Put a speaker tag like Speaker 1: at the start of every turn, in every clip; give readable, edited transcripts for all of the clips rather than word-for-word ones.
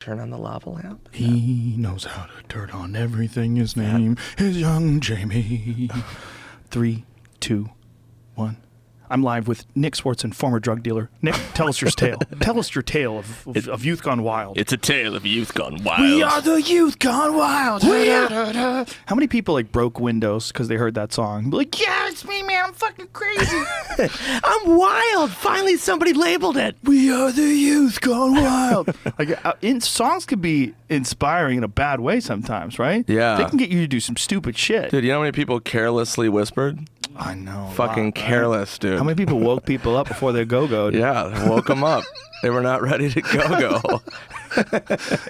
Speaker 1: Turn on the lava lamp?
Speaker 2: He knows how to turn on everything. His name is Young Jamie. 3, 2, 1. I'm live with Nick Swardson, former drug dealer. Nick, tell us your tale. Tell us your tale of youth gone wild.
Speaker 1: It's a tale of youth gone wild.
Speaker 2: We are the youth gone wild. How many people like broke windows because they heard that song? Like, yeah, it's me, man. I'm fucking crazy.
Speaker 1: I'm wild. Finally, somebody labeled it.
Speaker 2: We are the youth gone wild. Songs could be inspiring in a bad way sometimes, right?
Speaker 1: Yeah.
Speaker 2: They can get you to do some stupid shit.
Speaker 1: Dude, you know how many people carelessly whispered?
Speaker 2: I know.
Speaker 1: Fucking careless, dude.
Speaker 2: How many people woke people up before they go-go'd?
Speaker 1: Yeah, woke them up. They were not ready to go-go.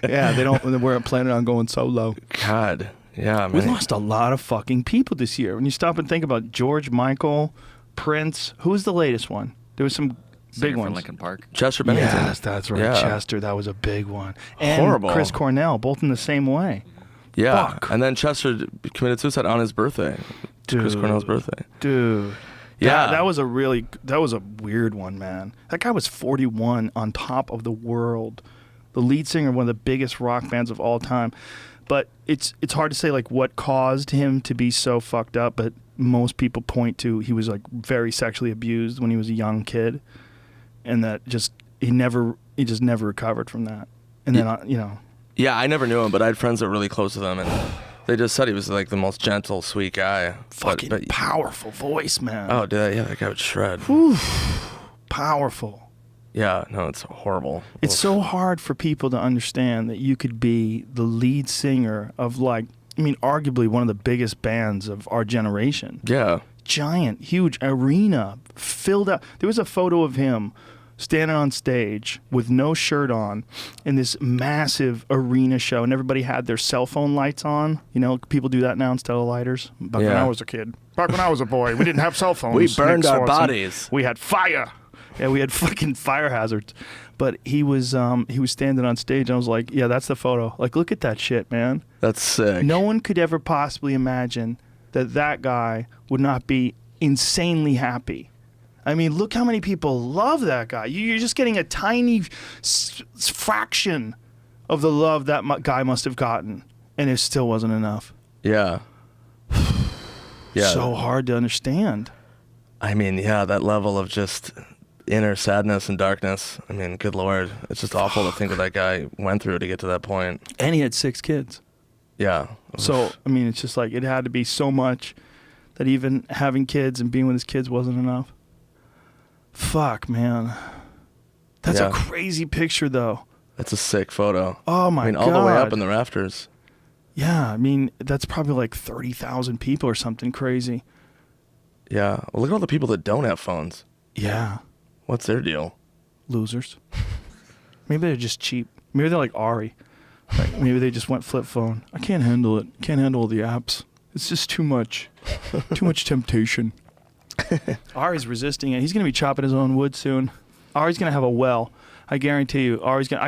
Speaker 2: Yeah, they weren't planning on going solo.
Speaker 1: God, yeah, man.
Speaker 2: We lost a lot of fucking people this year. When you stop and think about George Michael, Prince, who was the latest one? There was some big ones.
Speaker 3: Lincoln Park.
Speaker 1: Chester Bennington.
Speaker 2: Yes, that's right.
Speaker 1: Yeah.
Speaker 2: Chester, that was a big one. And
Speaker 1: Horrible.
Speaker 2: Chris Cornell, both in the same way.
Speaker 1: Yeah,
Speaker 2: Fuck.
Speaker 1: and then Chester committed suicide on his birthday.
Speaker 2: Dude.
Speaker 1: Chris Cornell's birthday.
Speaker 2: Dude.
Speaker 1: Yeah.
Speaker 2: That was a weird one, man. That guy was 41 on top of the world. The lead singer of one of the biggest rock bands of all time. But it's hard to say like what caused him to be so fucked up, but most people point to he was like very sexually abused when he was a young kid. And that he just never recovered from that. And then
Speaker 1: Yeah, I never knew him, but I had friends that were really close with him, and they just said he was like the most gentle, sweet guy.
Speaker 2: Fucking powerful voice, man.
Speaker 1: Oh, dude, yeah, that guy would shred.
Speaker 2: Whew. Powerful.
Speaker 1: Yeah, no, it's horrible.
Speaker 2: It's so hard for people to understand that you could be the lead singer of arguably one of the biggest bands of our generation.
Speaker 1: Yeah.
Speaker 2: Giant, huge arena filled up. There was a photo of him standing on stage with no shirt on in this massive arena show, and everybody had their cell phone lights on. You know, people do that now instead of lighters. Back when I was a kid. Back when I was a boy, we didn't have cell phones.
Speaker 1: We burned
Speaker 2: Nick
Speaker 1: our
Speaker 2: Swardson.
Speaker 1: bodies.
Speaker 2: We had fire. Yeah, we had fucking fire hazards. But he was standing on stage, and I was like, yeah, that's the photo. Like, look at that shit, man.
Speaker 1: That's sick.
Speaker 2: No one could ever possibly imagine that guy would not be insanely happy. I mean, look how many people love that guy. You're just getting a tiny fraction of the love that guy must have gotten, and it still wasn't enough.
Speaker 1: Yeah. Yeah.
Speaker 2: So hard to understand.
Speaker 1: I mean, yeah, that level of just inner sadness and darkness. I mean, good Lord. It's just awful to think what that guy went through to get to that point.
Speaker 2: And he had 6 kids.
Speaker 1: Yeah.
Speaker 2: So, I mean, it's just like it had to be so much that even having kids and being with his kids wasn't enough. Fuck, man. That's a crazy picture, though.
Speaker 1: That's a sick photo.
Speaker 2: Oh, my God.
Speaker 1: I mean, all the way up in the rafters.
Speaker 2: Yeah, I mean, that's probably like 30,000 people or something crazy.
Speaker 1: Yeah. Well, look at all the people that don't have phones.
Speaker 2: Yeah.
Speaker 1: What's their deal?
Speaker 2: Losers. Maybe they're just cheap. Maybe they're like Ari. Like, maybe they just went flip phone. I can't handle it. Can't handle the apps. It's just too much. Too much temptation. Ari's resisting it. He's going to be chopping his own wood soon. Ari's going to have a well. I guarantee you.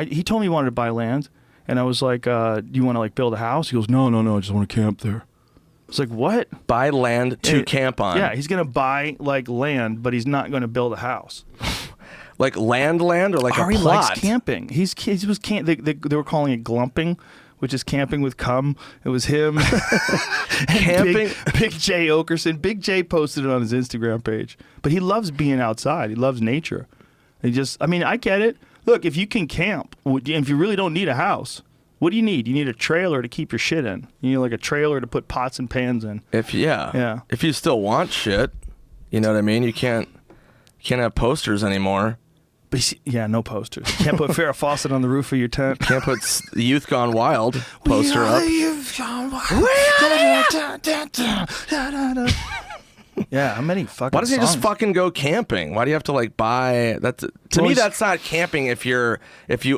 Speaker 2: He told me he wanted to buy land. And I was like, do you want to like build a house? He goes, no, I just want to camp there. I was like, what?
Speaker 1: Buy land to camp on.
Speaker 2: Yeah, he's going to buy like land, but he's not going to build a house.
Speaker 1: Like land or like
Speaker 2: Ari
Speaker 1: a plot?
Speaker 2: likes camping. They were calling it glumping, which is camping with cum. It was him.
Speaker 1: Camping?
Speaker 2: Big J Okerson. Big J posted it on his Instagram page. But he loves being outside. He loves nature. I get it. Look, if you can camp, if you really don't need a house, what do you need? You need a trailer to keep your shit in. You need like a trailer to put pots and pans in.
Speaker 1: If you still want shit, you know what I mean? You can't have posters anymore.
Speaker 2: But no posters. You can't put Farrah Fawcett on the roof of your tent.
Speaker 1: You can't put the Youth Gone Wild poster up.
Speaker 2: Yeah, how many fucking
Speaker 1: Why doesn't he just
Speaker 2: songs?
Speaker 1: fucking go camping? Why do you have to like buy that? To me, that's not camping if you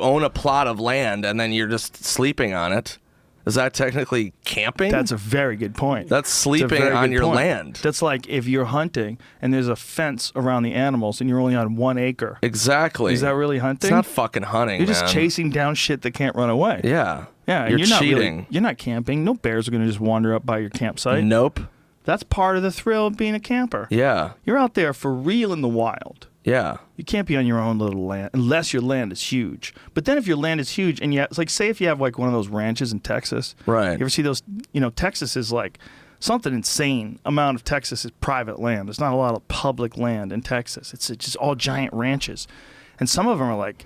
Speaker 1: own a plot of land and then you're just sleeping on it. Is that technically camping?
Speaker 2: That's a very good point.
Speaker 1: That's sleeping on your land.
Speaker 2: That's like if you're hunting and there's a fence around the animals and you're only on 1 acre.
Speaker 1: Exactly.
Speaker 2: Is that really hunting?
Speaker 1: It's not fucking hunting,
Speaker 2: You're
Speaker 1: man.
Speaker 2: just chasing down shit that can't run away.
Speaker 1: Yeah.
Speaker 2: Yeah,
Speaker 1: You're
Speaker 2: and you're
Speaker 1: cheating.
Speaker 2: You're not camping. No bears are going to just wander up by your campsite.
Speaker 1: Nope.
Speaker 2: That's part of the thrill of being a camper.
Speaker 1: Yeah.
Speaker 2: You're out there for real in the wild.
Speaker 1: Yeah.
Speaker 2: You can't be on your own little land unless your land is huge. But then if your land is huge and it's like, say if you have like one of those ranches in Texas.
Speaker 1: Right.
Speaker 2: You ever see those, Texas is like something insane amount of Texas is private land. There's not a lot of public land in Texas. It's just all giant ranches. And some of them are like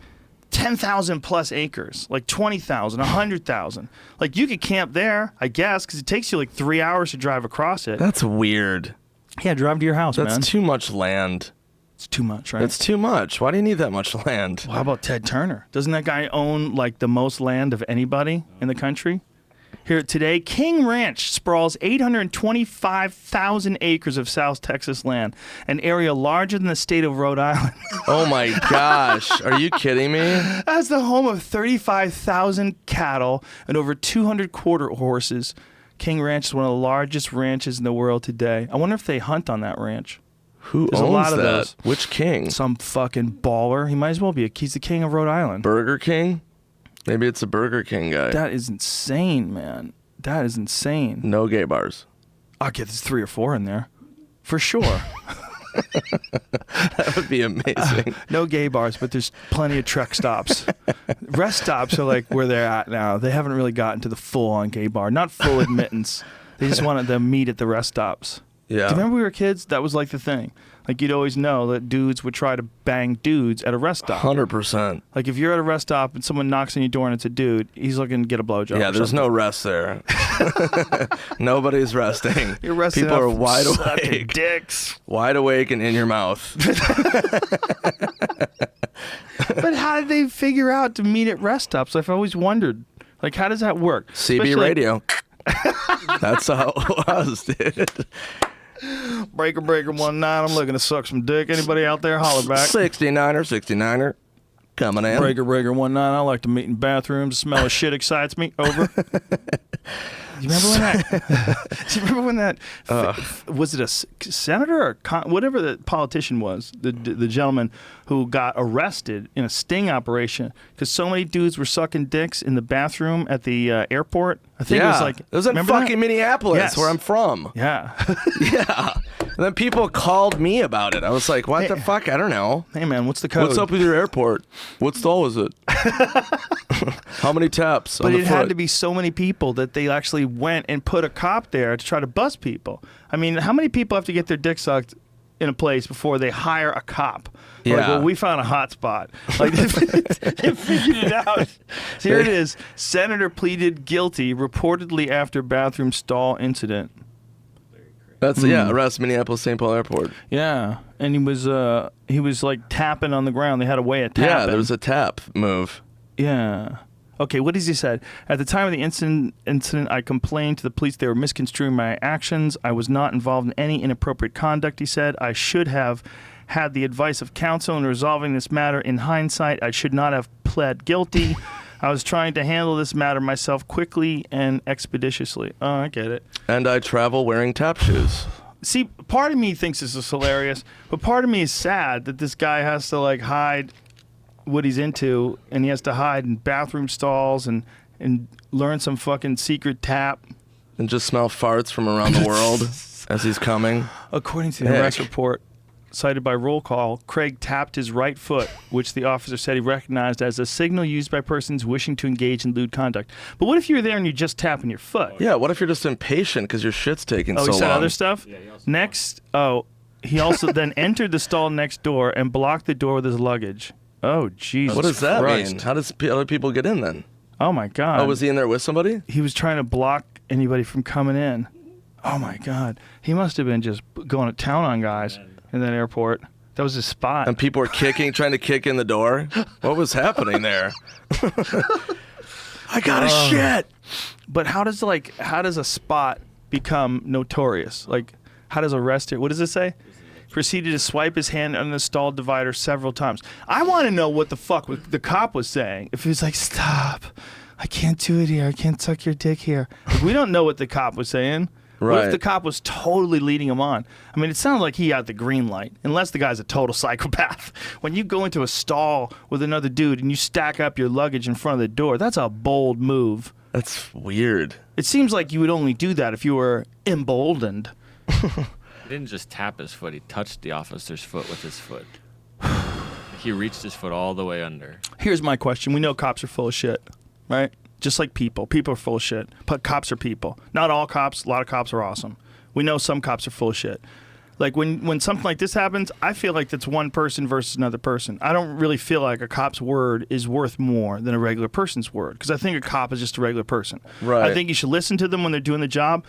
Speaker 2: 10,000 plus acres, like 20,000, 100,000. Like you could camp there, I guess, because it takes you like 3 hours to drive across it.
Speaker 1: That's weird.
Speaker 2: Yeah, drive to your house, man.
Speaker 1: That's too much land.
Speaker 2: It's too much, right?
Speaker 1: It's too much. Why do you need that much land?
Speaker 2: Well, how about Ted Turner? Doesn't that guy own like the most land of anybody in the country? Here today, King Ranch sprawls 825,000 acres of South Texas land, an area larger than the state of Rhode Island.
Speaker 1: Oh my gosh. Are you kidding me?
Speaker 2: As the home of 35,000 cattle and over 200 quarter horses, King Ranch is one of the largest ranches in the world today. I wonder if they hunt on that ranch.
Speaker 1: There's
Speaker 2: owns
Speaker 1: a lot of
Speaker 2: that?
Speaker 1: those. Which king?
Speaker 2: Some fucking baller. He might as well be. He's the king of Rhode Island.
Speaker 1: Burger King? Maybe it's a Burger King guy.
Speaker 2: That is insane, man. That is insane.
Speaker 1: No gay bars.
Speaker 2: I'll get there's 3 or 4 in there. For sure.
Speaker 1: That would be amazing.
Speaker 2: No gay bars, but there's plenty of truck stops. Rest stops are like where they're at now. They haven't really gotten to the full-on gay bar. Not full admittance. They just wanted to meet at the rest stops.
Speaker 1: Yeah.
Speaker 2: Do you remember we were kids? That was like the thing. Like you'd always know that dudes would try to bang dudes at a rest stop.
Speaker 1: 100%.
Speaker 2: Like if you're at a rest stop and someone knocks on your door and it's a dude, he's looking to get a blowjob.
Speaker 1: Yeah, there's no rest there. Nobody's resting.
Speaker 2: You're resting.
Speaker 1: People are
Speaker 2: up
Speaker 1: wide
Speaker 2: sucking
Speaker 1: awake.
Speaker 2: dicks.
Speaker 1: Wide awake and in your mouth.
Speaker 2: But how did they figure out to meet at rest stops? I've always wondered. Like, how does that work?
Speaker 1: CB radio. That's how it was, dude.
Speaker 2: Breaker 19, I'm looking to suck some dick. Anybody out there, holler back.
Speaker 1: 69er, coming in.
Speaker 2: Breaker 19, I like to meet in bathrooms. The smell of shit excites me. Over. Do you remember when that? Do you remember when that? Was it a senator or whatever the politician was? The gentleman who got arrested in a sting operation because so many dudes were sucking dicks in the bathroom at the airport. I think it was like
Speaker 1: it was in fucking Minneapolis,
Speaker 2: yes.
Speaker 1: where I'm from.
Speaker 2: Yeah.
Speaker 1: Yeah. And then people called me about it. I was like, what the fuck? I don't know.
Speaker 2: Hey, man, what's the code?
Speaker 1: What's up with your airport? What stall is it? How many taps?
Speaker 2: But it had to be so many people that they actually went and put a cop there to try to bust people. I mean, how many people have to get their dick sucked in a place before they hire a cop?
Speaker 1: Yeah.
Speaker 2: Like, well, we found a hot spot. Like, they figured it out. So here it is. Senator pleaded guilty reportedly after bathroom stall incident.
Speaker 1: That's arrest Minneapolis St. Paul Airport.
Speaker 2: Yeah, and he was like tapping on the ground. They had a way of tapping.
Speaker 1: Yeah, there was a tap move.
Speaker 2: Yeah. Okay, what has he said? At the time of the incident, I complained to the police they were misconstruing my actions. I was not involved in any inappropriate conduct, he said. I should have had the advice of counsel in resolving this matter. In hindsight, I should not have pled guilty. I was trying to handle this matter myself quickly and expeditiously. Oh, I get it.
Speaker 1: And I travel wearing tap shoes.
Speaker 2: See, part of me thinks this is hilarious, but part of me is sad that this guy has to like hide what he's into, and he has to hide in bathroom stalls and learn some fucking secret tap.
Speaker 1: And just smell farts from around the world as he's coming.
Speaker 2: According to the arrest report cited by roll call, Craig tapped his right foot, which the officer said he recognized as a signal used by persons wishing to engage in lewd conduct. But what if you're there and you're just tapping your foot?
Speaker 1: Yeah, what if you're just impatient because your shit's taking so long?
Speaker 2: Oh, he said other stuff? Yeah, he also then entered the stall next door and blocked the door with his luggage. Oh, Jesus
Speaker 1: What does that
Speaker 2: Christ.
Speaker 1: mean? How does other people get in then?
Speaker 2: Oh, my God.
Speaker 1: Oh, was he in there with somebody?
Speaker 2: He was trying to block anybody from coming in. Oh, my God. He must have been just going to town on guys in that airport. That was his spot.
Speaker 1: And people were trying to kick in the door? What was happening there? I got a shit!
Speaker 2: But how does a spot become notorious? Like, how does what does it say? Proceeded to swipe his hand on the stall divider several times. I want to know what the fuck the cop was saying. If he was like, stop, I can't do it here. I can't suck your dick here. Like, we don't know what the cop was saying.
Speaker 1: Right.
Speaker 2: What if the cop was totally leading him on? I mean, it sounded like he had the green light, unless the guy's a total psychopath. When you go into a stall with another dude and you stack up your luggage in front of the door, that's a bold move.
Speaker 1: That's weird.
Speaker 2: It seems like you would only do that if you were emboldened.
Speaker 3: He didn't just tap his foot, he touched the officer's foot with his foot. He reached his foot all the way under.
Speaker 2: Here's my question. We know cops are full of shit, right? Just like people. People are full of shit. But cops are people. Not all cops. A lot of cops are awesome. We know some cops are full of shit. Like when something like this happens, I feel like that's one person versus another person. I don't really feel like a cop's word is worth more than a regular person's word, because I think a cop is just a regular person.
Speaker 1: Right.
Speaker 2: I think you should listen to them when they're doing the job.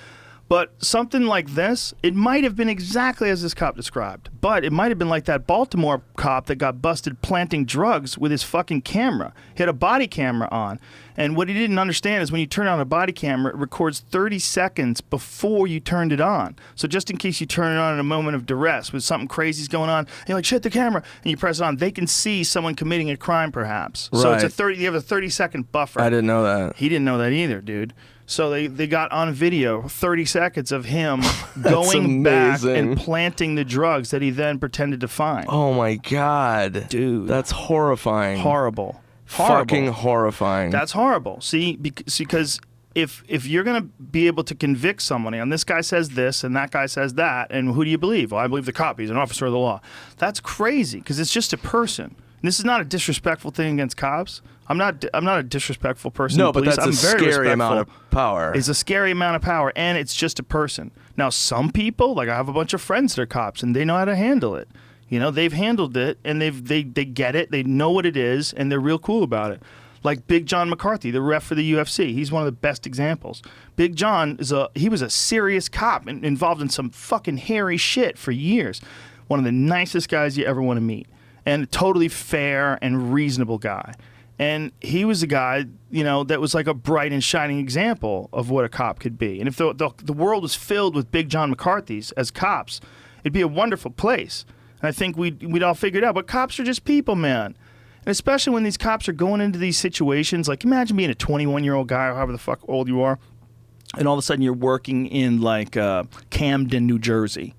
Speaker 2: But something like this, it might have been exactly as this cop described. But it might have been like that Baltimore cop that got busted planting drugs with his fucking camera. He had a body camera on. And what he didn't understand is when you turn on a body camera, it records 30 seconds before you turned it on. So just in case you turn it on in a moment of duress with something crazy's going on, and you're like, shit, the camera, and you press it on, they can see someone committing a crime perhaps. Right. So it's you have a 30-second buffer.
Speaker 1: I didn't know that.
Speaker 2: He didn't know that either, dude. So they got on video 30 seconds of him going back and planting the drugs that he then pretended to find.
Speaker 1: Oh my God.
Speaker 2: Dude.
Speaker 1: That's horrifying.
Speaker 2: Horrible.
Speaker 1: Fucking horrifying.
Speaker 2: That's horrible. See, because if you're going to be able to convict somebody, and this guy says this and that guy says that, and who do you believe? Well, I believe the cop. He's an officer of the law. That's crazy, because it's just a person. And this is not a disrespectful thing against cops. I'm not a disrespectful person.
Speaker 1: No, but that's
Speaker 2: I'm
Speaker 1: a
Speaker 2: very
Speaker 1: scary
Speaker 2: respectful.
Speaker 1: amount of power.
Speaker 2: It's a scary amount of power, and it's just a person. Now, some people, like I have a bunch of friends that are cops, and they know how to handle it. You know, they've handled it, and they get it. They know what it is, and they're real cool about it. Like Big John McCarthy, the ref for the UFC. He's one of the best examples. Big John he was a serious cop involved in some fucking hairy shit for years. One of the nicest guys you ever want to meet, and a totally fair and reasonable guy. And he was a guy, you know, that was like a bright and shining example of what a cop could be. And if the world was filled with Big John McCarthys as cops, it'd be a wonderful place. And I think we'd all figure it out. But cops are just people, man. And especially when these cops are going into these situations, like imagine being a 21-year-old guy or however the fuck old you are, and all of a sudden you're working in like Camden, New Jersey.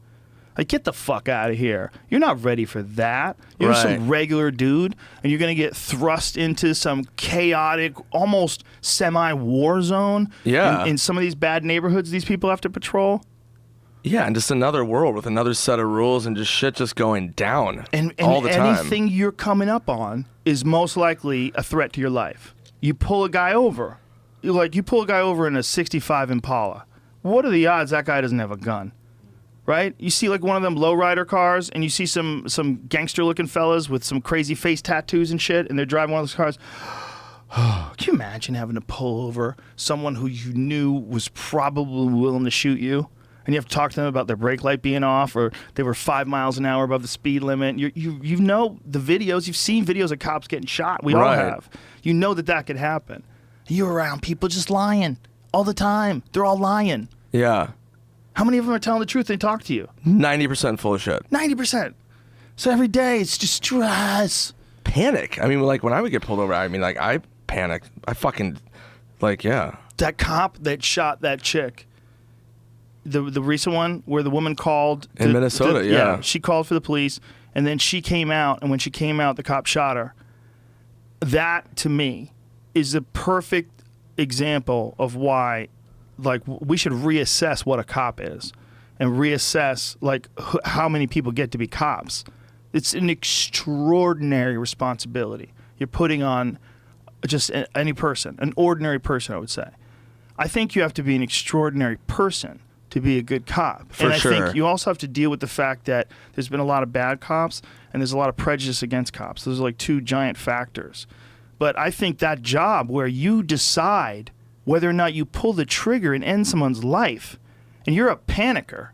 Speaker 2: Like, get the fuck out of here. You're not ready for that. You're some regular dude, and you're going to get thrust into some chaotic, almost semi-war zone in some of these bad neighborhoods these people have to patrol.
Speaker 1: Yeah, and just another world with another set of rules and just shit just going down all the time.
Speaker 2: Anything you're coming up on is most likely a threat to your life. You pull a guy over. You pull a guy over in a 65 Impala. What are the odds that guy doesn't have a gun? Right? You see like one of them lowrider cars, and you see some gangster-looking fellas with some crazy face tattoos and shit, and they're driving one of those cars. Can you imagine having to pull over someone who you knew was probably willing to shoot you? And you have to talk to them about their brake light being off, or they were 5 miles an hour above the speed limit. You know the videos. You've seen videos of cops getting shot. We all have. You know that could happen. You're around people just lying all the time. They're all lying.
Speaker 1: Yeah.
Speaker 2: How many of them are telling the truth they talk to you?
Speaker 1: 90% full of shit.
Speaker 2: 90%. So every day it's just stress.
Speaker 1: Panic. I mean, like when I would get pulled over, I mean, like I panicked. I fucking, like, yeah.
Speaker 2: That cop that shot that chick, the recent one where the woman called.
Speaker 1: In Minnesota, yeah.
Speaker 2: She called for the police, and then she came out, and when she came out, the cop shot her. That, to me, is a perfect example of why, like, we should reassess what a cop is and reassess, like, how many people get to be cops. It's an extraordinary responsibility you're putting on just any person, an ordinary person, I would say. I think you have to be an extraordinary person to be a good cop.
Speaker 1: For sure.
Speaker 2: I think you also have to deal with the fact that there's been a lot of bad cops and there's a lot of prejudice against cops. Those are like two giant factors. But I think that job where you decide whether or not you pull the trigger and end someone's life, and you're a panicker.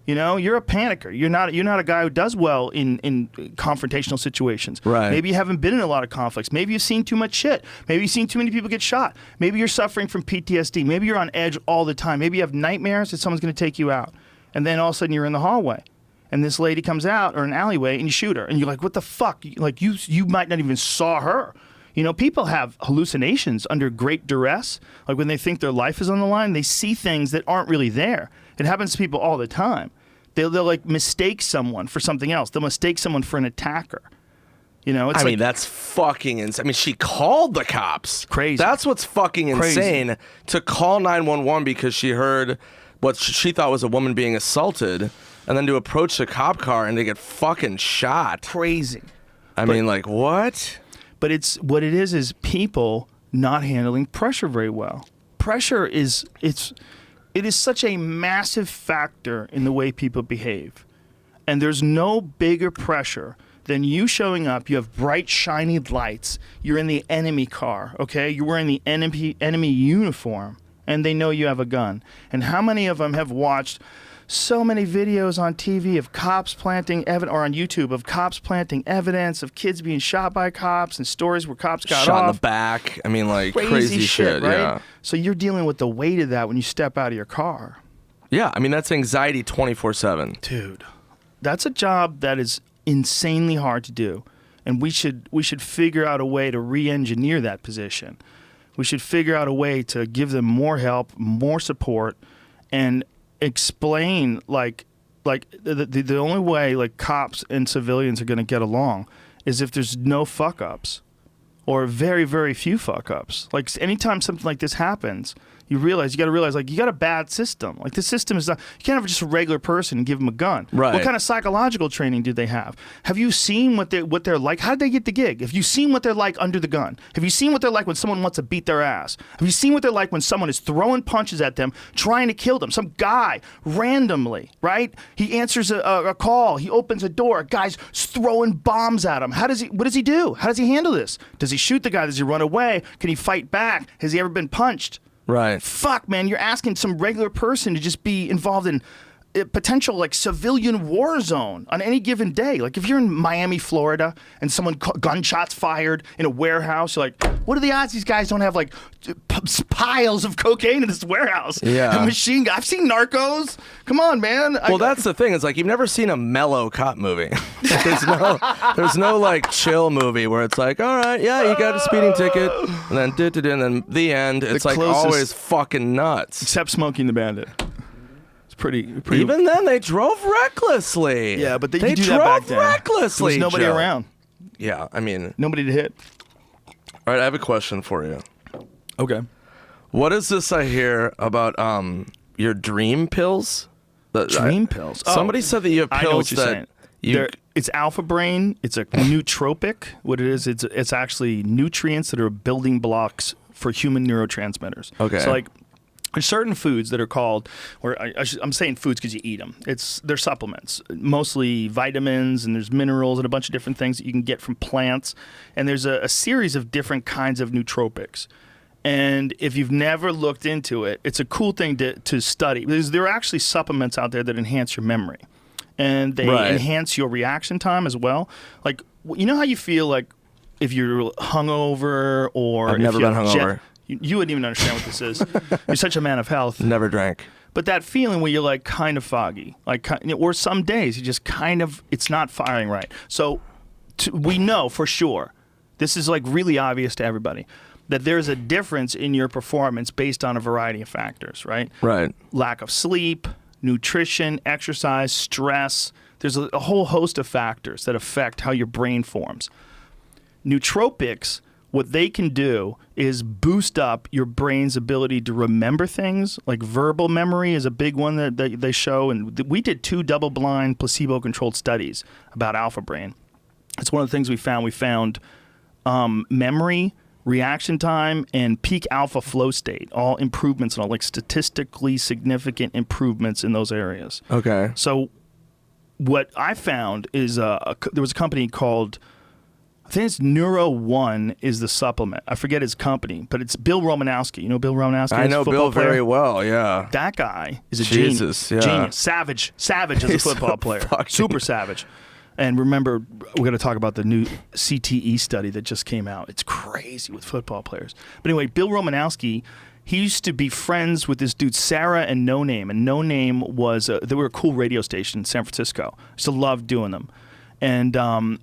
Speaker 2: You know, you're a panicker. You're not a guy who does well in confrontational situations.
Speaker 1: Right.
Speaker 2: Maybe you haven't been in a lot of conflicts. Maybe you've seen too much shit. Maybe you've seen too many people get shot. Maybe you're suffering from PTSD. Maybe you're on edge all the time. Maybe you have nightmares that someone's going to take you out. And then all of a sudden you're in the hallway, and this lady comes out, or an alleyway, and you shoot her. And you're like, what the fuck? Like, you might not even saw her. You know, people have hallucinations under great duress. Like when they think their life is on the line, they see things that aren't really there. It happens to people all the time. They'll like mistake someone for something else. They'll mistake someone for an attacker. You know, it's
Speaker 1: I mean, that's fucking insane. I mean, she called the cops.
Speaker 2: Crazy.
Speaker 1: That's what's fucking insane. To call 911 because she heard what she thought was a woman being assaulted, and then to approach the cop car and they get fucking shot.
Speaker 2: Crazy.
Speaker 1: I mean, like, what?
Speaker 2: But what it is people not handling pressure very well. Pressure it is such a massive factor in the way people behave. And there's no bigger pressure than you showing up. You have bright, shiny lights. You're in the enemy car, okay? You're wearing the enemy uniform, and they know you have a gun. And how many of them have watched so many videos on TV of cops planting evidence, or on YouTube of cops planting evidence of kids being shot by cops and stories where cops got
Speaker 1: shot
Speaker 2: off.
Speaker 1: in the back. I mean, like crazy shit,
Speaker 2: right?
Speaker 1: Yeah.
Speaker 2: So you're dealing with the weight of that when you step out of your car.
Speaker 1: Yeah, I mean, that's anxiety 24/7.
Speaker 2: Dude, that's a job that is insanely hard to do, and we should figure out a way to re-engineer that position. We should figure out a way to give them more help, more support, and explain like the only way like cops and civilians are going to get along is if there's no fuck ups or very, very few fuck ups. Like anytime something like this happens, you got to realize like you got a bad system. Like the system is not, you can't have just a regular person and give them a gun.
Speaker 1: Right.
Speaker 2: What kind of psychological training do they have? Have you seen what they're like? How did they get the gig? Have you seen what they're like under the gun? Have you seen what they're like when someone wants to beat their ass? Have you seen what they're like when someone is throwing punches at them, trying to kill them? Some guy randomly, right? He answers a call. He opens a door. A guy's throwing bombs at him. What does he do? How does he handle this? Does he shoot the guy? Does he run away? Can he fight back? Has he ever been punched?
Speaker 1: Right.
Speaker 2: Fuck, man, you're asking some regular person to just be involved in a potential like civilian war zone on any given day. Like if you're in Miami, Florida, and gunshots fired in a warehouse, you're like, what are the odds these guys don't have like piles of cocaine in this warehouse?
Speaker 1: Yeah.
Speaker 2: A machine gun. I've seen Narcos. Come on, man.
Speaker 1: Well, that's the thing. It's like you've never seen a mellow cop movie. there's no like chill movie where it's like, all right, yeah, you got a speeding ticket, and then and then the end. It's like always fucking nuts.
Speaker 2: Except Smokey and the Bandit. It's pretty.
Speaker 1: Even then, they drove recklessly.
Speaker 2: Yeah, but they
Speaker 1: drove
Speaker 2: do that back then.
Speaker 1: recklessly.
Speaker 2: There was nobody
Speaker 1: Joe.
Speaker 2: around.
Speaker 1: Yeah, I mean,
Speaker 2: Nobody to hit.
Speaker 1: all right. I have a question for you.
Speaker 2: Okay.
Speaker 1: What is this I hear about your dream pills?
Speaker 2: Dream pills.
Speaker 1: Somebody said that you have pills
Speaker 2: I know what you're saying.
Speaker 1: you.
Speaker 2: It's Alpha Brain. It's a nootropic. What it is, it's actually nutrients that are building blocks for human neurotransmitters.
Speaker 1: Okay.
Speaker 2: So like, there's certain foods that are called, or I'm saying foods because you eat them. They're supplements, mostly vitamins, and there's minerals and a bunch of different things that you can get from plants. And there's a series of different kinds of nootropics. And if you've never looked into it, it's a cool thing to study. Because there are actually supplements out there that enhance your memory. And they enhance your reaction time as well. Like, you know how you feel like if you're hungover or...
Speaker 1: I've never been hungover.
Speaker 2: You wouldn't even understand what this is. You're such a man of health.
Speaker 1: Never drank.
Speaker 2: But that feeling where you're like kind of foggy. Or some days you just kind of... It's not firing right. So we know for sure, this is like really obvious to everybody, that there's a difference in your performance based on a variety of factors, right?
Speaker 1: Right.
Speaker 2: Lack of sleep, nutrition, exercise, stress. There's a whole host of factors that affect how your brain forms. Nootropics, what they can do is boost up your brain's ability to remember things. Like verbal memory is a big one that they show. And we did 2 double-blind, placebo-controlled studies about Alpha Brain. It's one of the things we found. We found memory, reaction time, and peak alpha flow state, all improvements and all like statistically significant improvements in those areas.
Speaker 1: Okay.
Speaker 2: So what I found is there was a company called, I think it's Neuro One is the supplement. I forget his company, but it's Bill Romanowski. You know Bill Romanowski?
Speaker 1: I know Bill very well, yeah.
Speaker 2: That guy is a
Speaker 1: Jesus,
Speaker 2: genius.
Speaker 1: yeah.
Speaker 2: Genius. Savage as a football player. Super savage. And remember, we're going to talk about the new CTE study that just came out. It's crazy with football players. But anyway, Bill Romanowski, he used to be friends with this dude, Sarah and No Name. And No Name was, they were a cool radio station in San Francisco. I used to love doing them. And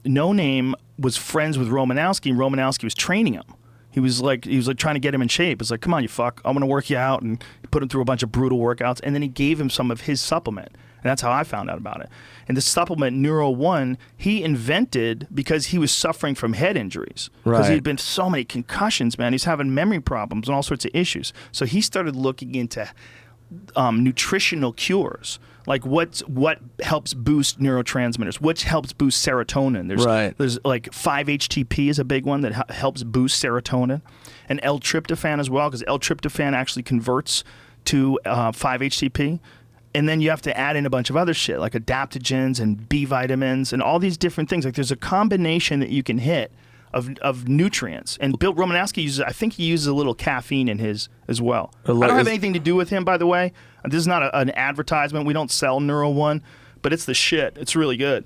Speaker 2: No Name was friends with Romanowski, and Romanowski was training him. He was like trying to get him in shape. It's like, come on, you fuck, I'm going to work you out, and put him through a bunch of brutal workouts. And then he gave him some of his supplement. And that's how I found out about it. And this supplement, Neuro One, he invented because he was suffering from head injuries. Because he'd been so many concussions, man. He's having memory problems and all sorts of issues. So he started looking into nutritional cures. Like what helps boost neurotransmitters? What helps boost serotonin? There's like 5-HTP is a big one that helps boost serotonin, and L-tryptophan as well, because L-tryptophan actually converts to 5-HTP. And then you have to add in a bunch of other shit like adaptogens and B vitamins and all these different things. Like there's a combination that you can hit of nutrients. And Bill Romanowski I think he uses a little caffeine in his as well. I don't have anything to do with him, by the way. This is not an advertisement. We don't sell Neuro One, but it's the shit. It's really good.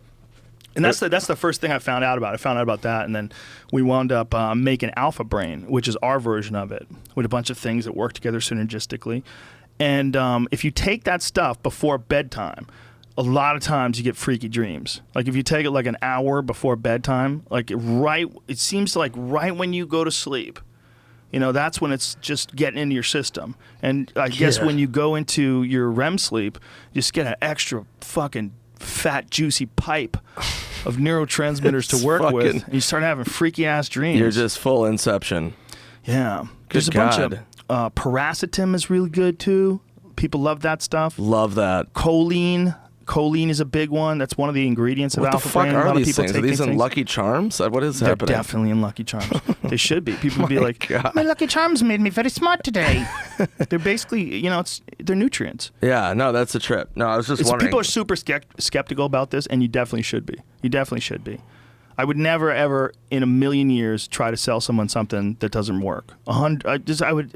Speaker 2: And that's the first thing I found out about. I found out about that, and then we wound up making Alpha Brain, which is our version of it, with a bunch of things that work together synergistically. And if you take that stuff before bedtime, a lot of times you get freaky dreams. Like if you take it like an hour before bedtime, it seems like right when you go to sleep, that's when it's just getting into your system. And I guess when you go into your REM sleep, you just get an extra fucking fat, juicy pipe of neurotransmitters to work with, and you start having freaky ass dreams.
Speaker 1: You're just full Inception.
Speaker 2: Yeah. There's a bunch of paracetam is really good too. People love that stuff.
Speaker 1: Love that.
Speaker 2: Choline. Choline is a big one. That's one of the ingredients of Alpha Brain.
Speaker 1: What the fuck are these things? Are these in Lucky Charms? What is happening?
Speaker 2: They're definitely in Lucky Charms. They should be. People would be like,
Speaker 1: God.
Speaker 2: My Lucky Charms made me very smart today. They're basically, they're nutrients.
Speaker 1: Yeah, no, that's a trip. No, I was just wondering.
Speaker 2: People are super skeptical about this, and you definitely should be. You definitely should be. I would never, ever in a million years try to sell someone something that doesn't work. I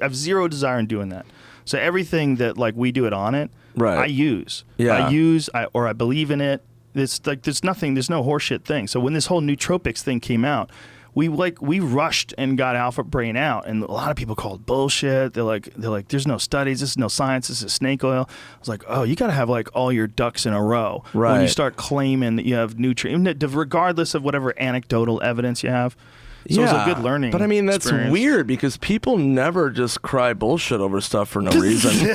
Speaker 2: have zero desire in doing that. So everything that we do it on it,
Speaker 1: right.
Speaker 2: I use.
Speaker 1: Yeah.
Speaker 2: I believe in it. It's there's no horseshit thing. So when this whole nootropics thing came out, we rushed and got Alpha Brain out, and a lot of people called bullshit. They're like, there's no studies, this is no science, this is snake oil. I was like, oh, you got to have all your ducks in a row when you start claiming that you have nutrients, regardless of whatever anecdotal evidence you have. So it was a good learning.
Speaker 1: But I mean, that's
Speaker 2: experience.
Speaker 1: weird because people never just cry bullshit over stuff for no reason.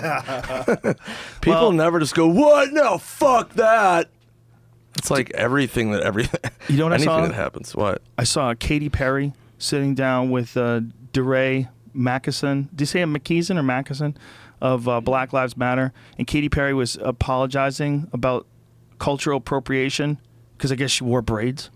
Speaker 1: People never just go, what? No, fuck that. It's like anything that happens. What?
Speaker 2: I saw Katy Perry sitting down with DeRay Mackison. Did you say McKeeson or Mackison of Black Lives Matter? And Katy Perry was apologizing about cultural appropriation because I guess she wore braids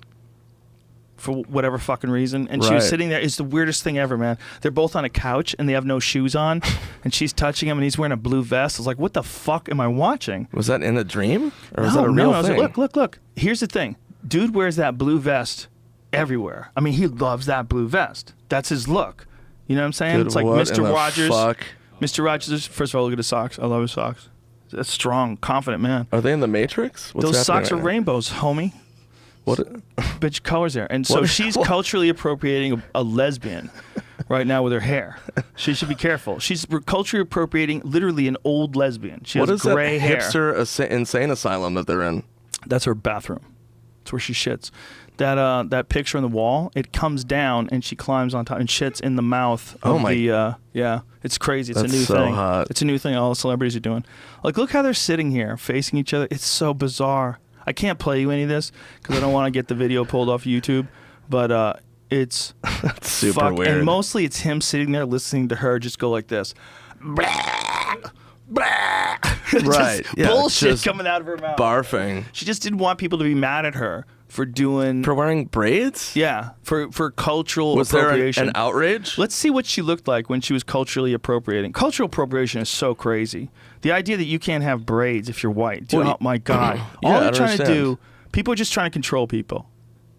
Speaker 2: for whatever fucking reason. And she was sitting there. It's the weirdest thing ever, man. They're both on a couch and they have no shoes on. And she's touching him and he's wearing a blue vest. I was like, what the fuck am I watching?
Speaker 1: Was that in a dream? Or was that a real thing?
Speaker 2: I was like, look. Here's the thing. Dude wears that blue vest everywhere. I mean, he loves that blue vest. That's his look. You know what I'm saying?
Speaker 1: Dude,
Speaker 2: it's like
Speaker 1: what
Speaker 2: Mr. Rogers.
Speaker 1: Fuck?
Speaker 2: Mr. Rogers, first of all, look at his socks. I love his socks. That's strong, confident man.
Speaker 1: Are they in the Matrix?
Speaker 2: Those socks are rainbows, homie.
Speaker 1: What?
Speaker 2: Bitch colors there. And so she's culturally appropriating a lesbian right now with her hair. She should be careful. She's culturally appropriating literally an old lesbian. She has gray hair.
Speaker 1: What is that hipster insane asylum that they're in?
Speaker 2: That's her bathroom. That's where she shits. That picture on the wall, it comes down and she climbs on top and shits in the mouth of yeah. It's crazy. It's a new thing.
Speaker 1: Hot.
Speaker 2: It's a new thing all the celebrities are doing. Look how they're sitting here facing each other. It's so bizarre. I can't play you any of this because I don't want to get the video pulled off YouTube, but it's
Speaker 1: super weird.
Speaker 2: And mostly it's him sitting there listening to her just go like this. Blah, blah.
Speaker 1: Right.
Speaker 2: Yeah, bullshit coming out of her mouth.
Speaker 1: Barfing.
Speaker 2: She just didn't want people to be mad at her for
Speaker 1: wearing braids?
Speaker 2: Yeah, for cultural appropriation.
Speaker 1: Was there an outrage?
Speaker 2: Let's see what she looked like when she was culturally appropriating. Cultural appropriation is so crazy. The idea that you can't have braids if you're white. Dude, oh my God. All they're trying to do, people are just trying to control people.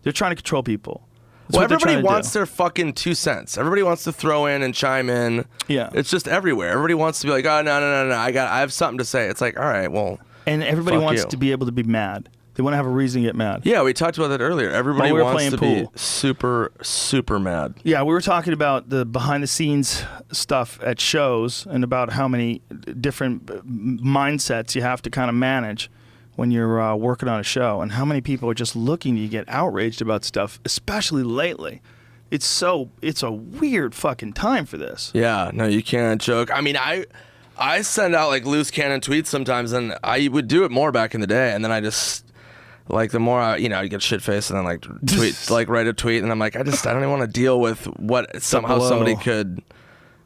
Speaker 2: They're trying to control people.
Speaker 1: Well, everybody wants their fucking 2 cents. Everybody wants to throw in and chime in.
Speaker 2: Yeah.
Speaker 1: It's just everywhere. Everybody wants to be like, oh, no. I have something to say. It's like, all right, well.
Speaker 2: And everybody wants to be able to be mad. They want to have a reason to get mad.
Speaker 1: Yeah, we talked about that earlier. Everybody wants to be super, super mad.
Speaker 2: Yeah, we were talking about the behind-the-scenes stuff at shows and about how many different mindsets you have to kind of manage when you're working on a show, and how many people are just looking to get outraged about stuff, especially lately. It's a weird fucking time for this.
Speaker 1: Yeah, no, you can't joke. I mean, I send out like loose cannon tweets sometimes, and I would do it more back in the day, and then I just... Like the more I get shit faced and then write a tweet and I'm like I don't even want to deal with what somehow somebody could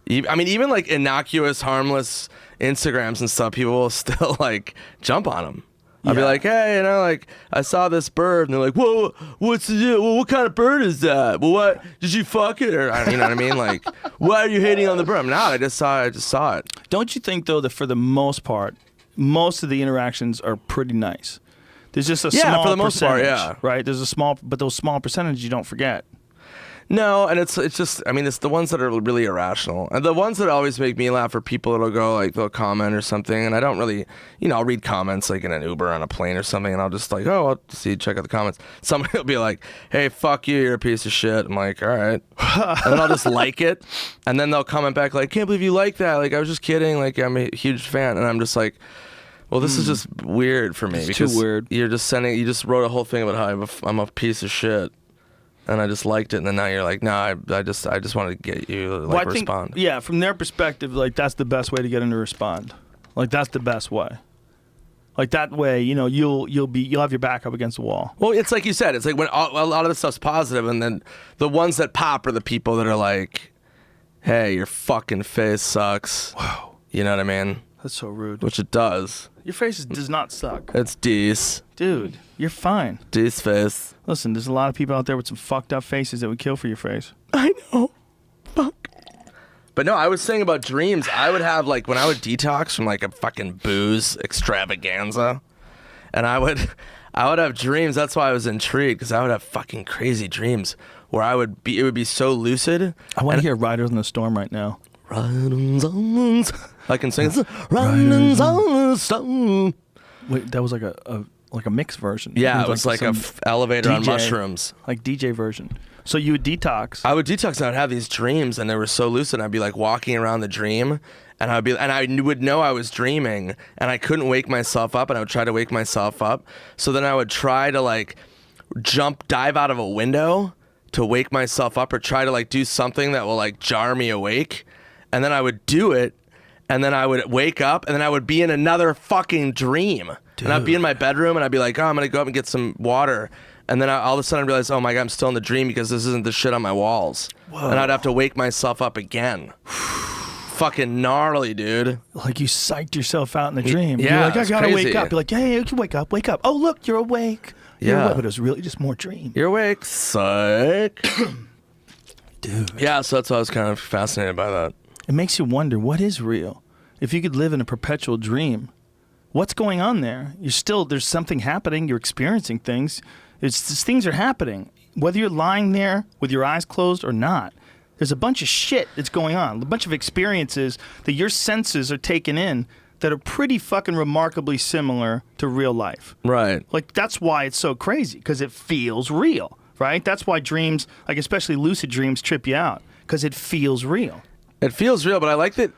Speaker 1: I mean, even like innocuous, harmless Instagrams and stuff, people will still like jump on them. I'll be like, hey, like I saw this bird, and they're like, whoa, what's it? Well, what kind of bird is that? Well, what did you fuck it? Or you know what I mean? Like, why are you hating on the bird? I'm not. I just saw it.
Speaker 2: Don't you think though that for the most part, most of the interactions are pretty nice? There's just a small
Speaker 1: for the most part,
Speaker 2: percentage, right? There's but those small percentages you don't forget.
Speaker 1: No, and it's just, I mean, it's the ones that are really irrational. And the ones that always make me laugh are people that'll go, like, they'll comment or something, and I don't really, I'll read comments, like, in an Uber on a plane or something, and I'll just, like, I'll check out the comments. Somebody will be like, hey, fuck you, you're a piece of shit. I'm like, all right. And then I'll just like it, and then they'll comment back, like, can't believe you like that. Like, I was just kidding. Like, I'm a huge fan. And I'm just like, well, this is just weird for me.
Speaker 2: It's
Speaker 1: because
Speaker 2: too weird.
Speaker 1: You just wrote a whole thing about how I'm a piece of shit. And I just liked it, and then now you're like, no, I just wanted to get you to like respond.
Speaker 2: Yeah, from their perspective, like that's the best way to get them to respond. Like that's the best way. Like that way, you'll have your back up against the wall.
Speaker 1: Well, it's like you said, it's like when a lot of the stuff's positive, and then the ones that pop are the people that are like, hey, your fucking face sucks.
Speaker 2: Wow.
Speaker 1: You know what I mean?
Speaker 2: That's so rude.
Speaker 1: Which it does.
Speaker 2: Your face does not suck.
Speaker 1: It's D's.
Speaker 2: Dude, you're fine.
Speaker 1: D's face.
Speaker 2: Listen, there's a lot of people out there with some fucked up faces that would kill for your face.
Speaker 1: I know. Fuck. But no, I was saying about dreams. I would have, like, when I would detox from, like, a fucking booze extravaganza, and I would have dreams. That's why I was intrigued, because I would have fucking crazy dreams where it would be so lucid.
Speaker 2: I want to hear Riders in the Storm right now.
Speaker 1: Riders on I can sing Riders on the Storm.
Speaker 2: Wait, that was like a mixed version.
Speaker 1: Yeah, it was like a elevator on mushrooms.
Speaker 2: Like DJ version. So you would detox.
Speaker 1: I would detox and I would have these dreams and they were so lucid. I'd be like walking around the dream and I would know I was dreaming and I couldn't wake myself up and I would try to wake myself up. So then I would try to like dive out of a window to wake myself up or try to like do something that will like jar me awake. And then I would do it, and then I would wake up, and then I would be in another fucking dream. Dude. And I'd be in my bedroom, and I'd be like, oh, I'm going to go up and get some water. And then all of a sudden I'd realize, oh my God, I'm still in the dream because this isn't the shit on my walls. Whoa. And I'd have to wake myself up again. Fucking gnarly, dude.
Speaker 2: Like you psyched yourself out in the dream.
Speaker 1: Yeah,
Speaker 2: you're like, I gotta
Speaker 1: crazy.
Speaker 2: wake up. You're like, hey, you can wake up. Oh, look, you're awake.
Speaker 1: Yeah.
Speaker 2: But it was really just more dream.
Speaker 1: You're awake, psych.
Speaker 2: Dude.
Speaker 1: Yeah, so that's why I was kind of fascinated by that.
Speaker 2: It makes you wonder, what is real? If you could live in a perpetual dream, what's going on there? There's something happening. You're experiencing things. Things are happening. Whether you're lying there with your eyes closed or not, there's a bunch of shit that's going on. A bunch of experiences that your senses are taking in that are pretty fucking remarkably similar to real life.
Speaker 1: Right.
Speaker 2: Like, that's why it's so crazy, because it feels real, right? That's why dreams, like especially lucid dreams, trip you out, because it feels real.
Speaker 1: It feels real, but I like that,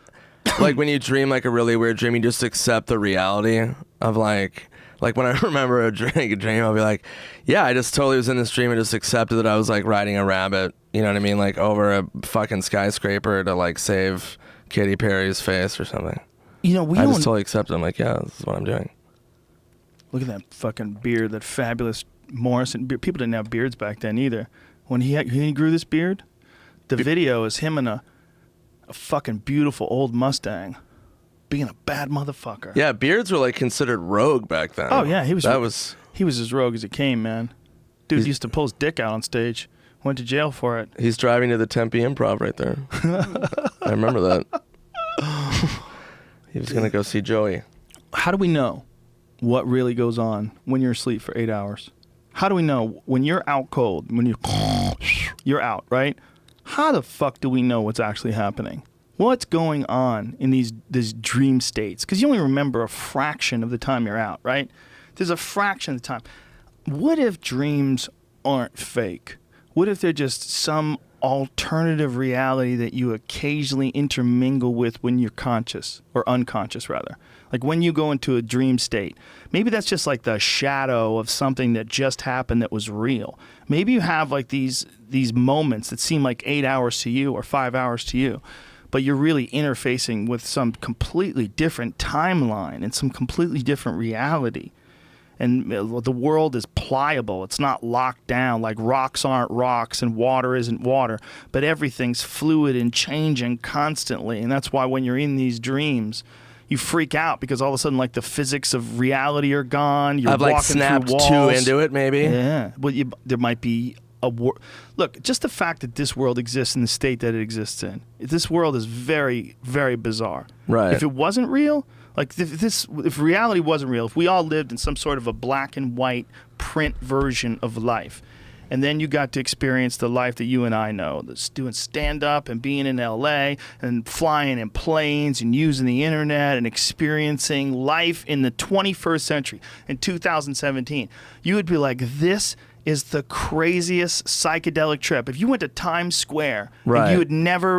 Speaker 1: like when you dream like a really weird dream, you just accept the reality of like when I remember a dream, I'll be like, yeah, I just totally was in this dream and just accepted that I was like riding a rabbit, you know what I mean? Like over a fucking skyscraper to like save Katy Perry's face or something.
Speaker 2: I
Speaker 1: just totally accept it. I'm like, yeah, this is what I'm doing.
Speaker 2: Look at that fucking beard, that fabulous Morrison beard. People didn't have beards back then either. When he grew this beard, the video is him in a fucking beautiful old Mustang being a bad motherfucker.
Speaker 1: Yeah, beards were like considered rogue back then.
Speaker 2: Oh yeah, he was as rogue as it came, man. Dude used to pull his dick out on stage. Went to jail for it.
Speaker 1: He's driving to the Tempe Improv right there. I remember that. He was going to go see Joey.
Speaker 2: How do we know what really goes on when you're asleep for 8 hours? How do we know when you're out cold, when you're out, right? How the fuck do we know what's actually happening? What's going on in these dream states? Because you only remember a fraction of the time you're out, right? There's a fraction of the time. What if dreams aren't fake? What if they're just some alternative reality that you occasionally intermingle with when you're conscious, or unconscious rather? Like when you go into a dream state, maybe that's just like the shadow of something that just happened that was real. Maybe you have like these moments that seem like 8 hours to you or 5 hours to you, but you're really interfacing with some completely different timeline and some completely different reality. And the world is pliable. It's not locked down. Like rocks aren't rocks and water isn't water. But everything's fluid and changing constantly. And that's why when you're in these dreams, you freak out because all of a sudden, like, the physics of reality are gone. You're
Speaker 1: I've like
Speaker 2: walking
Speaker 1: snapped
Speaker 2: through walls.
Speaker 1: too into it, maybe.
Speaker 2: Yeah. Well, there might be look, just the fact that this world exists in the state that it exists in. This world is very, very bizarre.
Speaker 1: Right.
Speaker 2: If it wasn't real, like if reality wasn't real, if we all lived in some sort of a black and white print version of life, and then you got to experience the life that you and I know, that's doing stand-up and being in L.A. and flying in planes and using the internet and experiencing life in the 21st century, in 2017, you would be like, this is the craziest psychedelic trip. If you went to Times Square,
Speaker 1: right,
Speaker 2: and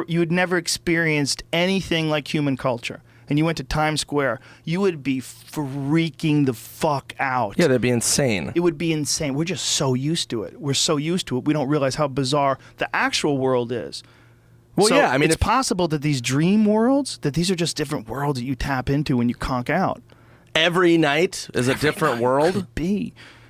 Speaker 2: you had never experienced anything like human culture, and you went to Times Square, you would be freaking the fuck out.
Speaker 1: Yeah, that'd be insane.
Speaker 2: It would be insane. We're just so used to it. We're so used to it, we don't realize how bizarre the actual world is.
Speaker 1: Well,
Speaker 2: so
Speaker 1: yeah, I mean,
Speaker 2: it's possible that these dream worlds, that these are just different worlds that you tap into when you conk out.
Speaker 1: Every night is a different world?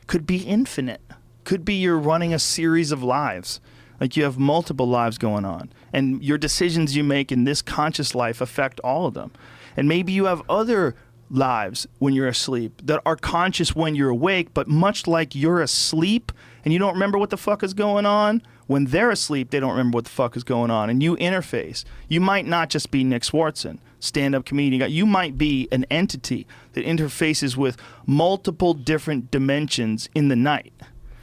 Speaker 2: Could be infinite. Could be you're running a series of lives. Like you have multiple lives going on. And your decisions you make in this conscious life affect all of them. And maybe you have other lives when you're asleep that are conscious when you're awake, but much like you're asleep and you don't remember what the fuck is going on, when they're asleep, they don't remember what the fuck is going on. And you interface. You might not just be Nick Swardson, stand-up comedian. You might be an entity that interfaces with multiple different dimensions in the night.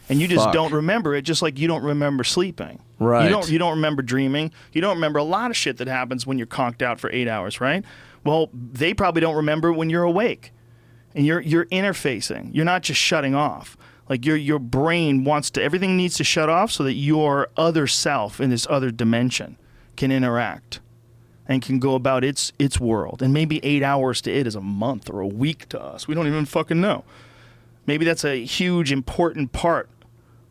Speaker 2: And you just don't remember it, just like you don't remember sleeping.
Speaker 1: Right.
Speaker 2: You don't remember dreaming. You don't remember a lot of shit that happens when you're conked out for 8 hours, right? Well, they probably don't remember when you're awake. And you're interfacing. You're not just shutting off. Like your brain wants to, everything needs to shut off so that your other self in this other dimension can interact and can go about its world. And maybe 8 hours to it is a month or a week to us. We don't even fucking know. Maybe that's a huge, important part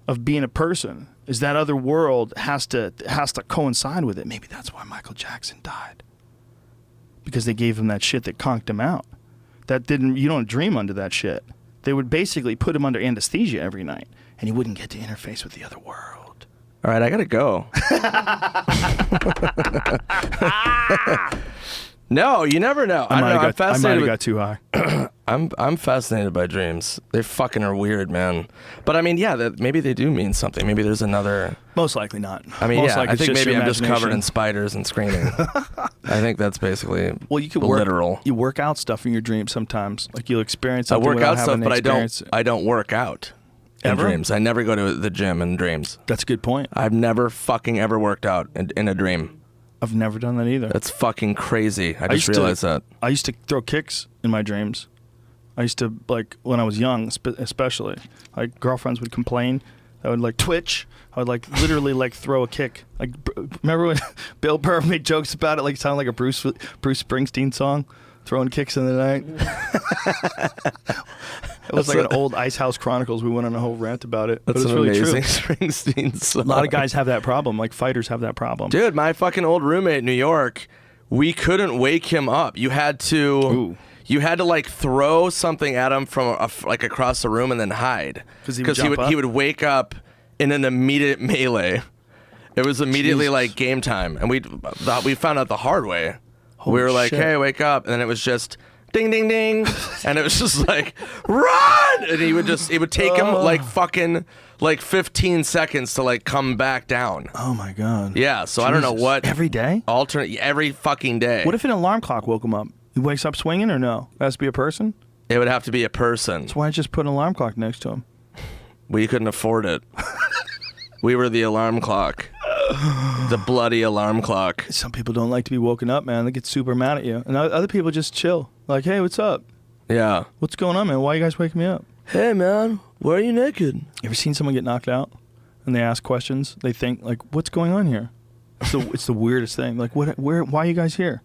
Speaker 2: of being a person, is that other world has to coincide with it. Maybe that's why Michael Jackson died. Because they gave him that shit that conked him out. You don't dream under that shit. They would basically put him under anesthesia every night, and he wouldn't get to interface with the other world.
Speaker 1: All right, I gotta go. No, you never know. I don't know. I'm fascinated.
Speaker 2: I might have got too high.
Speaker 1: I'm fascinated by dreams. They fucking are weird, man. But I mean, yeah, maybe they do mean something. Maybe there's another.
Speaker 2: Most likely not.
Speaker 1: I mean,
Speaker 2: Most
Speaker 1: yeah,
Speaker 2: likely
Speaker 1: I think
Speaker 2: it's
Speaker 1: maybe
Speaker 2: your
Speaker 1: I'm just covered in
Speaker 2: imagination.
Speaker 1: spiders and screaming. I think that's basically
Speaker 2: You could
Speaker 1: literal.
Speaker 2: You work out stuff in your dreams sometimes. Like you'll experience
Speaker 1: I
Speaker 2: something
Speaker 1: work
Speaker 2: without
Speaker 1: out stuff,
Speaker 2: having to
Speaker 1: but
Speaker 2: experience it.
Speaker 1: I don't work out in
Speaker 2: Ever?
Speaker 1: dreams. I never go to the gym in dreams.
Speaker 2: That's a good point.
Speaker 1: I've never fucking ever worked out in a dream.
Speaker 2: I've never done that either.
Speaker 1: That's fucking crazy. I just
Speaker 2: used to-
Speaker 1: realized that.
Speaker 2: I used to throw kicks in my dreams. I used to, like, when I was young, especially, like, girlfriends would complain. I would, like, twitch. I would, like, literally, like, throw a kick. Like, remember when Bill Burr made jokes about it? Like, it sounded like a Bruce Springsteen song, throwing kicks in the night. It was like an old Ice House Chronicles. We went on a whole rant about it.
Speaker 1: That's
Speaker 2: but it's
Speaker 1: an
Speaker 2: really
Speaker 1: amazing
Speaker 2: true.
Speaker 1: Springsteen song.
Speaker 2: A lot of guys have that problem. Like, fighters have that problem.
Speaker 1: Dude, my fucking old roommate in New York, we couldn't wake him up. You had to like throw something at him from like across the room and then hide. Because he would wake up in an immediate melee. It was immediately like game time, and we found out the hard way. We were like, "Hey, wake up!" And then it was just ding, ding, ding, and it was just like run. And it would take him like fucking like 15 seconds to like come back down.
Speaker 2: Oh my god.
Speaker 1: Yeah, so I don't know what.
Speaker 2: Every day?
Speaker 1: Every fucking day.
Speaker 2: What if an alarm clock woke him up? He wakes up swinging or no? It has to be a person?
Speaker 1: It would have to be a person.
Speaker 2: So why not just put an alarm clock next to him?
Speaker 1: We couldn't afford it. We were the alarm clock. The bloody alarm clock.
Speaker 2: Some people don't like to be woken up, man. They get super mad at you. And other people just chill. Like, hey, what's up?
Speaker 1: Yeah.
Speaker 2: What's going on, man? Why are you guys waking me up?
Speaker 1: Hey, man, why are you naked?
Speaker 2: You ever seen someone get knocked out and they ask questions? They think, like, what's going on here? It's the weirdest thing. Like, why are you guys here?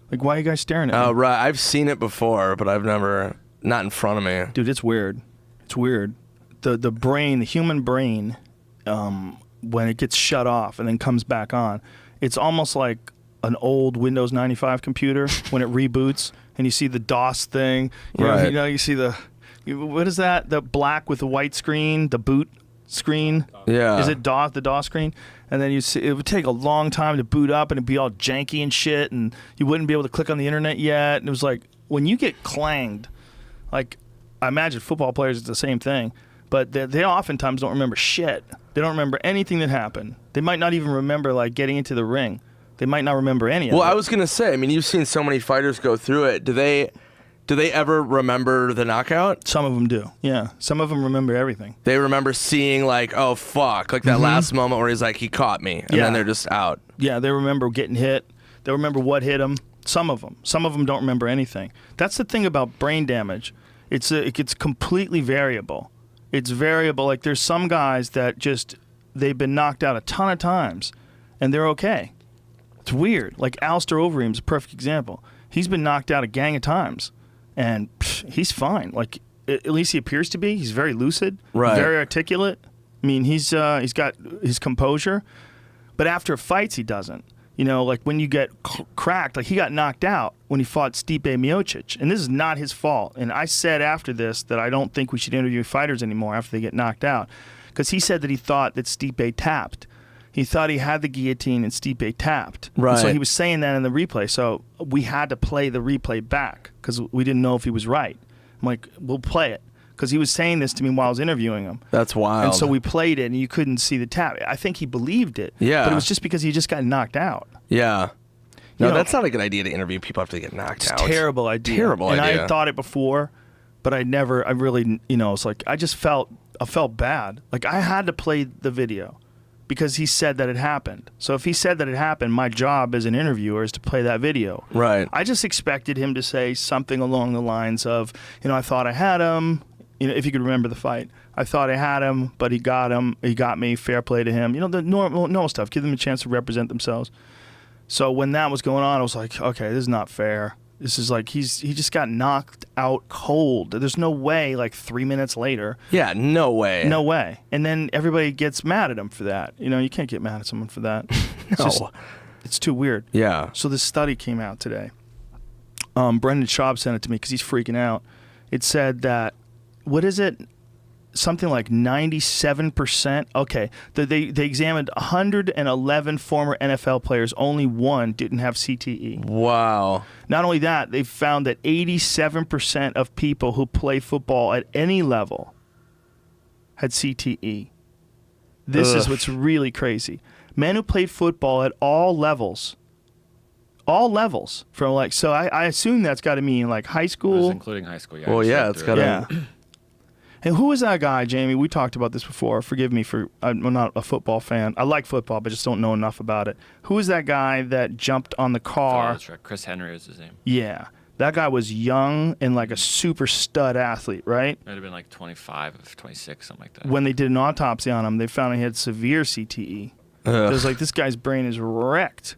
Speaker 2: Like, why are you guys staring at me?
Speaker 1: Oh, right. I've seen it before, but I've never, not in front of me.
Speaker 2: Dude, it's weird. It's weird. The brain, the human brain, when it gets shut off and then comes back on, it's almost like an old Windows 95 computer when it reboots and you see the DOS thing. You know, you see the What is that? The black with the white screen, the boot screen.
Speaker 1: Yeah.
Speaker 2: Is it DOS? The DOS screen? And then you see it would take a long time to boot up, and it'd be all janky and shit, and you wouldn't be able to click on the internet yet. And it was like when you get clanged, like I imagine football players it's the same thing, but they oftentimes don't remember shit. They don't remember anything that happened. They might not even remember like getting into the ring. They might not remember any of it.
Speaker 1: Well, I was gonna say, I mean, you've seen so many fighters go through it. Do they ever remember the knockout?
Speaker 2: Some of them do. Yeah, some of them remember everything.
Speaker 1: They remember seeing like, oh fuck, like that last moment where he's like, he caught me, and then they're just out.
Speaker 2: Yeah, they remember getting hit. They remember what hit them. Some of them don't remember anything. That's the thing about brain damage. It's completely variable. It's variable. Like there's some guys that just they've been knocked out a ton of times, and they're okay. It's weird. Like Alistair Overeem's a perfect example. He's been knocked out a gang of times, and he's fine. Like at least he appears to be. He's very lucid, very articulate. I mean, he's got his composure, but after fights he doesn't. You know, like when you get cracked, like he got knocked out when he fought Stipe Miocic, and this is not his fault. And I said after this that I don't think we should interview fighters anymore after they get knocked out, because he said that he thought that Stipe tapped. He thought he had the guillotine and Stipe tapped.
Speaker 1: Right.
Speaker 2: And so he was saying that in the replay. So we had to play the replay back because we didn't know if he was right. I'm like, we'll play it. Because he was saying this to me while I was interviewing him.
Speaker 1: That's wild.
Speaker 2: And so we played it, and you couldn't see the tap. I think he believed it.
Speaker 1: Yeah.
Speaker 2: But it was just because he just got knocked out.
Speaker 1: Yeah. No,
Speaker 2: You know,
Speaker 1: that's not a good idea to interview people after they get knocked out.
Speaker 2: It's a terrible idea.
Speaker 1: Terrible idea.
Speaker 2: And I had thought it before, but I really, it's like, I felt bad. Like I had to play the video because he said that it happened. So if he said that it happened, my job as an interviewer is to play that video.
Speaker 1: Right.
Speaker 2: I just expected him to say something along the lines of, I thought I had him. If you could remember the fight, I thought I had him, but he got him. He got me. Fair play to him. The normal stuff. Give them a chance to represent themselves. So when that was going on, I was like, okay, this is not fair. This is like he just got knocked out cold. There's no way. Like 3 minutes later.
Speaker 1: Yeah, no way.
Speaker 2: No way. And then everybody gets mad at him for that. You can't get mad at someone for that. It's too weird.
Speaker 1: Yeah.
Speaker 2: So this study came out today. Brendan Schaub sent it to me because he's freaking out. It said that. What is it? Something like 97%. Okay, they examined 111 former NFL players. Only one didn't have CTE.
Speaker 1: Wow.
Speaker 2: Not only that, they found that 87% of people who play football at any level had CTE. This is what's really crazy. Men who played football at all levels, from like, so I assume that's got to mean like high school.
Speaker 3: Including high school, yeah.
Speaker 1: Well, yeah, it's got to.
Speaker 2: Yeah. And who was that guy, Jamie? We talked about this before. Forgive me I'm not a football fan. I like football, but just don't know enough about it. Who was that guy that jumped on the car?
Speaker 3: Oh, that's right. Chris Henry is his name.
Speaker 2: Yeah. That guy was young and like a super stud athlete, right?
Speaker 3: Might have been like 25 or 26, something like that.
Speaker 2: When they did an autopsy on him, they found he had severe CTE. It was like, this guy's brain is wrecked.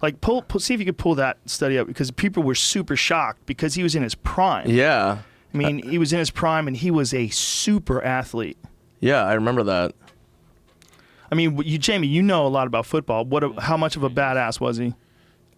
Speaker 2: Like, see if you could pull that study up, because people were super shocked because he was in his prime.
Speaker 1: Yeah.
Speaker 2: I mean, he was in his prime, and he was a super athlete.
Speaker 1: Yeah, I remember that.
Speaker 2: I mean, Jamie, you know a lot about football. How much of a badass was he?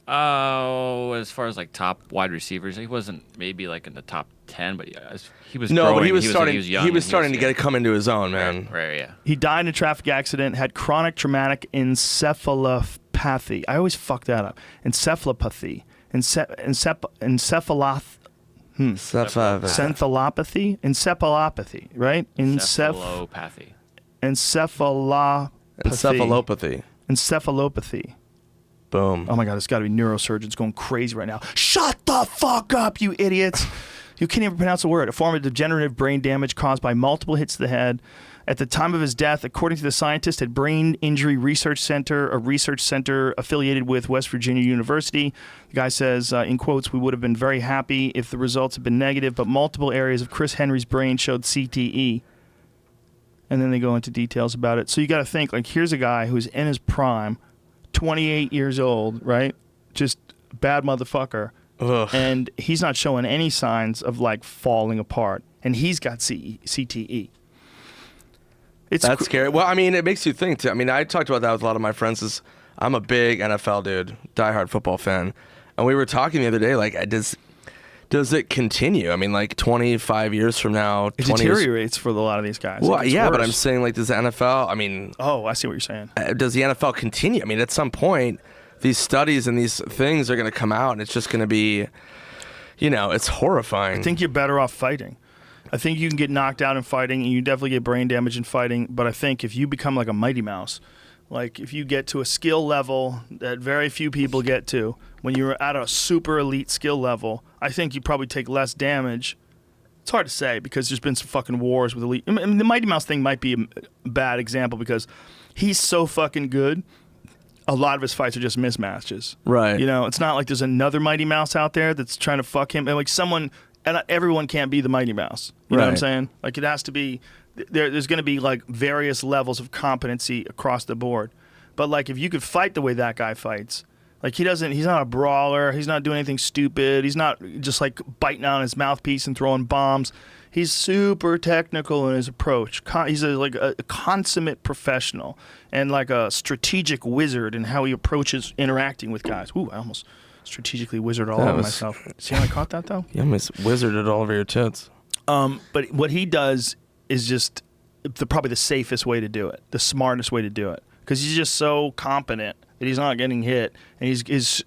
Speaker 3: Oh, as far as like top wide receivers, he wasn't maybe like in the top 10, but yeah, he was.
Speaker 1: No,
Speaker 3: growing.
Speaker 1: but he was starting.
Speaker 3: He was young.
Speaker 1: He was starting to come into his own, man.
Speaker 3: Right, yeah.
Speaker 2: He died in a traffic accident. Had chronic traumatic encephalopathy. I always fuck that up. Encephalopathy. Encephalopathy, right? Encephalopathy.
Speaker 1: Boom.
Speaker 2: Oh my God, there's got to be neurosurgeons going crazy right now. Shut the fuck up, you idiots. You can't even pronounce the word. A form of degenerative brain damage caused by multiple hits to the head. At the time of his death, according to the scientist at Brain Injury Research Center, a research center affiliated with West Virginia University, the guy says, in quotes, "We would have been very happy if the results had been negative, but multiple areas of Chris Henry's brain showed CTE." And then they go into details about it. So you got to think, like, here's a guy who's in his prime, 28 years old, right? Just bad motherfucker.
Speaker 1: Ugh.
Speaker 2: And he's not showing any signs of, like, falling apart. And he's got CTE.
Speaker 1: That's scary. Well, I mean, it makes you think, too. I mean, I talked about that with a lot of my friends. I'm a big NFL dude, diehard football fan. And we were talking the other day, like, does Does it continue? I mean, like 25 years from now,
Speaker 2: It
Speaker 1: 20 years.
Speaker 2: deteriorates for a lot of these guys.
Speaker 1: Well,
Speaker 2: It's
Speaker 1: yeah, but
Speaker 2: worse.
Speaker 1: I'm saying, like, does the NFL? I mean,
Speaker 2: Oh, I see what you're saying.
Speaker 1: does the NFL continue? I mean, at some point, these studies and these things are going to come out, and it's just going to be, it's horrifying.
Speaker 2: I think you're better off fighting. I think you can get knocked out in fighting, and you definitely get brain damage in fighting. But I think if you become like a Mighty Mouse, like if you get to a skill level that very few people get to, when you're at a super elite skill level, I think you probably take less damage. It's hard to say because there's been some fucking wars with elite. I mean, the Mighty Mouse thing might be a bad example because he's so fucking good. A lot of his fights are just mismatches.
Speaker 1: Right.
Speaker 2: It's not like there's another Mighty Mouse out there that's trying to fuck him. And like everyone can't be the Mighty Mouse. You know what I'm
Speaker 1: Right.
Speaker 2: saying? Like it has to be, there's going to be like various levels of competency across the board. But like if you could fight the way that guy fights, like he's not a brawler. He's not doing anything stupid. He's not just like biting on his mouthpiece and throwing bombs. He's super technical in his approach. He's like a consummate professional and like a strategic wizard in how he approaches interacting with guys. Ooh, I almost strategically wizarded all over myself. See how I caught that though?
Speaker 1: You almost wizarded all over your tits.
Speaker 2: But what he does is just probably the safest way to do it, the smartest way to do it, because he's just so competent that he's not getting hit, and his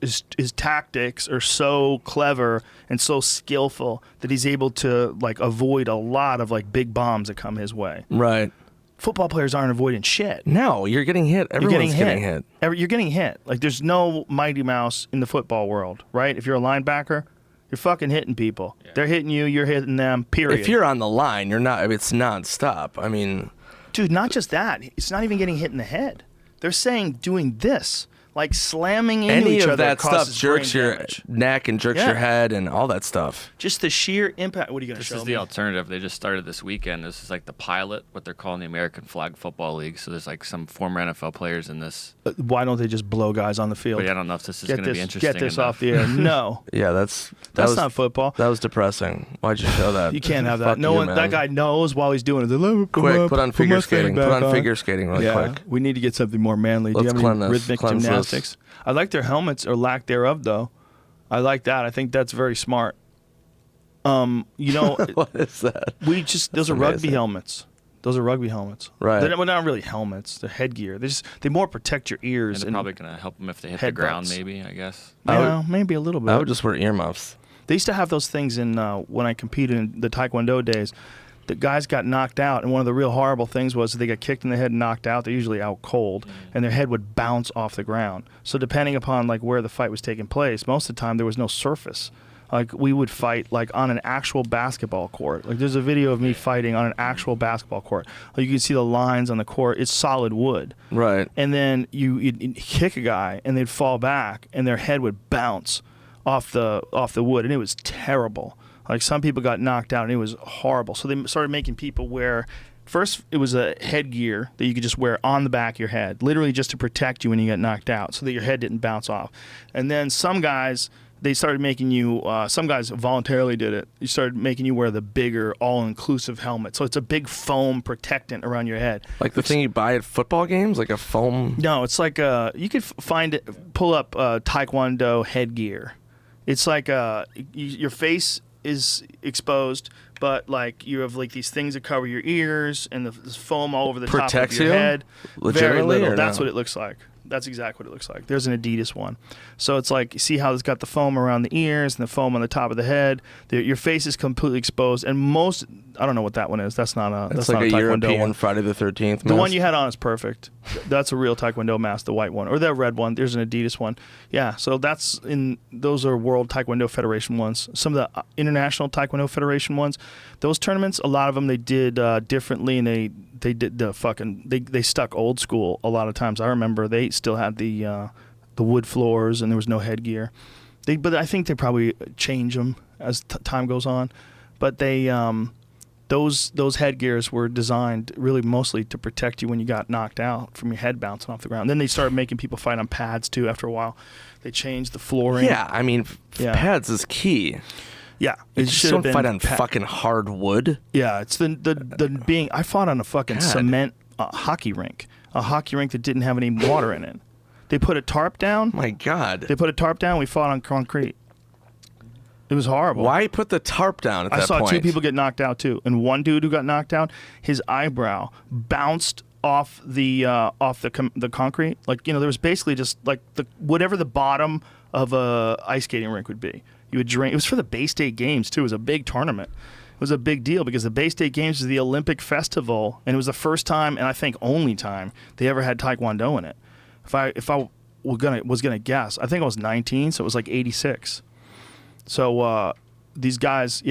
Speaker 2: tactics are so clever and so skillful that he's able to like avoid a lot of like big bombs that come his way.
Speaker 1: Right.
Speaker 2: Football players aren't avoiding shit.
Speaker 1: No, you're getting hit. Everyone's getting hit.
Speaker 2: You're getting hit. Like there's no Mighty Mouse in the football world, right? If you're a linebacker, you're fucking hitting people. Yeah. They're hitting you. You're hitting them. Period.
Speaker 1: If you're on the line, you're not. It's nonstop. I mean,
Speaker 2: dude, not just that. It's not even getting hit in the head. They're saying doing this, like slamming into each other.
Speaker 1: Any of that stuff jerks your
Speaker 2: damage.
Speaker 1: neck and jerks your head and all that stuff.
Speaker 2: Just the sheer impact. What are you going to show me?
Speaker 3: This is the alternative. They just started this weekend. This is like the pilot, what they're calling the American Flag Football League. So there's like some former NFL players in this.
Speaker 2: Why don't they just blow guys on the field?
Speaker 3: But yeah, I don't know if this is going to be interesting
Speaker 2: Get this
Speaker 3: enough.
Speaker 2: off the air. No.
Speaker 1: Yeah, that's
Speaker 2: not football.
Speaker 1: That was depressing. Why'd you show that?
Speaker 2: You can't have that.
Speaker 1: Fuck
Speaker 2: No
Speaker 1: you,
Speaker 2: one.
Speaker 1: man.
Speaker 2: That guy knows while he's doing it.
Speaker 1: Quick, put on figure skating. Put on figure skating really quick.
Speaker 2: We need to get something more manly. Do you have any rhythmic gymnastics? I like their helmets or lack thereof, though. I like that. I think that's very smart.
Speaker 1: What is that?
Speaker 2: Those are rugby helmets. Those are rugby helmets.
Speaker 1: Right.
Speaker 2: They're not really helmets. They're headgear. They more protect your ears.
Speaker 3: And they're probably going to help them if they hit the
Speaker 2: head
Speaker 3: ground,
Speaker 2: butts.
Speaker 3: maybe, I guess.
Speaker 2: Maybe a little bit.
Speaker 1: I would just wear earmuffs.
Speaker 2: They used to have those things in when I competed in the Taekwondo days. The guys got knocked out, and one of the real horrible things was they got kicked in the head and knocked out. They're usually out cold, and their head would bounce off the ground. So depending upon like where the fight was taking place, most of the time there was no surface. Like we would fight like on an actual basketball court. Like there's a video of me fighting on an actual basketball court. Like you can see the lines on the court. It's solid wood.
Speaker 1: Right.
Speaker 2: And then you'd kick a guy, and they'd fall back, and their head would bounce off the wood, and it was terrible. Like some people got knocked out, and it was horrible. So they started making people wear. First, it was a headgear that you could just wear on the back of your head, literally just to protect you when you got knocked out, so that your head didn't bounce off. And then some guys, they started making you. Some guys voluntarily did it. You started making you wear the bigger, all-inclusive helmet. So it's a big foam protectant around your head.
Speaker 1: Like the thing you buy at football games, like a foam.
Speaker 2: No, it's like you could find it. Pull up Taekwondo headgear. It's like your face is exposed, but like you have like these things that cover your ears and the foam all over the top of your head. Very little. That's what it looks like. That's exactly what it looks like. There's an Adidas one. So it's like, see how it's got the foam around the ears and the foam on the top of the head. Your face is completely exposed. And most, I don't know what that one is. That's not a. That's
Speaker 1: like
Speaker 2: not
Speaker 1: a
Speaker 2: Taekwondo
Speaker 1: European
Speaker 2: one.
Speaker 1: Friday the 13th.
Speaker 2: The one you had on is perfect. That's a real Taekwondo mask, the white one, or the red one. There's an Adidas one. Yeah. So those are World Taekwondo Federation ones. Some of the International Taekwondo Federation ones, those tournaments, a lot of them they did differently, and they did they stuck old school a lot of times. I remember they still had the wood floors and there was no headgear. But I think they probably change them as time goes on. But they those headgears were designed really mostly to protect you when you got knocked out from your head bouncing off the ground. Then they started making people fight on pads too. After a while, they changed the flooring.
Speaker 1: Yeah, I mean, pads is key.
Speaker 2: Yeah,
Speaker 1: you just don't fight on fucking hard wood.
Speaker 2: Yeah, it's the being. I fought on a fucking cement hockey rink, a hockey rink that didn't have any water in it. They put a tarp down.
Speaker 1: My God.
Speaker 2: They put a tarp down. We fought on concrete. It was horrible.
Speaker 1: Why put the tarp down at that point?
Speaker 2: I saw 2 people get knocked out too, and one dude who got knocked out, his eyebrow bounced off the concrete. Like, there was basically just like whatever the bottom of a ice skating rink would be. You would drink. It was for the Bay State Games too. It was a big tournament. It was a big deal because the Bay State Games was the Olympic festival, and it was the first time, and I think only time, they ever had Taekwondo in it. If I was gonna guess, I think I was 19, so it was like 86. So these guys,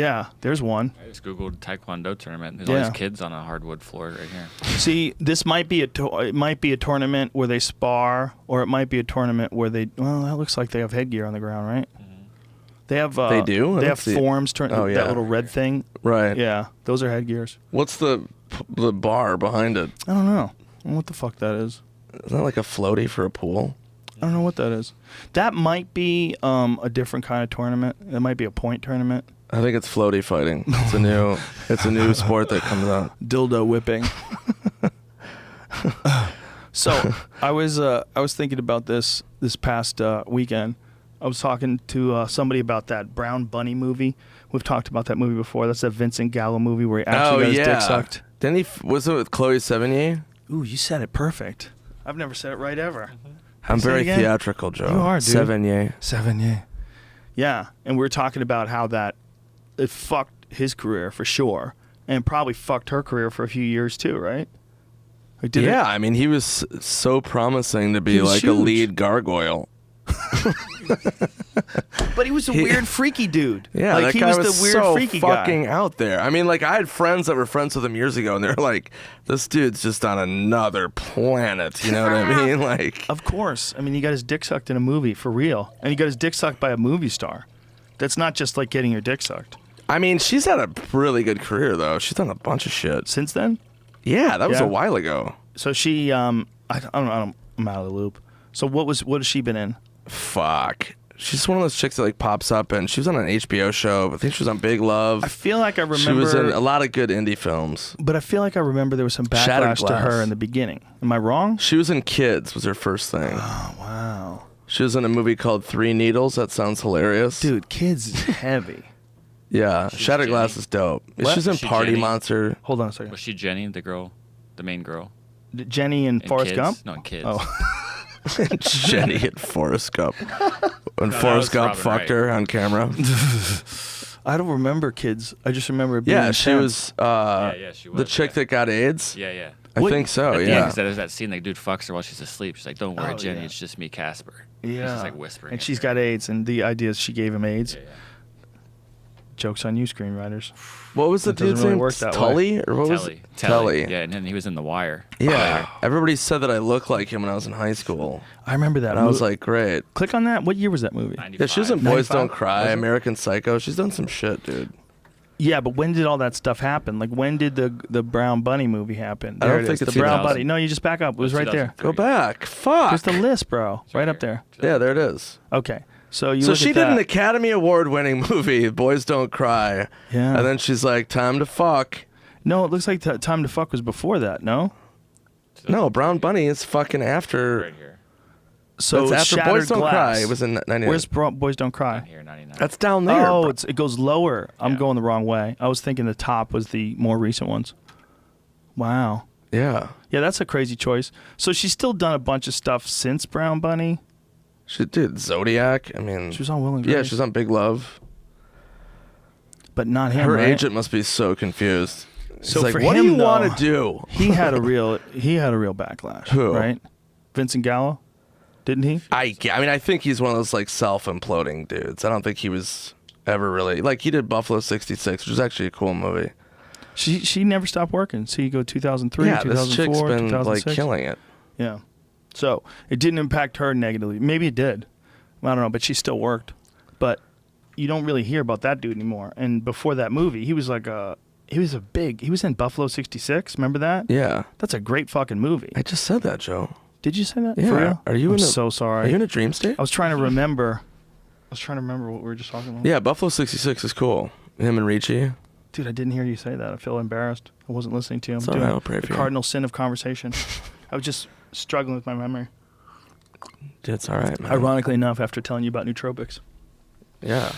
Speaker 2: there's one.
Speaker 3: I just googled Taekwondo tournament. There's all these kids on a hardwood floor right here.
Speaker 2: See, this might be it might be a tournament where they spar, or it might be a tournament where they. Well, that looks like they have headgear on the ground, right? They have.
Speaker 1: They do.
Speaker 2: They have forms. That little red thing.
Speaker 1: Right.
Speaker 2: Yeah, those are headgears.
Speaker 1: What's the bar behind it?
Speaker 2: I don't know. I don't know what the fuck that is.
Speaker 1: Isn't that like a floaty for a pool?
Speaker 2: I don't know what that is. That might be a different kind of tournament. It might be a point tournament.
Speaker 1: I think it's floaty fighting. It's a new sport that comes out.
Speaker 2: Dildo whipping. So I was thinking about this past weekend. I was talking to somebody about that Brown Bunny movie. We've talked about that movie before. That's that Vincent Gallo movie where he actually got his dick sucked.
Speaker 1: Then was it with Chloe Sevigny?
Speaker 2: Ooh, you said it perfect. I've never said it right ever.
Speaker 1: I'm very theatrical, Joe.
Speaker 2: You are, dude.
Speaker 1: Sevigny.
Speaker 2: Yeah, and we were talking about how that it fucked his career for sure, and probably fucked her career for a few years too, right? Like,
Speaker 1: I mean, he was so promising to be like
Speaker 2: huge.
Speaker 1: a lead gargoyle.
Speaker 2: But he was a weird, freaky dude.
Speaker 1: Yeah,
Speaker 2: like
Speaker 1: that
Speaker 2: he
Speaker 1: guy
Speaker 2: was the weird,
Speaker 1: so
Speaker 2: freaky
Speaker 1: fucking
Speaker 2: guy.
Speaker 1: out there. I mean, like I had friends that were friends with him years ago, and they're like, "This dude's just on another planet." You know what I mean? Like,
Speaker 2: of course. I mean, he got his dick sucked in a movie for real, and he got his dick sucked by a movie star. That's not just like getting your dick sucked.
Speaker 1: I mean, she's had a really good career though. She's done a bunch of shit
Speaker 2: Since then.
Speaker 1: Yeah, that was a while ago.
Speaker 2: So she, I don't know. I'm out of the loop. So what has she been in?
Speaker 1: Fuck. She's one of those chicks that like pops up, and she was on an HBO show. I think she was on Big Love.
Speaker 2: I feel like I remember.
Speaker 1: She was in a lot of good indie films.
Speaker 2: But I feel like I remember there was some backlash to her in the beginning. Am I wrong?
Speaker 1: She was in Kids, was her first thing.
Speaker 2: Oh, wow.
Speaker 1: She was in a movie called Three Needles. That sounds hilarious.
Speaker 2: Dude, Kids is heavy.
Speaker 1: Yeah, Shattered Glass is dope. She's in Party Monster.
Speaker 2: Hold on a second.
Speaker 3: Was she Jenny, the main girl?
Speaker 2: Jenny and Forrest Gump?
Speaker 3: No, in Kids.
Speaker 2: Oh.
Speaker 1: Jenny and Forrest Gump. When Forrest Gump fucked her on camera.
Speaker 2: I don't remember Kids. I just remember it being
Speaker 1: intense.
Speaker 2: she
Speaker 1: was,
Speaker 3: she was
Speaker 1: the chick that got AIDS.
Speaker 3: Yeah.
Speaker 1: I think so,
Speaker 3: Yeah, because there's that scene the dude fucks her while she's asleep. She's like, "Don't worry, Jenny, it's just me, Casper."
Speaker 2: Yeah.
Speaker 3: She's like whispering.
Speaker 2: And she's got AIDS, and the idea is she gave him AIDS.
Speaker 3: Yeah.
Speaker 2: Joke's on you, screenwriters.
Speaker 1: What was the dude's name? Tully? Or what was it?
Speaker 3: Telly. Yeah, and then he was in The Wire.
Speaker 1: Yeah. Everybody said that I looked like him when I was in high school.
Speaker 2: I remember that.
Speaker 1: And I was like, great.
Speaker 2: Click on that. What year was that movie?
Speaker 3: 95.
Speaker 1: Yeah, she was in Boys
Speaker 2: 95?
Speaker 1: Don't Cry, American Psycho. She's done some shit, dude.
Speaker 2: Yeah, but when did all that stuff happen? Like, when did the Brown Bunny movie happen?
Speaker 1: I don't think
Speaker 2: it's
Speaker 1: it's
Speaker 2: the Brown
Speaker 3: 2000.
Speaker 2: Bunny. No, you just back up. It was right there.
Speaker 1: Go back. Fuck.
Speaker 2: There's the list, bro. Right up there.
Speaker 1: Yeah, there it is.
Speaker 2: Okay. So
Speaker 1: she did an Academy Award-winning movie, Boys Don't Cry.
Speaker 2: Yeah.
Speaker 1: And then she's like, time to fuck.
Speaker 2: No, it looks like Time to Fuck was before that, no?
Speaker 1: No, Brown Bunny is fucking after.
Speaker 3: Right here.
Speaker 2: So
Speaker 1: that's after
Speaker 2: Shattered
Speaker 1: Boys Don't
Speaker 2: Glass.
Speaker 1: Cry. It was in 99.
Speaker 2: Where's Boys Don't Cry?
Speaker 3: Here, 99.
Speaker 1: That's down there.
Speaker 2: Oh,
Speaker 1: bro.
Speaker 2: it goes lower. I'm going the wrong way. I was thinking the top was the more recent ones. Wow.
Speaker 1: Yeah.
Speaker 2: Yeah, that's a crazy choice. So she's still done a bunch of stuff since Brown Bunny.
Speaker 1: She did Zodiac. I mean,
Speaker 2: She was on Will and Grace.
Speaker 1: yeah, she was on Big Love.
Speaker 2: But not him,
Speaker 1: Her
Speaker 2: right?
Speaker 1: agent must be so confused.
Speaker 2: So
Speaker 1: He's like,
Speaker 2: for
Speaker 1: what
Speaker 2: him,
Speaker 1: do you
Speaker 2: though,
Speaker 1: want to do?
Speaker 2: He had a real backlash.
Speaker 1: Who?
Speaker 2: Right? Vincent Gallo? Didn't he?
Speaker 1: I mean, I think he's one of those like self-imploding dudes. I don't think he was ever really like he did Buffalo 66, which was actually a cool movie.
Speaker 2: She never stopped working. So you go 2003,
Speaker 1: Yeah,
Speaker 2: 2004,
Speaker 1: this chick's been
Speaker 2: 2006.
Speaker 1: like killing it.
Speaker 2: Yeah. So it didn't impact her negatively. Maybe it did. I don't know, but she still worked. But you don't really hear about that dude anymore. And before that movie, he was in Buffalo 66. Remember that?
Speaker 1: Yeah.
Speaker 2: That's a great fucking movie.
Speaker 1: I just said that, Joe.
Speaker 2: Did you say that?
Speaker 1: Yeah.
Speaker 2: For real?
Speaker 1: Are you
Speaker 2: I'm so
Speaker 1: Are
Speaker 2: sorry.
Speaker 1: you in a dream state?
Speaker 2: I was trying to remember what we were just talking about.
Speaker 1: Yeah, Buffalo 66 is cool. Him and Ricci.
Speaker 2: Dude, I didn't hear you say that. I feel embarrassed. I wasn't listening to you. I'm
Speaker 1: It's all
Speaker 2: doing
Speaker 1: right, I'll pray
Speaker 2: the
Speaker 1: for you.
Speaker 2: cardinal sin of conversation. I was just struggling with my memory.
Speaker 1: Dude, it's all right, man.
Speaker 2: Ironically enough, after telling you about nootropics.
Speaker 1: Yeah.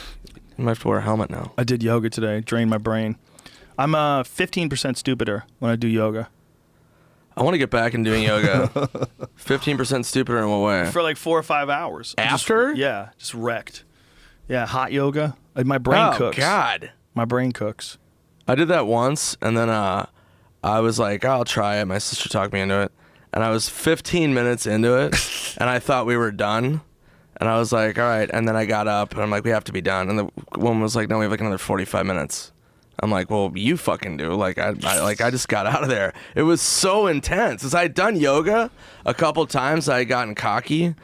Speaker 1: You might have to wear a helmet now.
Speaker 2: I did yoga today. Drained my brain. I'm 15% stupider when I do yoga.
Speaker 1: I want to get back in doing yoga. 15% stupider in what way?
Speaker 2: For like 4 or 5 hours.
Speaker 1: After?
Speaker 2: Just wrecked. Yeah, hot yoga. My brain cooks.
Speaker 1: Oh, God.
Speaker 2: My brain cooks.
Speaker 1: I did that once, and then I was like, I'll try it. My sister talked me into it. And I was 15 minutes into it, and I thought we were done. And I was like, all right. And then I got up, and I'm like, we have to be done. And the woman was like, no, we have like another 45 minutes. I'm like, well, you fucking do. Like, I just got out of there. It was so intense. As I had done yoga a couple times, I had gotten cocky.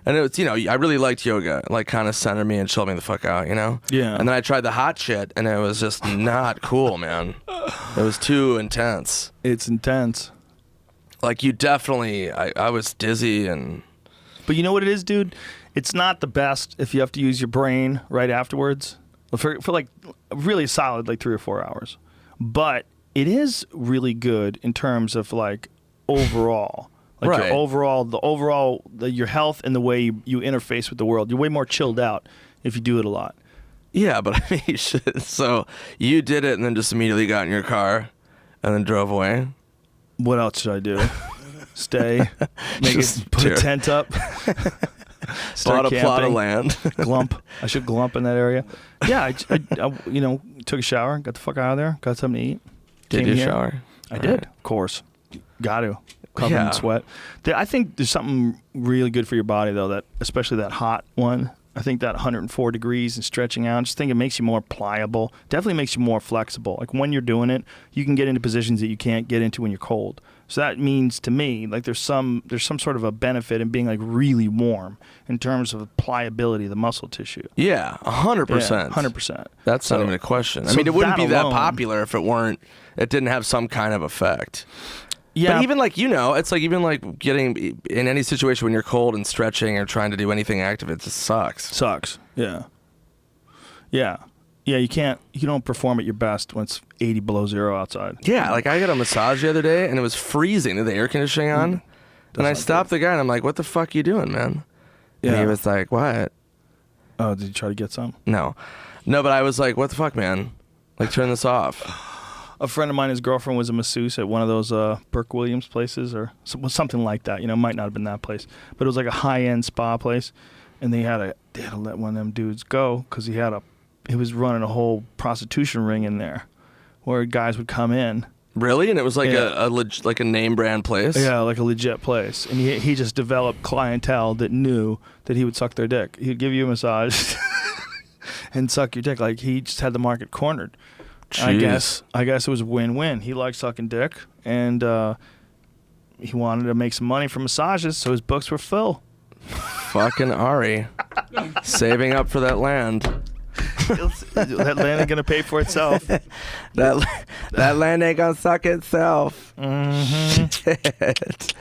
Speaker 1: And it was, I really liked yoga. It, like, kind of centered me and chilled me the fuck out,
Speaker 2: Yeah.
Speaker 1: And then I tried the hot shit, and it was just not cool, man. It was too intense.
Speaker 2: It's intense.
Speaker 1: Like, you definitely, I was dizzy and...
Speaker 2: But you know what it is, dude? It's not the best if you have to use your brain right afterwards. For like really solid like 3 or 4 hours, but it is really good in terms of like overall, like
Speaker 1: right.
Speaker 2: your health and the way you interface with the world. You're way more chilled out if you do it a lot.
Speaker 1: Yeah, but I mean, shit. So you did it and then just immediately got in your car and then drove away.
Speaker 2: What else should I do? Stay, put a tent up.
Speaker 1: Bought a plot of land.
Speaker 2: Glump. I should glump in that area. Yeah, I took a shower, got the fuck out of there, got something to eat.
Speaker 1: Did you shower?
Speaker 2: I did, of course. Got to. Covered in sweat. I think there's something really good for your body, though, that especially that hot one. I think that 104 degrees and stretching out, I just think it makes you more pliable. Definitely makes you more flexible. Like when you're doing it, you can get into positions that you can't get into when you're cold. So that means to me, like there's some sort of a benefit in being like really warm in terms of pliability of the muscle tissue.
Speaker 1: Yeah, 100%.
Speaker 2: 100%.
Speaker 1: That's not even a question. I
Speaker 2: so
Speaker 1: mean, it wouldn't be that
Speaker 2: alone,
Speaker 1: popular if it didn't have some kind of effect.
Speaker 2: Yeah.
Speaker 1: But even like, it's like even like getting in any situation when you're cold and stretching or trying to do anything active, it just sucks.
Speaker 2: Sucks. Yeah. Yeah. Yeah, you don't perform at your best when it's 80 below zero outside.
Speaker 1: Yeah, like I got a massage the other day and it was freezing. They had the air conditioning on. And I stopped the guy and I'm like, what the fuck are you doing, man?
Speaker 2: Yeah.
Speaker 1: And he was like, what?
Speaker 2: Oh, did you try to get some?
Speaker 1: No, but I was like, what the fuck, man? Like, turn this off.
Speaker 2: A friend of mine, his girlfriend was a masseuse at one of those Burke Williams places or something like that. Might not have been that place. But it was like a high-end spa place. And they had to let one of them dudes go because he was running a whole prostitution ring in there where guys would come in.
Speaker 1: Really? And it was like a name brand place?
Speaker 2: Yeah, like a legit place. And he just developed clientele that knew that he would suck their dick. He'd give you a massage and suck your dick. Like he just had the market cornered.
Speaker 1: Jeez.
Speaker 2: I guess it was win-win. He liked sucking dick and he wanted to make some money from massages, so his books were full.
Speaker 1: Fucking Ari. Saving up for that land.
Speaker 2: That land ain't gonna pay for itself.
Speaker 1: that land ain't gonna suck itself.
Speaker 2: Mm-hmm.
Speaker 1: Shit.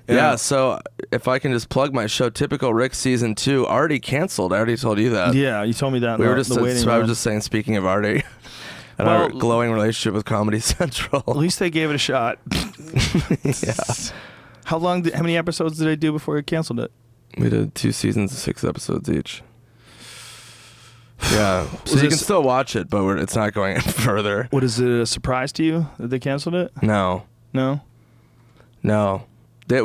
Speaker 1: Yeah, so if I can just plug my show, Typical Rick Season 2, already canceled. I already told you that.
Speaker 2: Yeah, you told me that.
Speaker 1: I was
Speaker 2: room.
Speaker 1: just saying, speaking of Artie, and our glowing relationship with Comedy Central.
Speaker 2: At least they gave it a shot.
Speaker 1: Yeah.
Speaker 2: How many episodes did they do before you canceled it?
Speaker 1: We did 2 seasons of 6 episodes each. Yeah, so you can still watch it, but it's not going any further.
Speaker 2: What, is it a surprise to you that they canceled it?
Speaker 1: No. We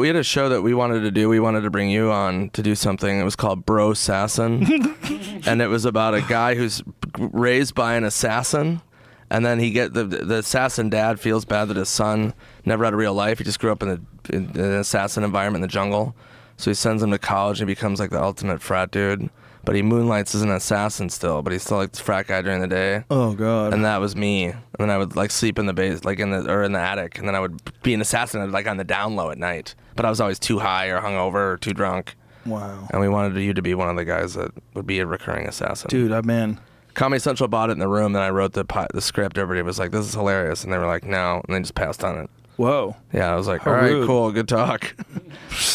Speaker 1: had a show that we wanted to do. We wanted to bring you on to do something. It was called Bro Sassin. And it was about a guy who's raised by an assassin. And then the assassin dad feels bad that his son never had a real life. He just grew up in an assassin environment in the jungle. So he sends him to college and he becomes like the ultimate frat dude. But he moonlights as an assassin still, but he's still like this frat guy during the day.
Speaker 2: Oh God!
Speaker 1: And that was me. And then I would like sleep in the base, like in the attic, and then I would be an assassin like on the down low at night. But I was always too high or hungover or too drunk.
Speaker 2: Wow!
Speaker 1: And we wanted you to be one of the guys that would be a recurring assassin.
Speaker 2: Dude, man.
Speaker 1: Comedy Central bought it in the room, and I wrote the script. Everybody was like, "This is hilarious," and they were like, "No," and they just passed on it.
Speaker 2: Whoa.
Speaker 1: Yeah, I was like,
Speaker 2: How
Speaker 1: all right,
Speaker 2: rude.
Speaker 1: cool, good talk.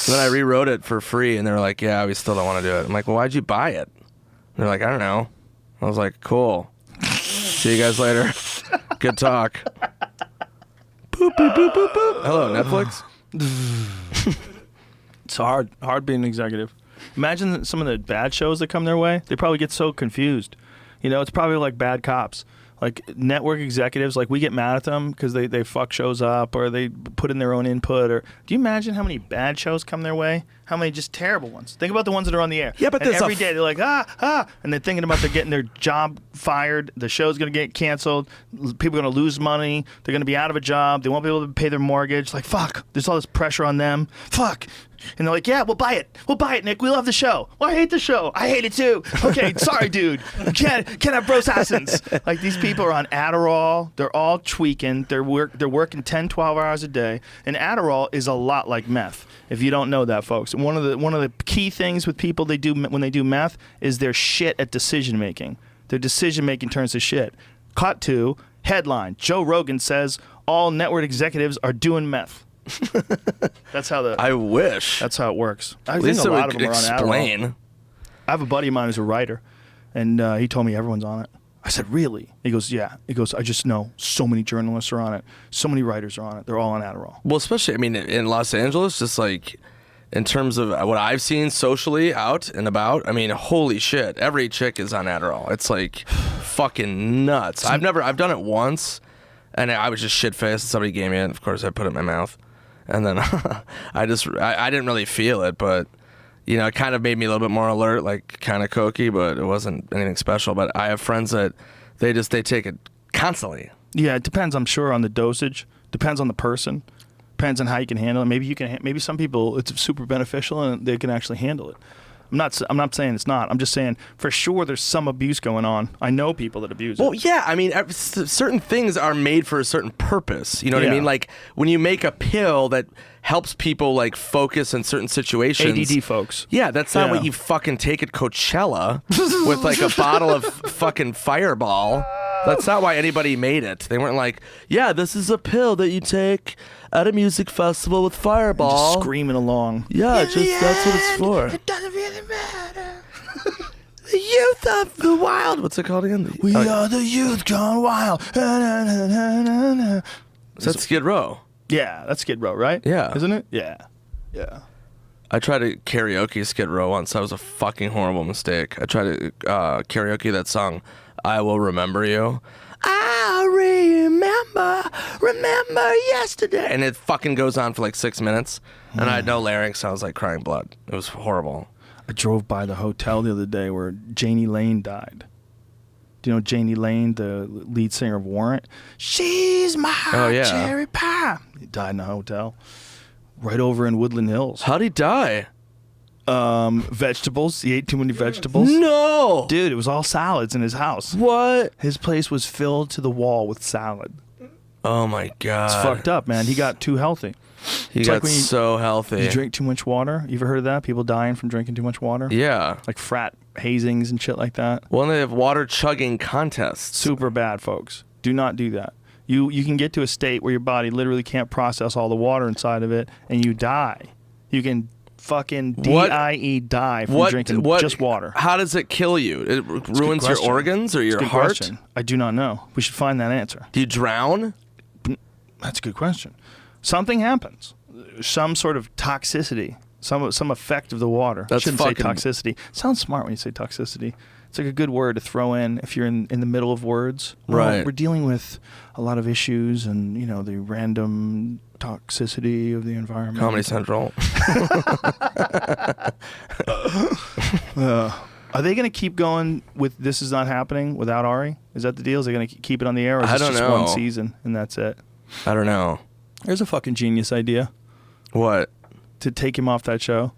Speaker 1: Then I rewrote it for free, and they were like, yeah, we still don't want to do it. I'm like, well, why'd you buy it? And they're like, I don't know. I was like, cool. See you guys later. Good talk. Boop, boop, boop, boop, boop. Hello, Netflix.
Speaker 2: It's hard being an executive. Imagine some of the bad shows that come their way. They probably get so confused. You know, it's probably like bad cops. Like network executives, like we get mad at them because they fuck shows up or they put in their own input. Or do you imagine how many bad shows come their way? How many just terrible ones? Think about the ones that are on the air.
Speaker 1: Yeah, but
Speaker 2: and
Speaker 1: there's
Speaker 2: every day they're like and they're thinking about they're getting their job fired. The show's gonna get canceled. People are gonna lose money. They're gonna be out of a job. They won't be able to pay their mortgage. Like fuck, there's all this pressure on them. Fuck. And they're like, yeah, we'll buy it. We'll buy it, Nick. We love the show. Well, I hate the show. I hate it too. Okay, sorry, dude. Can't have bro assassins. Like these people are on Adderall. They're all tweaking. They're working 10, 12 hours a day. And Adderall is a lot like meth. If you don't know that, folks. One of the key things with people they do when they do meth is they're shit at decision making. Their decision making turns to shit. Cut to headline: Joe Rogan says all network executives are doing meth. That's how
Speaker 1: I wish.
Speaker 2: That's how it works. I
Speaker 1: At
Speaker 2: think
Speaker 1: least
Speaker 2: a
Speaker 1: it
Speaker 2: lot
Speaker 1: would
Speaker 2: of them are on Adderall.
Speaker 1: explain.
Speaker 2: I have a buddy of mine who's a writer, and he told me everyone's on it. I said, really? He goes, yeah. He goes, I just know so many journalists are on it. So many writers are on it. They're all on Adderall.
Speaker 1: Well, especially, I mean, in Los Angeles, just like in terms of what I've seen socially out and about, I mean, holy shit. Every chick is on Adderall. It's like fucking nuts. I've done it once, and I was just shit-faced. Somebody gave me it. Of course, I put it in my mouth. And then I didn't really feel it, but, you know, it kind of made me a little bit more alert, like kind of cokey, but it wasn't anything special. But I have friends that they take it constantly. Yeah,
Speaker 2: it depends, I'm sure, on the dosage. Depends on the person. Depends on how you can handle it. Maybe some people it's super beneficial and they can actually handle it. I'm not saying it's not. I'm just saying for sure there's some abuse going on. I know people that abuse it.
Speaker 1: Well, yeah. I mean, certain things are made for a certain purpose. You know what I mean? Like when you make a pill that helps people like focus in certain situations.
Speaker 2: ADD folks.
Speaker 1: Yeah, that's not what you fucking take at Coachella with like a bottle of fucking Fireball. That's not why anybody made it. They weren't like, yeah, this is a pill that you take at a music festival with Fireball.
Speaker 2: And just screaming along.
Speaker 1: Yeah, that's what it's for.
Speaker 2: It doesn't really matter.
Speaker 1: The youth of the wild. What's it called again?
Speaker 2: We are the youth gone wild.
Speaker 1: Is that Skid Row?
Speaker 2: Yeah, that's Skid Row, right?
Speaker 1: Yeah.
Speaker 2: Isn't it? Yeah. Yeah.
Speaker 1: I tried to karaoke Skid Row once. That was a fucking horrible mistake. I tried to karaoke that song, I Will Remember You. I remember yesterday. And it fucking goes on for like 6 minutes. And I had no larynx, so I was like crying blood. It was horrible.
Speaker 2: I drove by the hotel the other day where Janie Lane died. Do you know Janie Lane, the lead singer of Warrant? She's my cherry pie. He died in a hotel right over in Woodland Hills.
Speaker 1: How'd he die?
Speaker 2: Vegetables. He ate too many vegetables.
Speaker 1: No!
Speaker 2: Dude, it was all salads in his house.
Speaker 1: What?
Speaker 2: His place was filled to the wall with salad.
Speaker 1: Oh my God.
Speaker 2: It's fucked up, man. He got too healthy.
Speaker 1: He got so healthy.
Speaker 2: You drink too much water. You ever heard of that? People dying from drinking too much water?
Speaker 1: Yeah.
Speaker 2: Like frat hazings and shit like that.
Speaker 1: Well, and they have water chugging contests.
Speaker 2: Super bad, folks. Do not do that. You can get to a state where your body literally can't process all the water inside of it, and you die. You can fucking die from drinking just water.
Speaker 1: How does it kill you? It ruins your organs or your heart?
Speaker 2: Question. I do not know. We should find that answer.
Speaker 1: Do you drown?
Speaker 2: That's a good question. Something happens. Some sort of toxicity. Some effect of the water.
Speaker 1: That's
Speaker 2: shouldn't say toxicity. Sounds smart when you say toxicity. It's like a good word to throw in if you're in the middle of words.
Speaker 1: Right.
Speaker 2: We're dealing with a lot of issues and, you know, the random toxicity of the environment.
Speaker 1: Comedy Central.
Speaker 2: Are they going to keep going with This Is Not Happening without Ari? Is that the deal? Is they going to keep it on the air, or is this just one season and that's it?
Speaker 1: I don't know.
Speaker 2: There's a fucking genius idea.
Speaker 1: What?
Speaker 2: To take him off that show.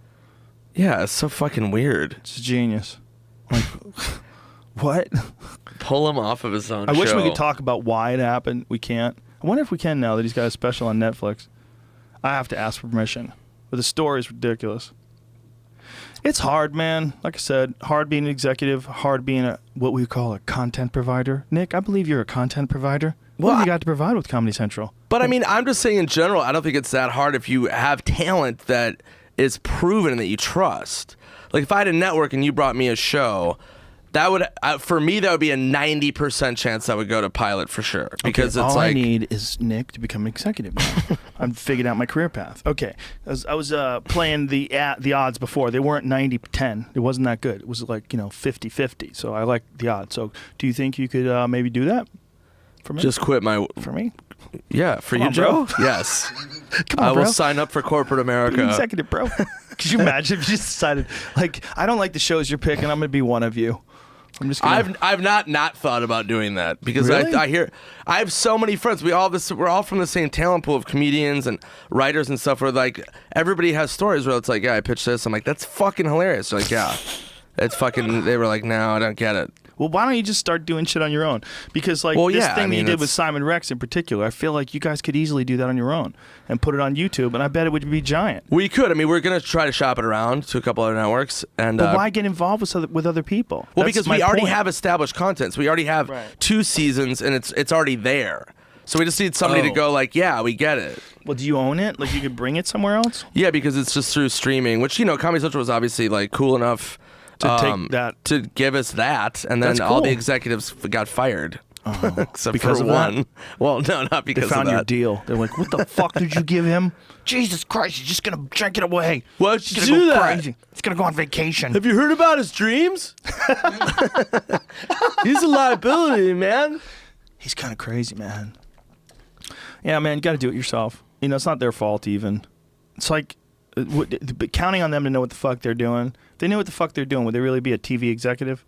Speaker 1: Yeah, it's so fucking weird.
Speaker 2: It's genius. Like, what?
Speaker 1: Pull him off of his own
Speaker 2: show.
Speaker 1: I
Speaker 2: wish we could talk about why it happened. We can't. I wonder if we can now that he's got a special on Netflix. I have to ask for permission. But the story is ridiculous. It's hard, man. Like I said, hard being an executive, hard being what we call a content provider. Nick, I believe you're a content provider. What have you got to provide with Comedy Central?
Speaker 1: But I mean, I'm just saying in general, I don't think it's that hard if you have talent that is proven and that you trust. Like if I had a network and you brought me a show, that would for me that would be a 90% chance that would go to pilot for sure, because
Speaker 2: okay,
Speaker 1: it's
Speaker 2: all
Speaker 1: like
Speaker 2: I need is Nick to become executive now. I'm figuring out my career path. Okay, I was playing the odds before. They weren't 90-10. It wasn't that good. It was like 50-50. So I like the odds. So do you think you could maybe do that for me?
Speaker 1: just quit my
Speaker 2: for me.
Speaker 1: Yeah, for
Speaker 2: Come
Speaker 1: you,
Speaker 2: on,
Speaker 1: Joe.
Speaker 2: bro.
Speaker 1: Yes,
Speaker 2: Come on,
Speaker 1: I will
Speaker 2: bro.
Speaker 1: sign up for corporate
Speaker 2: Be
Speaker 1: America.
Speaker 2: executive, bro. Could you imagine if you just decided, like, I don't like the shows you're picking. I'm gonna be one of you. I'm just gonna.
Speaker 1: I've not thought about doing that because
Speaker 2: Really?
Speaker 1: I have so many friends. We're all from the same talent pool of comedians and writers and stuff. Where like everybody has stories where it's like, yeah, I pitched this. I'm like, that's fucking hilarious. They're like, yeah, it's fucking. They were like, no, I don't get it.
Speaker 2: Well, why don't you just start doing shit on your own? Because this thing that you did with Simon Rex in particular, I feel like you guys could easily do that on your own and put it on YouTube, and I bet it would be giant.
Speaker 1: We could. I mean, we're gonna try to shop it around to a couple other networks, and
Speaker 2: But why get involved with other people?
Speaker 1: well,
Speaker 2: That's
Speaker 1: because
Speaker 2: my
Speaker 1: we already
Speaker 2: point.
Speaker 1: have established content. So we already have
Speaker 2: Right.
Speaker 1: 2 seasons, and it's already there. So we just need somebody to go like, yeah, we get it.
Speaker 2: Well, do you own it? Like you could bring it somewhere else?
Speaker 1: Yeah, because it's just through streaming, which Comedy Central was obviously like cool enough
Speaker 2: To take that.
Speaker 1: to give us that, and then
Speaker 2: That's
Speaker 1: all the
Speaker 2: cool.
Speaker 1: executives got fired. Except
Speaker 2: Because
Speaker 1: for
Speaker 2: of that?
Speaker 1: one. Well, no, not
Speaker 2: They
Speaker 1: because
Speaker 2: found
Speaker 1: of
Speaker 2: your
Speaker 1: that.
Speaker 2: deal. They're like, what the fuck did you give him? Jesus Christ, he's just going to drink it away.
Speaker 1: Why'd
Speaker 2: He's
Speaker 1: you
Speaker 2: going to
Speaker 1: do
Speaker 2: go
Speaker 1: that?
Speaker 2: crazy. He's going to go on vacation.
Speaker 1: Have you heard about his dreams? He's a liability, man.
Speaker 2: He's kind of crazy, man. Yeah, man, you got to do it yourself. It's not their fault even. It's like but counting on them to know what the fuck they're doing. If they knew what the fuck they're doing, would they really be a TV executive?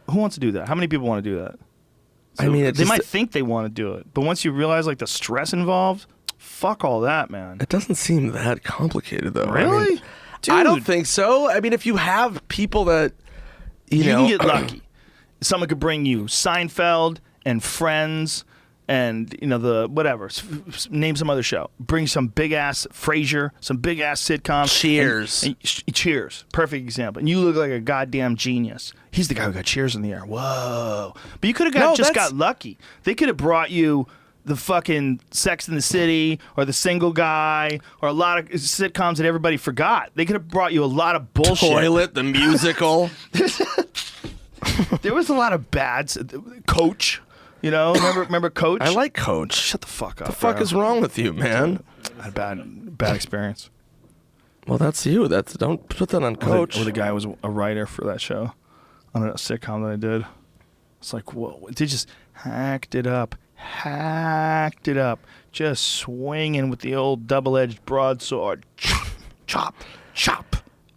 Speaker 2: Who wants to do that? How many people want to do that?
Speaker 1: I mean,
Speaker 2: they might think they want to do it, but once you realize like the stress involved, fuck all that, man.
Speaker 1: It doesn't seem that complicated, though.
Speaker 2: Really?
Speaker 1: I mean,
Speaker 2: Dude.
Speaker 1: I don't think so. I mean, if you have people that, you know,
Speaker 2: can get lucky. Someone could bring you Seinfeld and Friends and the whatever. Name some other show. Bring some big ass Frasier, some big ass sitcom.
Speaker 1: Cheers.
Speaker 2: Cheers. Perfect example. And you look like a goddamn genius. He's the guy who got Cheers in the air. Whoa. But you could have got lucky. They could have brought you the fucking Sex and the City or The Single Guy or a lot of sitcoms that everybody forgot. They could have brought you a lot of bullshit.
Speaker 1: Toilet, the musical.
Speaker 2: There was a lot of bads. Coach. Remember Coach?
Speaker 1: I like Coach.
Speaker 2: Shut the fuck up.
Speaker 1: What the fuck is wrong with you, man?
Speaker 2: I had a bad experience.
Speaker 1: Well, that's you. Don't put that on Coach.
Speaker 2: Where the guy was a writer for that show on a sitcom that I did. It's like, whoa. They just hacked it up. Just swinging with the old double-edged broadsword. Chop.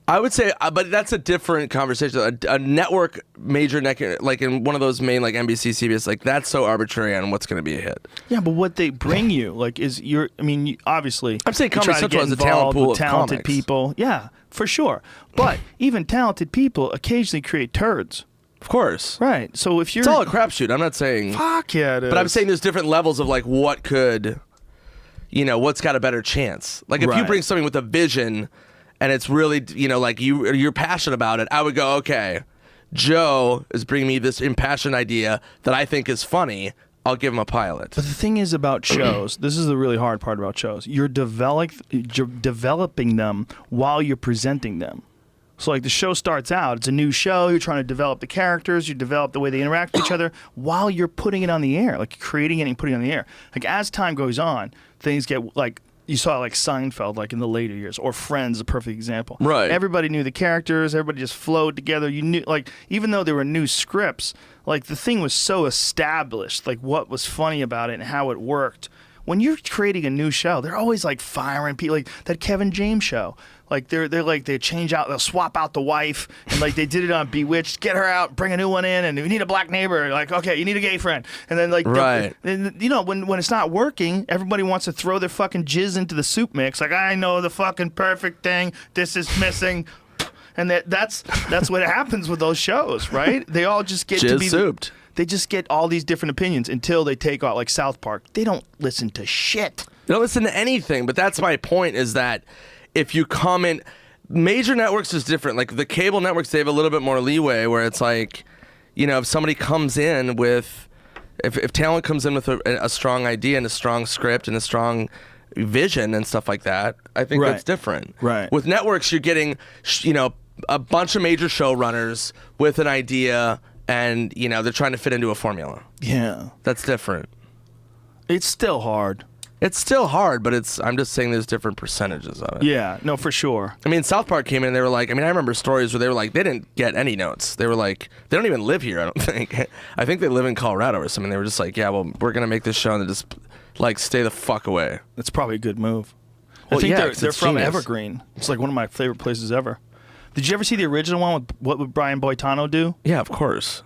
Speaker 1: I would say, but that's a different conversation. A network major like in one of those main like NBC, CBS, like that's so arbitrary on what's going to be a hit.
Speaker 2: Yeah, but what they bring you, like, is obviously.
Speaker 1: I'm saying
Speaker 2: you
Speaker 1: Comedy
Speaker 2: try to
Speaker 1: Central
Speaker 2: get
Speaker 1: has a talent
Speaker 2: involved
Speaker 1: pool
Speaker 2: with
Speaker 1: of
Speaker 2: talented
Speaker 1: comics.
Speaker 2: people. Yeah, for sure. But even talented people occasionally create turds.
Speaker 1: Of course.
Speaker 2: Right. So if you're.
Speaker 1: It's all a crapshoot. I'm not saying.
Speaker 2: Fuck yeah, it is.
Speaker 1: But I'm saying there's different levels of like what could, what's got a better chance. Like if you
Speaker 2: Right.
Speaker 1: bring something with a vision and it's really, like you're passionate about it, I would go, okay, Joe is bringing me this impassioned idea that I think is funny. I'll give him a pilot.
Speaker 2: But the thing is about shows, this is the really hard part about shows. You're developing them while you're presenting them. So like the show starts out, it's a new show, you're trying to develop the characters, you develop the way they interact with each other while you're putting it on the air, like creating it and putting it on the air. Like as time goes on, things get like, you saw like Seinfeld like in the later years, or Friends, a perfect example.
Speaker 1: Right.
Speaker 2: Everybody knew the characters, everybody just flowed together. You knew, like, even though there were new scripts, like the thing was so established, like what was funny about it and how it worked. When you're creating a new show, they're always like firing people, like that Kevin James show. Like they're like they change out, they'll swap out the wife, and like they did it on Bewitched, get her out, bring a new one in, and we need a black neighbor. Like, okay, you need a gay friend, and then like
Speaker 1: Right.
Speaker 2: when it's not working, everybody wants to throw their fucking jizz into the soup mix. Like, I know the fucking perfect thing. This is missing. And that's what happens with those shows, right? They all just get to be
Speaker 1: Jizz-souped.
Speaker 2: They just get all these different opinions until they take out, like South Park. They don't listen to shit.
Speaker 1: You don't listen to anything, but that's my point is that if you comment, major networks is different. Like the cable networks, they have a little bit more leeway where it's like, if somebody comes in with, if talent comes in with a strong idea and a strong script and a strong vision and stuff like that, I think
Speaker 2: Right.
Speaker 1: that's different.
Speaker 2: Right.
Speaker 1: With networks, you're getting, a bunch of major showrunners with an idea, and they're trying to fit into a formula.
Speaker 2: Yeah.
Speaker 1: That's different.
Speaker 2: It's still hard.
Speaker 1: It's still hard, but I'm just saying there's different percentages of it.
Speaker 2: Yeah, no, for sure.
Speaker 1: I mean, South Park came in and they were like, I remember stories where they were like, they didn't get any notes. They were like, they don't even live here, I don't think. I think they live in Colorado or something. They were just like, yeah, well, we're going to make this show and just, like, stay the fuck away.
Speaker 2: That's probably a good move.
Speaker 1: Well,
Speaker 2: I think
Speaker 1: yeah,
Speaker 2: they're from
Speaker 1: genius.
Speaker 2: Evergreen. It's like one of my favorite places ever. Did you ever see the original one with What Would Brian Boitano Do?
Speaker 1: Yeah, of course.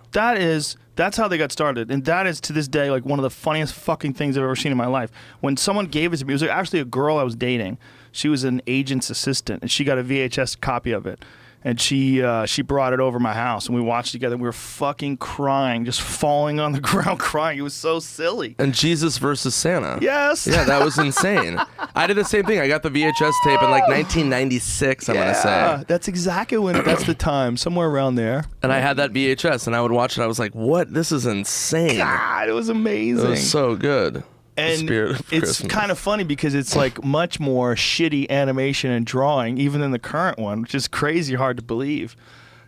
Speaker 2: That's how they got started, and that is to this day like one of the funniest fucking things I've ever seen in my life. When someone gave it to me, it was actually a girl I was dating. She was an agent's assistant, and she got a VHS copy of it, and she brought it over my house, and we watched together. We were fucking crying, just falling on the ground crying. It was so silly.
Speaker 1: And Jesus versus Santa.
Speaker 2: Yes.
Speaker 1: Yeah, that was insane. I did the same thing. I got the VHS tape in like 1996, I'm going to say.
Speaker 2: That's exactly that's the time, somewhere around there.
Speaker 1: And I had that VHS, and I would watch it. I was like, what? This is insane.
Speaker 2: God, it was amazing.
Speaker 1: It was so good.
Speaker 2: And
Speaker 1: Spirit of
Speaker 2: it's
Speaker 1: Christmas.
Speaker 2: kind of funny because it's like much more shitty animation and drawing even than the current one, which is crazy hard to believe.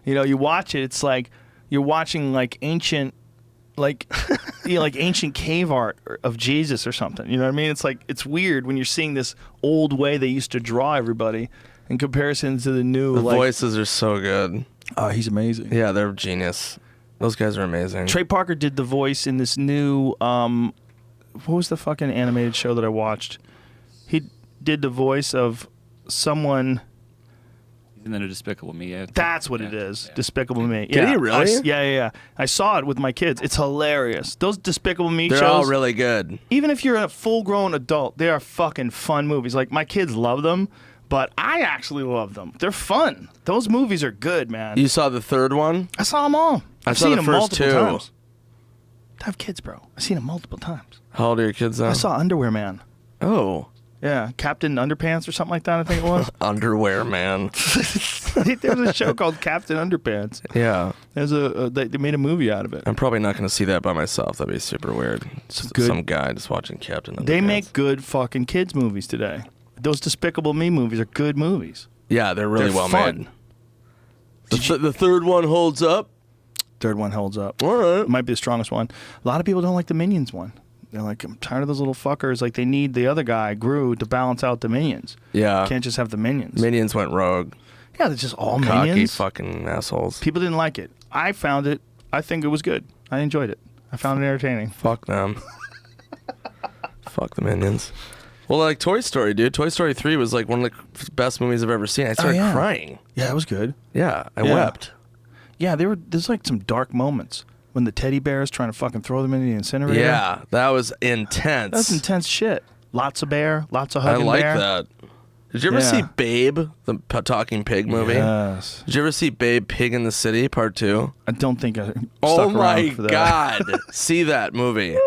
Speaker 2: You watch it, it's like you're watching like ancient like like ancient cave art of Jesus or something. You know what I mean? It's like it's weird when you're seeing this old way they used to draw everybody in comparison to the new.
Speaker 1: The voices are so good.
Speaker 2: Oh, he's amazing.
Speaker 1: Yeah, they're genius. Those guys are amazing.
Speaker 2: Trey Parker did the voice in this new what was the fucking animated show that I watched? He did the voice of someone.
Speaker 3: He's in the Despicable Me. Yeah.
Speaker 2: That's what it is.
Speaker 3: Yeah.
Speaker 2: Despicable Me.
Speaker 1: Did he really?
Speaker 2: Yeah. I saw it with my kids. It's hilarious. Those Despicable Me
Speaker 1: They're
Speaker 2: shows.
Speaker 1: all really good.
Speaker 2: Even if you're a full-grown adult, they are fucking fun movies. Like my kids love them, but I actually love them. They're fun. Those movies are good, man.
Speaker 1: You saw the third one?
Speaker 2: I saw them all. I've
Speaker 1: saw
Speaker 2: seen
Speaker 1: the
Speaker 2: them
Speaker 1: first
Speaker 2: multiple
Speaker 1: two.
Speaker 2: times. I have kids, bro. I've seen them multiple times.
Speaker 1: How old are your kids now?
Speaker 2: I saw Underwear Man.
Speaker 1: Oh.
Speaker 2: Yeah, Captain Underpants or something like that, I think it was.
Speaker 1: Underwear Man.
Speaker 2: There's a show called Captain Underpants.
Speaker 1: Yeah.
Speaker 2: There's they made a movie out of it.
Speaker 1: I'm probably not going to see that by myself. That'd be super weird. Some guy just watching Captain Underpants.
Speaker 2: They make good fucking kids movies today. Those Despicable Me movies are good movies.
Speaker 1: Yeah, they're really well
Speaker 2: fun.
Speaker 1: made. The third one holds up.
Speaker 2: Third one holds up.
Speaker 1: All right.
Speaker 2: It might be the strongest one. A lot of people don't like the Minions one. They're like, I'm tired of those little fuckers. Like, they need the other guy, Gru, to balance out the Minions.
Speaker 1: Yeah.
Speaker 2: Can't just have the Minions.
Speaker 1: Minions went rogue.
Speaker 2: Yeah, they're just all
Speaker 1: Cocky
Speaker 2: Minions.
Speaker 1: fucking assholes.
Speaker 2: People didn't like it. I found it. I think it was good. I enjoyed it. I found it entertaining.
Speaker 1: Fuck them. Fuck the Minions. Well, like Toy Story, dude. Toy Story 3 was like one of the best movies I've ever seen. I started crying.
Speaker 2: Yeah, it was good.
Speaker 1: Yeah, I wept.
Speaker 2: Yeah, there's like some dark moments when the teddy bear is trying to fucking throw them in the incinerator.
Speaker 1: Yeah, that was intense.
Speaker 2: That's intense shit. Lots of bear, lots of
Speaker 1: I
Speaker 2: hugging
Speaker 1: like
Speaker 2: bear.
Speaker 1: that. Did you ever see Babe, the talking pig movie?
Speaker 2: Yes.
Speaker 1: Did you ever see Babe, Pig in the City, Part 2?
Speaker 2: I don't think I stuck
Speaker 1: Oh my
Speaker 2: around for that.
Speaker 1: God. See that movie.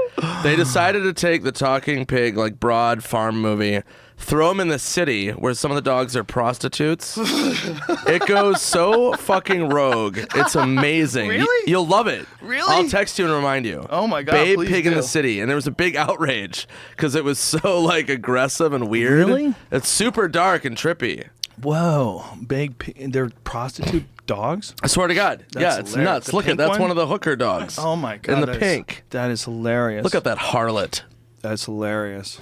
Speaker 1: They decided to take the talking pig, like broad farm movie, throw him in the city where some of the dogs are prostitutes. It goes so fucking rogue. It's amazing.
Speaker 2: Really?
Speaker 1: You'll love it.
Speaker 2: Really?
Speaker 1: I'll text you and remind you.
Speaker 2: Oh my God,
Speaker 1: Babe,
Speaker 2: please
Speaker 1: Pig in
Speaker 2: do.
Speaker 1: the City. And there was a big outrage because it was so like aggressive and weird.
Speaker 2: Really?
Speaker 1: It's super dark and trippy.
Speaker 2: Whoa, they're prostitute dogs?
Speaker 1: I swear to God.
Speaker 2: That's
Speaker 1: Yeah, it's
Speaker 2: hilarious.
Speaker 1: nuts.
Speaker 2: The
Speaker 1: Look at
Speaker 2: pink
Speaker 1: that's
Speaker 2: one?
Speaker 1: one of the hooker dogs.
Speaker 2: Oh my God.
Speaker 1: In the
Speaker 2: that is-
Speaker 1: pink.
Speaker 2: That is hilarious.
Speaker 1: Look at that harlot.
Speaker 2: That's hilarious.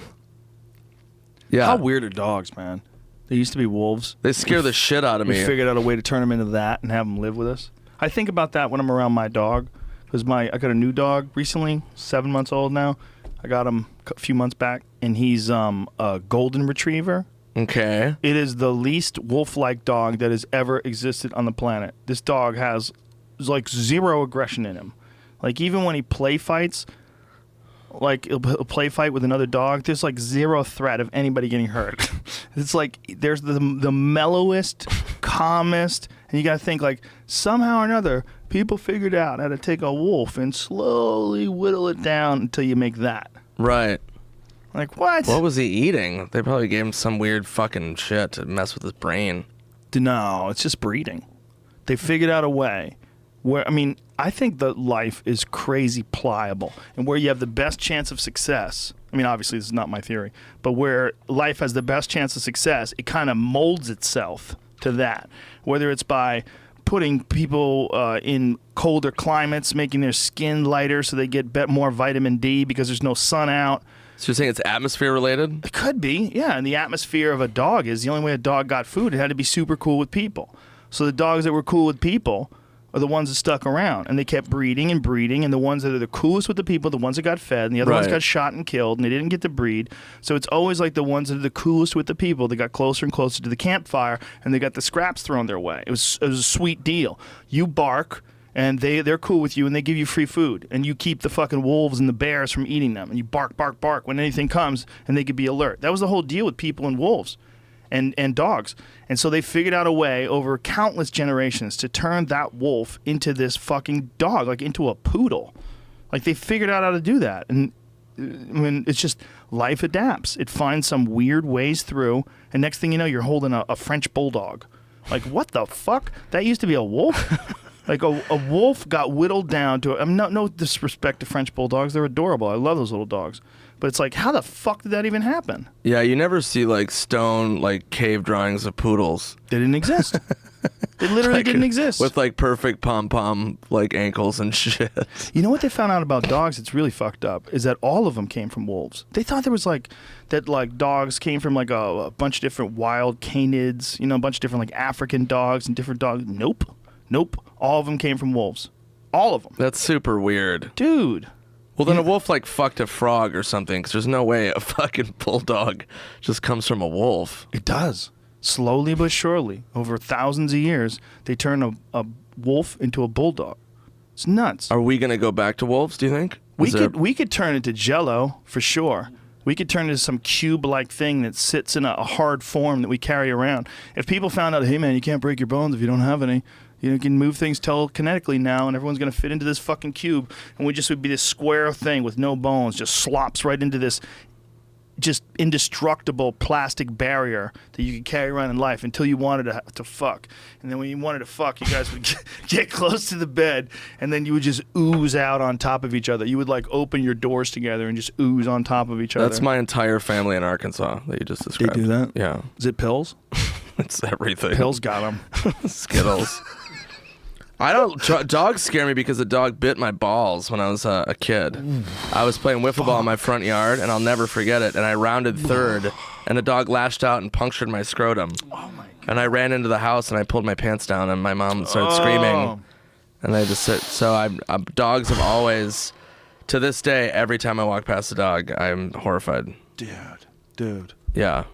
Speaker 1: Yeah.
Speaker 2: How weird are dogs, man? They used to be wolves.
Speaker 1: They scare the shit out of
Speaker 2: We
Speaker 1: me.
Speaker 2: figured out a way to turn them into that and have them live with us. I think about that when I'm around my dog, because I got a new dog recently, 7 months old now. I got him a few months back, and he's a golden retriever.
Speaker 1: Okay.
Speaker 2: It is the least wolf-like dog that has ever existed on the planet. This dog has like zero aggression in him. Like even when he play fights, like he'll play fight with another dog, there's like zero threat of anybody getting hurt. It's like there's the mellowest, calmest, and you gotta think like somehow or another people figured out how to take a wolf and slowly whittle it down until you make that.
Speaker 1: Right.
Speaker 2: Like what?
Speaker 1: What was he eating? They probably gave him some weird fucking shit to mess with his brain.
Speaker 2: No, it's just breeding. They figured out a way where, I mean, I think that life is crazy pliable, and where you have the best chance of success. I mean, obviously, this is not my theory, but where life has the best chance of success, it kind of molds itself to that. Whether it's by putting people in colder climates, making their skin lighter so they get more vitamin D because there's no sun out.
Speaker 1: So you're saying it's atmosphere related?
Speaker 2: It could be, yeah. And the atmosphere of a dog is the only way a dog got food. It had to be super cool with people. So the dogs that were cool with people are the ones that stuck around, and they kept breeding and breeding, and the ones that are the coolest with the people, the ones that got fed, and the other ones got shot and killed, and they didn't get to breed. So it's always like the ones that are the coolest with the people. They got closer and closer to the campfire, and they got the scraps thrown their way. It was a sweet deal. You bark, and they're cool with you, and they give you free food, and you keep the fucking wolves and the bears from eating them, and you bark, bark, bark when anything comes, and they could be alert. That was the whole deal with people and wolves. And dogs. And so they figured out a way over countless generations to turn that wolf into this fucking dog, like into a poodle. Like they figured out how to do that. And when it's just life adapts. It finds some weird ways through, and next thing you know, you're holding a French bulldog. Like, what the fuck? That used to be a wolf? Like a wolf got whittled down to no disrespect to French bulldogs. They're adorable. I love those little dogs. But it's like, how the fuck did that even happen?
Speaker 1: Yeah, you never see like stone like cave drawings of poodles.
Speaker 2: They didn't exist. They literally didn't exist.
Speaker 1: With like perfect pom-pom like ankles and shit.
Speaker 2: You know what they found out about dogs? It's really fucked up. Is that all of them came from wolves. They thought there was like that like dogs came from like a bunch of different wild canids, a bunch of different like African dogs and different dogs. Nope. All of them came from wolves. All of them.
Speaker 1: That's super weird.
Speaker 2: Dude.
Speaker 1: Well, then a wolf like fucked a frog or something, because there's no way a fucking bulldog just comes from a wolf.
Speaker 2: It does. Slowly but surely, over thousands of years, they turn a wolf into a bulldog. It's nuts.
Speaker 1: Are we going to go back to wolves, do you think?
Speaker 2: We could turn it to Jell-O, for sure. We could turn it into some cube-like thing that sits in a hard form that we carry around. If people found out, hey man, you can't break your bones if you don't have any. You can move things telekinetically now, and everyone's going to fit into this fucking cube, and we just would be this square thing with no bones, just slops right into this just indestructible plastic barrier that you could carry around in life until you wanted to fuck. And then when you wanted to fuck, you guys would get close to the bed, and then you would just ooze out on top of each other. You would like open your doors together and just ooze on top of each other.
Speaker 1: That's my entire family in Arkansas that you just described.
Speaker 2: They do that?
Speaker 1: Yeah.
Speaker 2: Is it pills?
Speaker 1: It's everything.
Speaker 2: Pills got them.
Speaker 1: Skittles. Dogs scare me because a dog bit my balls when I was a kid. I was playing wiffle ball in my front yard, and I'll never forget it. And I rounded third, and the dog lashed out and punctured my scrotum. Oh my God. And I ran into the house, and I pulled my pants down, and my mom started screaming. And I just said, dogs have always, to this day, every time I walk past a dog, I'm horrified.
Speaker 2: Dude.
Speaker 1: Yeah,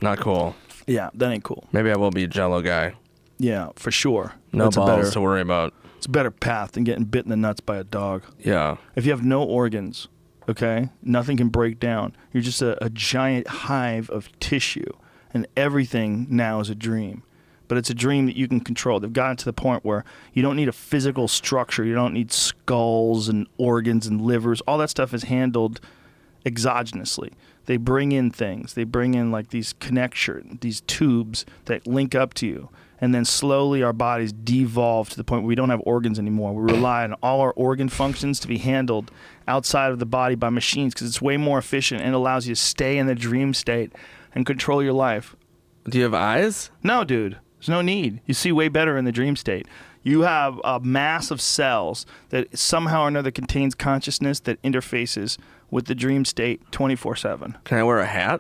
Speaker 1: not cool.
Speaker 2: Yeah, that ain't cool.
Speaker 1: Maybe I will be a Jell-O guy.
Speaker 2: Yeah, for sure.
Speaker 1: No balls to worry about.
Speaker 2: It's a better path than getting bit in the nuts by a dog.
Speaker 1: Yeah.
Speaker 2: If you have no organs, okay, nothing can break down. You're just a giant hive of tissue, and everything now is a dream. But it's a dream that you can control. They've gotten to the point where you don't need a physical structure. You don't need skulls and organs and livers. All that stuff is handled exogenously. They bring in things. They bring in like these connections, these tubes that link up to you. And then slowly our bodies devolve to the point where we don't have organs anymore. We rely on all our organ functions to be handled outside of the body by machines because it's way more efficient and allows you to stay in the dream state and control your life.
Speaker 1: Do you have eyes?
Speaker 2: No, dude. There's no need. You see way better in the dream state. You have a mass of cells that somehow or another contains consciousness that interfaces with the dream state 24/7.
Speaker 1: Can I wear a hat?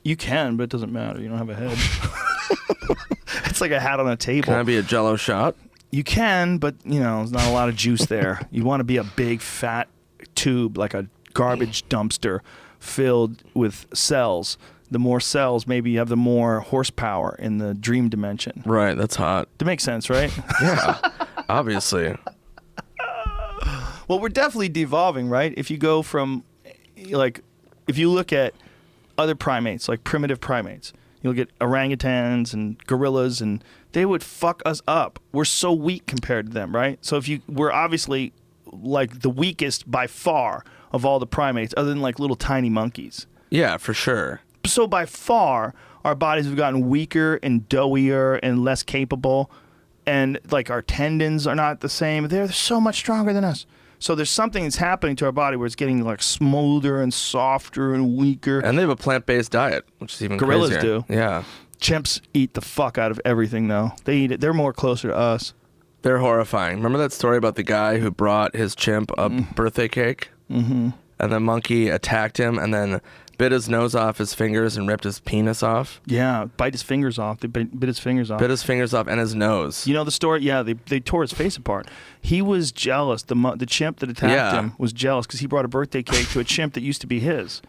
Speaker 2: You can, but it doesn't matter. You don't have a head. It's like a hat on a table.
Speaker 1: Can I be a Jell-O shot?
Speaker 2: You can, but, there's not a lot of juice there. You want to be a big, fat tube, like a garbage dumpster filled with cells. The more cells, maybe you have the more horsepower in the dream dimension.
Speaker 1: Right, that's hot.
Speaker 2: That makes sense, right?
Speaker 1: Yeah, obviously.
Speaker 2: Well, we're definitely devolving, right? If you go from, if you look at other primates, like primitive primates, you'll get orangutans and gorillas, and they would fuck us up. We're so weak compared to them, right? So we're obviously like the weakest by far of all the primates, other than like little tiny monkeys.
Speaker 1: Yeah, for sure.
Speaker 2: So by far, our bodies have gotten weaker and doughier and less capable, and like our tendons are not the same. They're so much stronger than us. So there's something that's happening to our body where it's getting like smoother and softer and weaker.
Speaker 1: And they have a plant-based diet, which is even
Speaker 2: Gorillas
Speaker 1: crazier.
Speaker 2: do.
Speaker 1: Yeah.
Speaker 2: Chimps eat the fuck out of everything, though. They eat it. They're more closer to us.
Speaker 1: They're horrifying. Remember that story about the guy who brought his chimp a birthday cake? Mm-hmm. And the monkey attacked him and then bit his nose off his fingers and ripped his penis off?
Speaker 2: Yeah, bite his fingers off. They bit his fingers off.
Speaker 1: Bit his fingers off and his nose.
Speaker 2: You know the story? Yeah, they tore his face apart. He was jealous. The chimp that attacked him was jealous because he brought a birthday cake to a chimp that used to be his.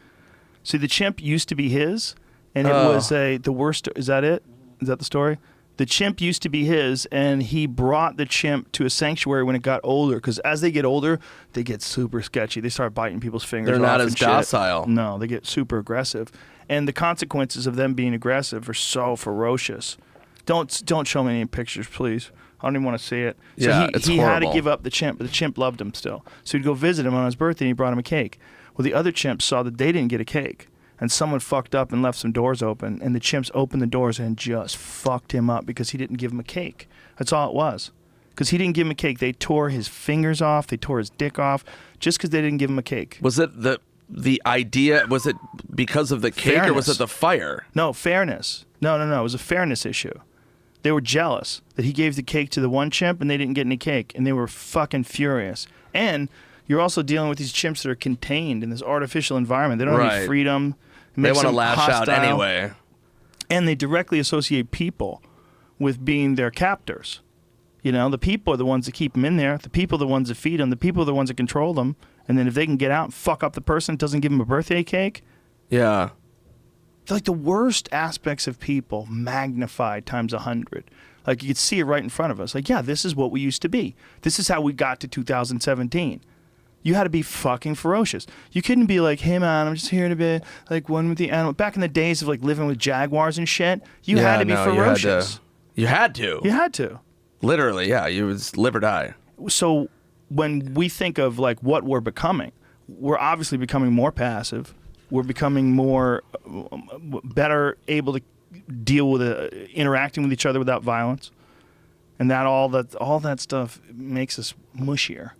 Speaker 2: See, the chimp used to be his, and it was the worst. Is that it? Is that the story? The chimp used to be his, and he brought the chimp to a sanctuary when it got older. Because as they get older, they get super sketchy. They start biting people's fingers off.
Speaker 1: They're not as
Speaker 2: and shit.
Speaker 1: docile.
Speaker 2: No, they get super aggressive, and the consequences of them being aggressive are so ferocious. Don't show me any pictures, please. I don't even want to see it. So
Speaker 1: Yeah,
Speaker 2: he had to give up the chimp, but the chimp loved him still. So he'd go visit him on his birthday, and he brought him a cake. Well, the other chimps saw that they didn't get a cake. And someone fucked up and left some doors open, and the chimps opened the doors and just fucked him up because he didn't give him a cake. That's all it was. Because he didn't give him a cake. They tore his fingers off. They tore his dick off just because they didn't give him a cake.
Speaker 1: Was it the idea? Was it because of the cake or was it the fire?
Speaker 2: No, fairness. No. It was a fairness issue. They were jealous that he gave the cake to the one chimp and they didn't get any cake, and they were fucking furious. And you're also dealing with these chimps that are contained in this artificial environment. They don't have any freedom.
Speaker 1: They want to lash out anyway.
Speaker 2: And they directly associate people with being their captors. You know, the people are the ones that keep them in there. The people are the ones that feed them. The people are the ones that control them. And then if they can get out and fuck up the person that doesn't give them a birthday cake.
Speaker 1: Yeah.
Speaker 2: It's like the worst aspects of people magnified times 100. Like you could see it right in front of us. Like, yeah, this is what we used to be. This is how we got to 2017. You had to be fucking ferocious. You couldn't be like, hey man, I'm just here to be like one with the animal. Back in the days of like living with jaguars and shit, you had to be ferocious.
Speaker 1: You had to.
Speaker 2: You had to.
Speaker 1: Literally, yeah. You was live or die.
Speaker 2: So when we think of like what we're becoming, we're obviously becoming more passive. We're becoming more better able to deal with interacting with each other without violence, and all that stuff makes us mushier.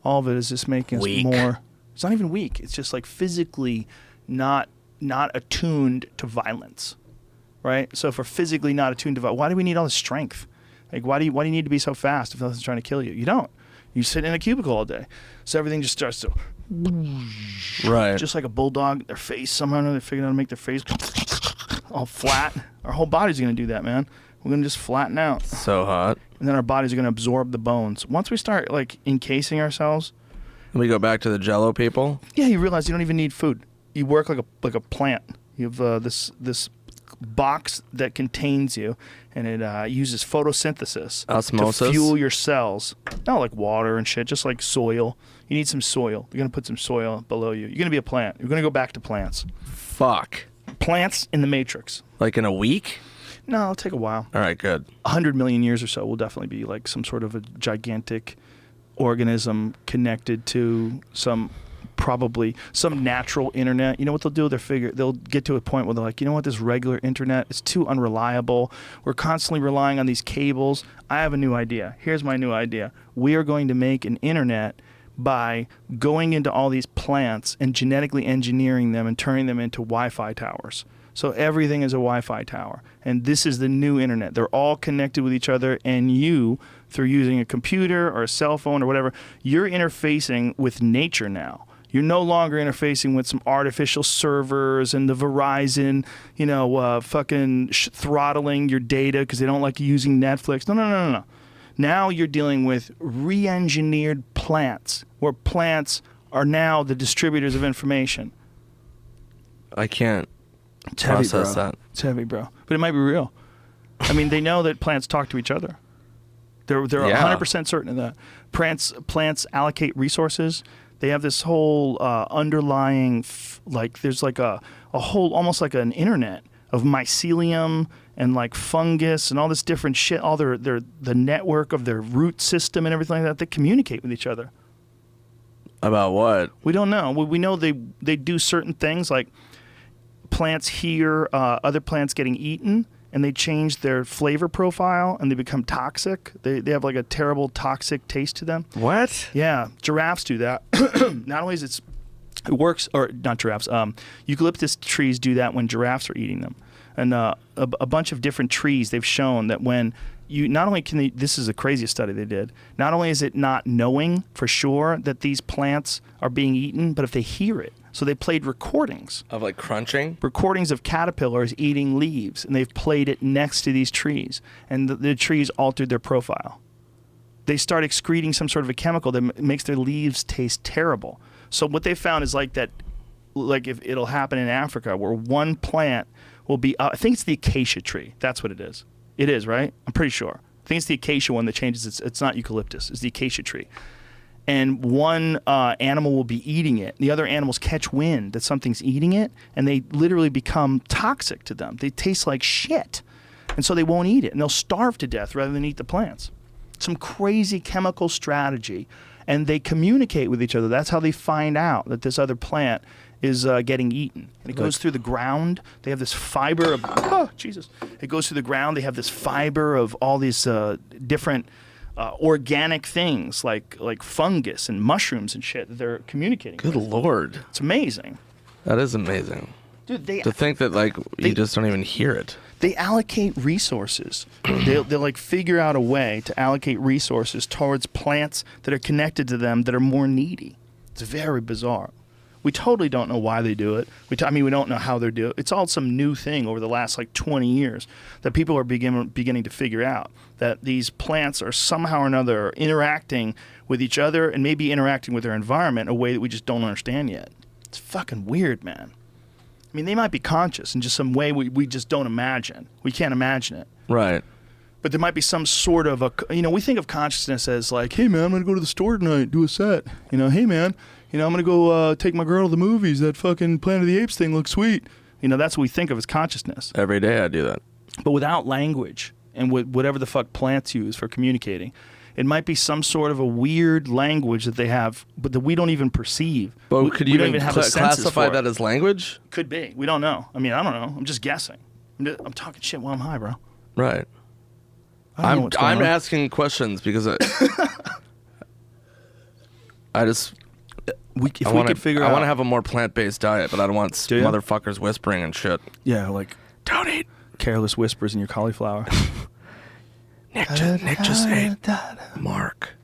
Speaker 2: All of it is just making us more. It's not even weak. It's just like physically not attuned to violence, right? So if we're physically not attuned to violence, why do we need all this strength? Like why do you need to be so fast if nothing's trying to kill you? You don't. You sit in a cubicle all day, so everything just starts to.
Speaker 1: Right.
Speaker 2: Just like a bulldog, their face somehow or another they figured out how to make their face all flat. Our whole body's gonna do that, man. We're gonna just flatten out.
Speaker 1: So hot.
Speaker 2: And then our bodies are going to absorb the bones. Once we start like encasing ourselves,
Speaker 1: and we go back to the Jello people.
Speaker 2: Yeah, you realize you don't even need food. You work like a plant. You have this box that contains you, and it uses photosynthesis
Speaker 1: Osmosis
Speaker 2: to fuel your cells. Not like water and shit, just like soil. You need some soil. You're going to put some soil below you. You're going to be a plant. You're going to go back to plants.
Speaker 1: Fuck.
Speaker 2: Plants in the Matrix.
Speaker 1: Like in a week?
Speaker 2: No, it'll take a while.
Speaker 1: All right, good.
Speaker 2: 100 million years or so will definitely be like some sort of a gigantic organism connected to probably some natural internet. You know what they'll do? They'll get to a point where they're like, you know what, this regular internet is too unreliable. We're constantly relying on these cables. I have a new idea. Here's my new idea. We are going to make an internet by going into all these plants and genetically engineering them and turning them into Wi-Fi towers. So everything is a Wi-Fi tower. And this is the new internet. They're all connected with each other, and you, through using a computer or a cell phone or whatever, you're interfacing with nature now. You're no longer interfacing with some artificial servers and the Verizon, throttling your data because they don't like you using Netflix. No. Now you're dealing with re-engineered plants, where plants are now the distributors of information.
Speaker 1: I can't
Speaker 2: It's heavy,
Speaker 1: process
Speaker 2: bro.
Speaker 1: that.
Speaker 2: It's heavy, bro. But it might be real. I mean, they know that plants talk to each other. They're 100% certain of that. Plants allocate resources. They have this whole underlying, there's like a whole, almost like an internet of mycelium and like fungus and all this different shit, all the network of their root system and everything like that. They communicate with each other.
Speaker 1: About what?
Speaker 2: We don't know. We know they do certain things, like plants hear other plants getting eaten, and they change their flavor profile, and they become toxic. They have like a terrible toxic taste to them.
Speaker 1: What?
Speaker 2: Yeah, giraffes do that. Not only is it works, or not giraffes, eucalyptus trees do that when giraffes are eating them. and a bunch of different trees. They've shown that when you not only can they, this is the craziest study they did. Not only is it not knowing for sure that these plants are being eaten, but if they hear it. So they played recordings
Speaker 1: Of like crunching?
Speaker 2: recordings of caterpillars eating leaves, and they've played it next to these trees, and the trees altered their profile. They start excreting some sort of a chemical that makes their leaves taste terrible. So what they found is like that, like if it'll happen in Africa where one plant will be, I think it's the acacia tree. That's what it is. It is, right? I'm pretty sure. I think it's the acacia one that changes. It's not eucalyptus. It's the acacia tree. And one animal will be eating it. The other animals catch wind that something's eating it, and they literally become toxic to them. They taste like shit. And so they won't eat it, and they'll starve to death rather than eat the plants. Some crazy chemical strategy. And they communicate with each other. That's how they find out that this other plant is getting eaten. And it goes through the ground. They have this fiber of, oh, Jesus. It goes through the ground. They have this fiber of all these different organic things like fungus and mushrooms and shit that they're communicating
Speaker 1: Good
Speaker 2: with.
Speaker 1: Lord.
Speaker 2: It's amazing.
Speaker 1: That is amazing.
Speaker 2: Dude,
Speaker 1: To think that like you just don't even hear it.
Speaker 2: They allocate resources. They'll like figure out a way to allocate resources towards plants that are connected to them that are more needy. It's very bizarre. We totally don't know why they do it. We don't know how they do it. It's all some new thing over the last like 20 years that people are beginning to figure out, that these plants are somehow or another interacting with each other and maybe interacting with their environment in a way that we just don't understand yet. It's fucking weird, man. I mean, they might be conscious in just some way we just don't imagine. We can't imagine it.
Speaker 1: Right.
Speaker 2: But there might be some sort of a, we think of consciousness as like, hey, man, I'm going to go to the store tonight, do a set. Hey, man, I'm going to go take my girl to the movies. That fucking Planet of the Apes thing looks sweet. That's what we think of as consciousness.
Speaker 1: Every day I do that.
Speaker 2: But without language and with whatever the fuck plants use for communicating, it might be some sort of a weird language that they have, but that we don't even perceive.
Speaker 1: But could you
Speaker 2: don't
Speaker 1: even
Speaker 2: have the senses
Speaker 1: classify
Speaker 2: for it.
Speaker 1: that as language?
Speaker 2: Could be. We don't know. I mean, I don't know. I'm just guessing. I'm talking shit while I'm high, bro.
Speaker 1: Right.
Speaker 2: I don't know what's going
Speaker 1: I'm
Speaker 2: on.
Speaker 1: asking questions because I just
Speaker 2: we
Speaker 1: I want
Speaker 2: could figure out.
Speaker 1: I want to have a more plant-based diet, but I don't want
Speaker 2: Do ya?
Speaker 1: motherfuckers whispering and shit.
Speaker 2: Yeah, like
Speaker 1: Don't eat.
Speaker 2: careless whispers in your cauliflower.
Speaker 1: Nick just ate Mark.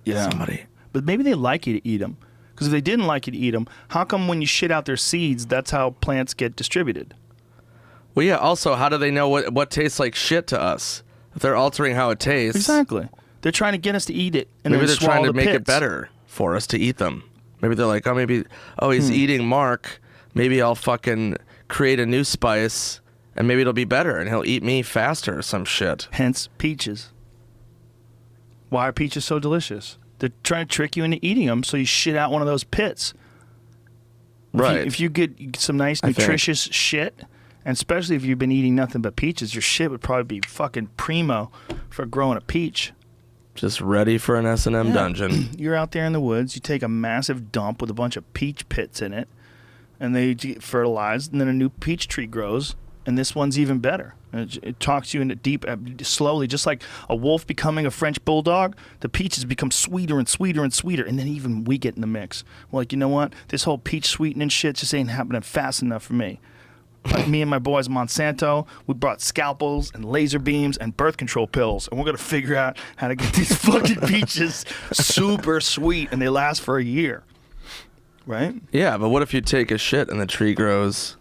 Speaker 2: Yeah.
Speaker 1: Somebody.
Speaker 2: But maybe they like you to eat them. Because if they didn't like you to eat them, how come when you shit out their seeds, that's how plants get distributed?
Speaker 1: Well, yeah. Also, how do they know what tastes like shit to us? If they're altering how it tastes,
Speaker 2: Exactly. They're trying to get us to eat it. And
Speaker 1: maybe
Speaker 2: then
Speaker 1: they're
Speaker 2: swallow
Speaker 1: trying to
Speaker 2: the
Speaker 1: make it
Speaker 2: pits.
Speaker 1: better for us to eat them. Maybe they're like, he's eating Mark. Maybe I'll fucking create a new spice, and maybe it'll be better, and he'll eat me faster or some shit.
Speaker 2: Hence, peaches. Why are peaches so delicious? They're trying to trick you into eating them, so you shit out one of those pits.
Speaker 1: Right.
Speaker 2: If you get some nice,
Speaker 1: I think.
Speaker 2: nutritious shit, and especially if you've been eating nothing but peaches, your shit would probably be fucking primo for growing a peach.
Speaker 1: Just ready for an S&M dungeon.
Speaker 2: You're out there in the woods, you take a massive dump with a bunch of peach pits in it, and they get fertilized, and then a new peach tree grows, and this one's even better. And it talks you into deep, slowly, just like a wolf becoming a French bulldog, the peaches become sweeter and sweeter and sweeter, and then even we get in the mix. We're like, you know what? This whole peach sweetening shit just ain't happening fast enough for me. Like me and my boys Monsanto, we brought scalpels and laser beams and birth control pills, and we're gonna figure out how to get these fucking peaches super sweet, and they last for a year, right?
Speaker 1: Yeah, but what if you take a shit and the tree grows,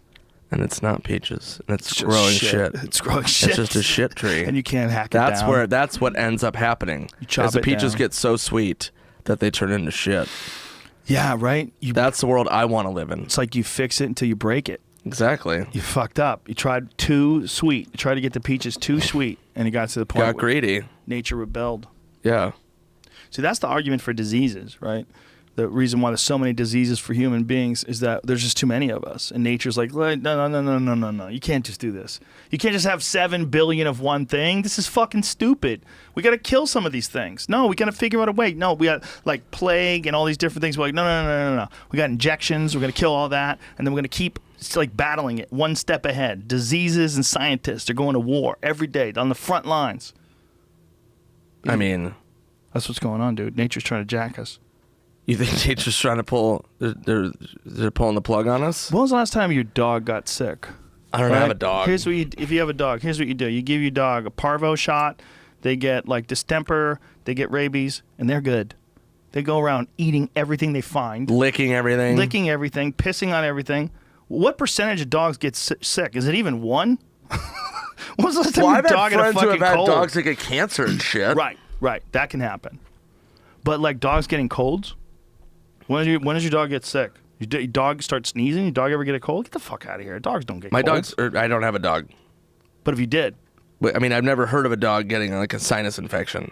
Speaker 1: and it's not peaches, and it's
Speaker 2: just
Speaker 1: growing shit?
Speaker 2: It's growing shit.
Speaker 1: It's just a shit tree.
Speaker 2: And you can't hack it down.
Speaker 1: That's what ends up happening.
Speaker 2: You chop
Speaker 1: is the
Speaker 2: it
Speaker 1: peaches
Speaker 2: down.
Speaker 1: get so sweet that they turn into shit.
Speaker 2: Yeah, right?
Speaker 1: That's the world I want to live in.
Speaker 2: It's like you fix it until you break it.
Speaker 1: Exactly.
Speaker 2: You fucked up. You tried too sweet. You tried to get the peaches too sweet, and it got to the point
Speaker 1: Got
Speaker 2: where
Speaker 1: greedy.
Speaker 2: nature rebelled.
Speaker 1: Yeah.
Speaker 2: See, that's the argument for diseases, right? The reason why there's so many diseases for human beings is that there's just too many of us. And nature's like, no. You can't just do this. You can't just have 7 billion of one thing. This is fucking stupid. We got to kill some of these things. No, we got to figure out a way. No, we got like plague and all these different things. We're like, no. We got injections. We're going to kill all that. And then we're going to keep like battling it one step ahead. Diseases and scientists are going to war every day on the front lines.
Speaker 1: I mean,
Speaker 2: That's what's going on, dude. Nature's trying to jack us.
Speaker 1: you think nature's trying to pull? They're pulling the plug on us.
Speaker 2: When was the last time your dog got sick?
Speaker 1: I don't have a dog.
Speaker 2: Here's what if you have a dog, here's what you do. You give your dog a parvo shot. They get like distemper, they get rabies, and they're good. They go around eating everything they find.
Speaker 1: Licking everything,
Speaker 2: pissing on everything. What percentage of dogs get sick? Is it even 1? When was the last time your dog had a fucking
Speaker 1: I've had
Speaker 2: cold?
Speaker 1: dogs that get cancer and shit.
Speaker 2: Right. That can happen. But like dogs getting colds? When does your dog get sick? Your dog start sneezing? Your dog ever get a cold? Get the fuck out of here. Dogs don't get colds.
Speaker 1: I don't have a dog.
Speaker 2: But if you did?
Speaker 1: I mean, I've never heard of a dog getting like a sinus infection.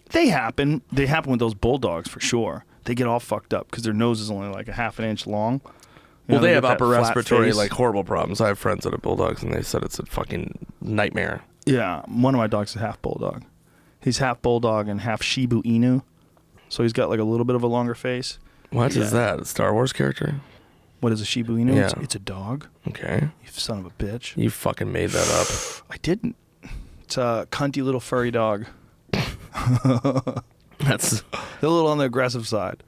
Speaker 2: They happen. They happen with those bulldogs for sure. They get all fucked up because their nose is only like a half an inch long.
Speaker 1: Well, they have upper respiratory, like, horrible problems. I have friends that have bulldogs, and they said it's a fucking nightmare.
Speaker 2: Yeah, one of my dogs is half bulldog. He's half bulldog and half Shiba Inu, so he's got like a little bit of a longer face.
Speaker 1: What is that? A Star Wars character?
Speaker 2: What is a Shiba Inu?
Speaker 1: Yeah.
Speaker 2: It's a dog.
Speaker 1: Okay.
Speaker 2: You son of a bitch.
Speaker 1: You fucking made that up.
Speaker 2: I didn't. It's a cunty little furry dog.
Speaker 1: That's
Speaker 2: They're a little on the aggressive side.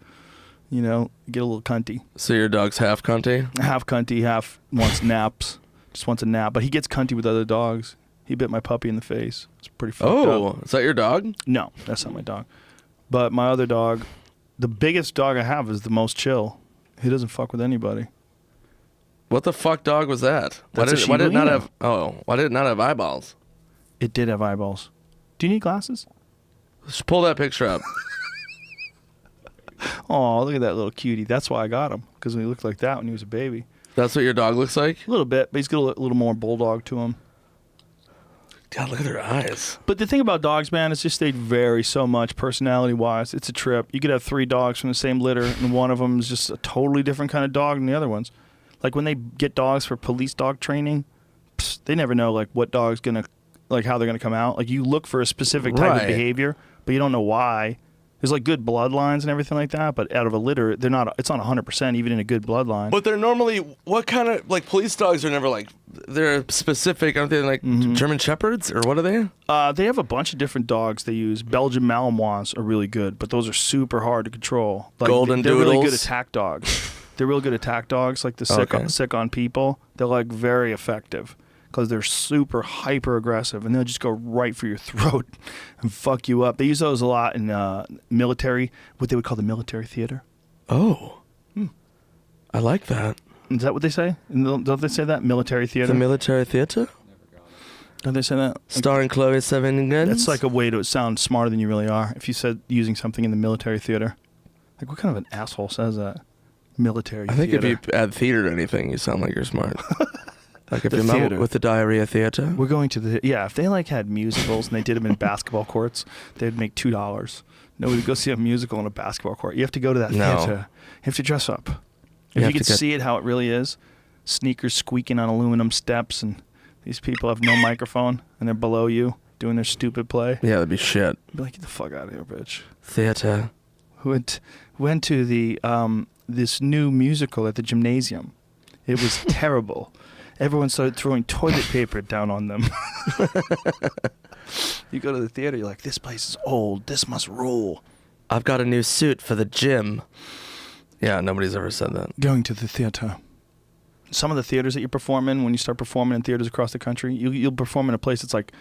Speaker 2: You know, get a little cunty.
Speaker 1: So your dog's half cunty?
Speaker 2: Half cunty, half wants naps. Just wants a nap. But he gets cunty with other dogs. He bit my puppy in the face. It's pretty fucked up.
Speaker 1: Oh, is that your dog?
Speaker 2: No, that's not my dog. But my other dog, the biggest dog I have is the most chill. He doesn't fuck with anybody.
Speaker 1: What the fuck dog was that?
Speaker 2: That's a
Speaker 1: Why did it not
Speaker 2: Shiba
Speaker 1: have? Oh, why did it not have eyeballs?
Speaker 2: It did have eyeballs. Do you need glasses?
Speaker 1: Just pull that picture up.
Speaker 2: Oh, look at that little cutie. That's why I got him, because he looked like that when he was a baby.
Speaker 1: That's what your dog looks like?
Speaker 2: A little bit, but he's got a little more bulldog to him.
Speaker 1: God, look at their eyes.
Speaker 2: But the thing about dogs, man, is just they vary so much personality-wise. It's a trip. You could have 3 dogs from the same litter, and one of them is just a totally different kind of dog than the other ones. Like when they get dogs for police dog training, they never know like what dog's gonna, like how they're gonna come out. Like you look for a specific type of behavior, but you don't know why. There's like good bloodlines and everything like that, but out of a litter, they're not. It's not 100% even in a good bloodline.
Speaker 1: But they're normally what kind of like police dogs are never like they're specific, aren't they? Like German shepherds or what are they?
Speaker 2: They have a bunch of different dogs they use. Belgian Malinois are really good, but those are super hard to control. Like,
Speaker 1: Golden
Speaker 2: they're
Speaker 1: Doodles.
Speaker 2: really good attack dogs. They're real good attack dogs, like the sick on people. They're like very effective because they're super hyper aggressive and they'll just go right for your throat and fuck you up. They use those a lot in military, what they would call the military theater.
Speaker 1: Oh, I like that.
Speaker 2: Is that what they say? Don't they say that? Military theater?
Speaker 1: The military theater?
Speaker 2: Don't they say that?
Speaker 1: Starring Chloe Sevigny.
Speaker 2: That's like a way to sound smarter than you really are. If you said using something in the military theater. Like what kind of an asshole says that? Military theater.
Speaker 1: I think if you add theater to anything, you sound like you're smart. Like if
Speaker 2: The
Speaker 1: you're
Speaker 2: theater.
Speaker 1: with the diarrhea theater.
Speaker 2: We're going to the... Yeah, if they like had musicals and they did them in basketball courts, they'd make $2. Nobody would go see a musical in a basketball court. You have to go to that theater. You have to dress up. If you could see it how it really is, sneakers squeaking on aluminum steps and these people have no microphone and they're below you doing their stupid play.
Speaker 1: Yeah, that'd be shit.
Speaker 2: Be like, get the fuck out of here, bitch.
Speaker 1: Theater.
Speaker 2: Went to the this new musical at the gymnasium. It was terrible. Everyone started throwing toilet paper down on them. You go to the theater, you're like, this place is old. This must rule.
Speaker 1: I've got a new suit for the gym. Yeah, nobody's ever said that.
Speaker 2: Going to the theater. Some of the theaters that you perform in, when you start performing in theaters across the country, you'll perform in a place that's like,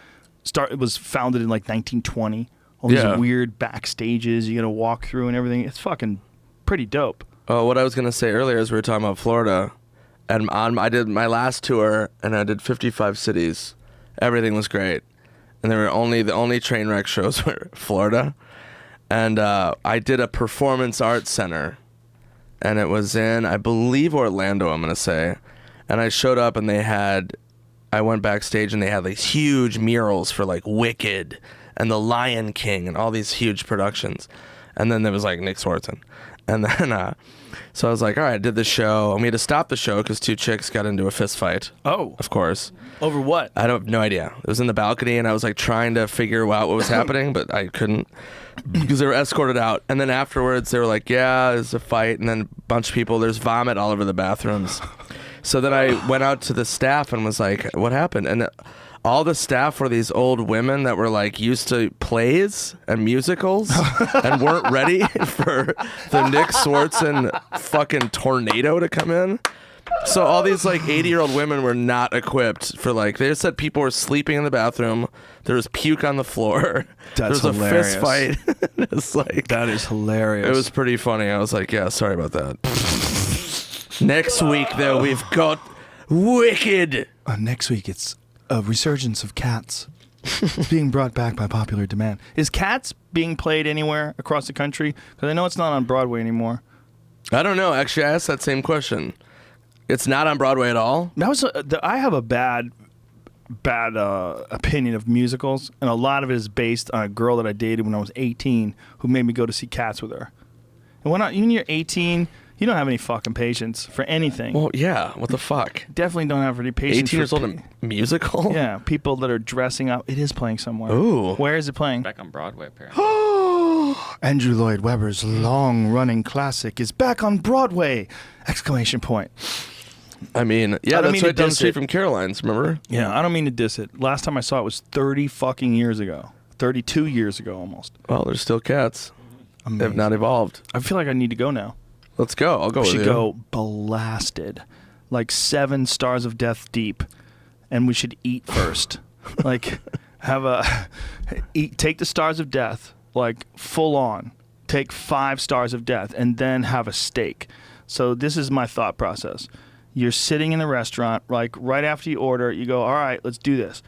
Speaker 2: it was founded in like 1920. All these weird backstages you gotta walk through and everything. It's fucking pretty dope.
Speaker 1: Oh, what I was gonna say earlier is we were talking about Florida, and I did my last tour, and I did 55 cities. Everything was great, and the only train wreck shows were Florida, and I did a performance arts center, and it was in I believe Orlando. I'm gonna say, and I showed up, and I went backstage, and they had these huge murals for like Wicked and The Lion King and all these huge productions, and then there was like Nick Swardson. And then, so I was like, all right, I did the show. And we had to stop the show because 2 chicks got into a fist fight.
Speaker 2: Oh.
Speaker 1: Of course.
Speaker 2: Over what?
Speaker 1: I have no idea. It was in the balcony, and I was like trying to figure out what was happening, but I couldn't because they were escorted out. And then afterwards, they were like, yeah, there's a fight. And then a bunch of people, there's vomit all over the bathrooms. So then I went out to the staff and was like, what happened? And all the staff were these old women that were like used to plays and musicals and weren't ready for the Nick Swardson fucking tornado to come in. So all these like 80-year-old women were not equipped for like. They just said people were sleeping in the bathroom. There was puke on the floor. There was
Speaker 2: hilarious.
Speaker 1: a fist fight. It's like
Speaker 2: That is hilarious.
Speaker 1: it was pretty funny. I was like, yeah, sorry about that. Next week though, we've got Wicked.
Speaker 2: Next week, it's a resurgence of Cats. It's being brought back by popular demand. Is Cats being played anywhere across the country? Because I know it's not on Broadway anymore.
Speaker 1: I don't know. Actually, I asked that same question. It's not on Broadway at all.
Speaker 2: That was I have a bad opinion of musicals, and a lot of it is based on a girl that I dated when I was 18 who made me go to see Cats with her. And when you're 18, you don't have any fucking patience for anything.
Speaker 1: Well, yeah. What the fuck?
Speaker 2: Definitely don't have any patience
Speaker 1: 18 years old in a musical?
Speaker 2: Yeah, people that are dressing up. It is playing somewhere.
Speaker 1: Ooh.
Speaker 2: Where is it playing?
Speaker 3: Back on Broadway, apparently.
Speaker 2: Andrew Lloyd Webber's long-running classic is back on Broadway! Exclamation point.
Speaker 1: I mean, yeah,
Speaker 2: I don't
Speaker 1: that's
Speaker 2: mean to
Speaker 1: right down the
Speaker 2: diss
Speaker 1: street
Speaker 2: it.
Speaker 1: from Caroline's, remember?
Speaker 2: Yeah, I don't mean to diss it. Last time I saw it was 30 fucking years ago. 32 years ago almost.
Speaker 1: Well, there's still cats. They have
Speaker 2: Amazing.
Speaker 1: not evolved.
Speaker 2: I feel like I need to go now.
Speaker 1: Let's go. I'll go
Speaker 2: We
Speaker 1: with
Speaker 2: should
Speaker 1: you.
Speaker 2: go blasted. Like 7 stars of death deep. And we should eat first. Like, take the stars of death, like full on. Take 5 stars of death and then have a steak. So this is my thought process. You're sitting in the restaurant, like right after you order, you go, all right, let's do this.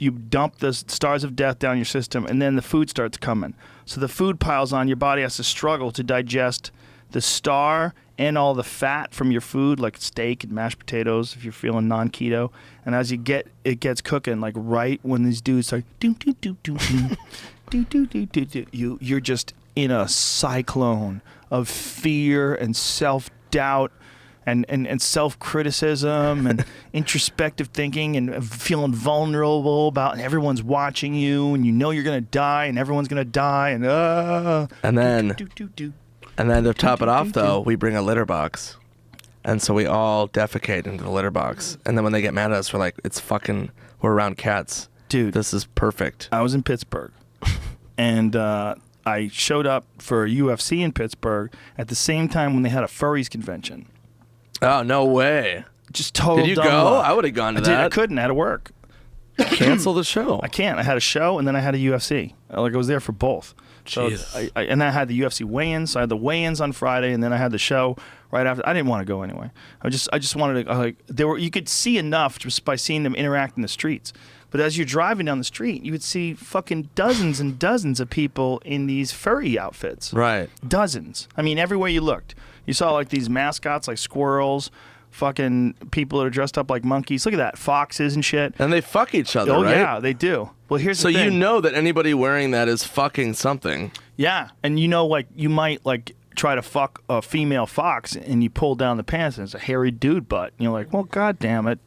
Speaker 2: You dump the stars of death down your system, and then the food starts coming. So the food piles on, your body has to struggle to digest the star and all the fat from your food, like steak and mashed potatoes if you're feeling non-keto. And as it gets cooking, like right when these dudes start do do do do do do do do do, you're just in a cyclone of fear and self-doubt and self-criticism and introspective thinking and feeling vulnerable about, and everyone's watching you, and you know you're gonna die, and everyone's gonna die, and
Speaker 1: then to top it off, though,
Speaker 2: do.
Speaker 1: we bring a litter box. And so we all defecate into the litter box. And then when they get mad at us, we're like, we're around cats.
Speaker 2: Dude,
Speaker 1: This is perfect.
Speaker 2: I was in Pittsburgh, and I showed up for a UFC in Pittsburgh at the same time when they had a furries convention.
Speaker 1: Oh, no way.
Speaker 2: Just total
Speaker 1: Did you
Speaker 2: dumb
Speaker 1: go?
Speaker 2: luck.
Speaker 1: I would have gone to
Speaker 2: I did.
Speaker 1: that.
Speaker 2: I couldn't. I had to work.
Speaker 1: Cancel the show.
Speaker 2: I can't. I had a show, and then I had a UFC. Like, I was there for both. So
Speaker 1: Jesus.
Speaker 2: and I had the UFC weigh-ins. So I had the weigh-ins on Friday, and then I had the show right after. I didn't want to go anyway. I just wanted to you could see enough just by seeing them interact in the streets. But as you're driving down the street, you would see fucking dozens and dozens of people in these furry outfits.
Speaker 1: Right.
Speaker 2: Dozens. I mean, everywhere you looked, you saw like these mascots, like squirrels. Fucking people that are dressed up like monkeys. Look at that, foxes and shit.
Speaker 1: And they fuck each other,
Speaker 2: Oh
Speaker 1: right?
Speaker 2: yeah, they do. Well, here's the
Speaker 1: So
Speaker 2: thing.
Speaker 1: you know that anybody wearing that is fucking something.
Speaker 2: Yeah, and you know, like you might like try to fuck a female fox, and you pull down the pants, and it's a hairy dude butt. And you're like, well, god damn it.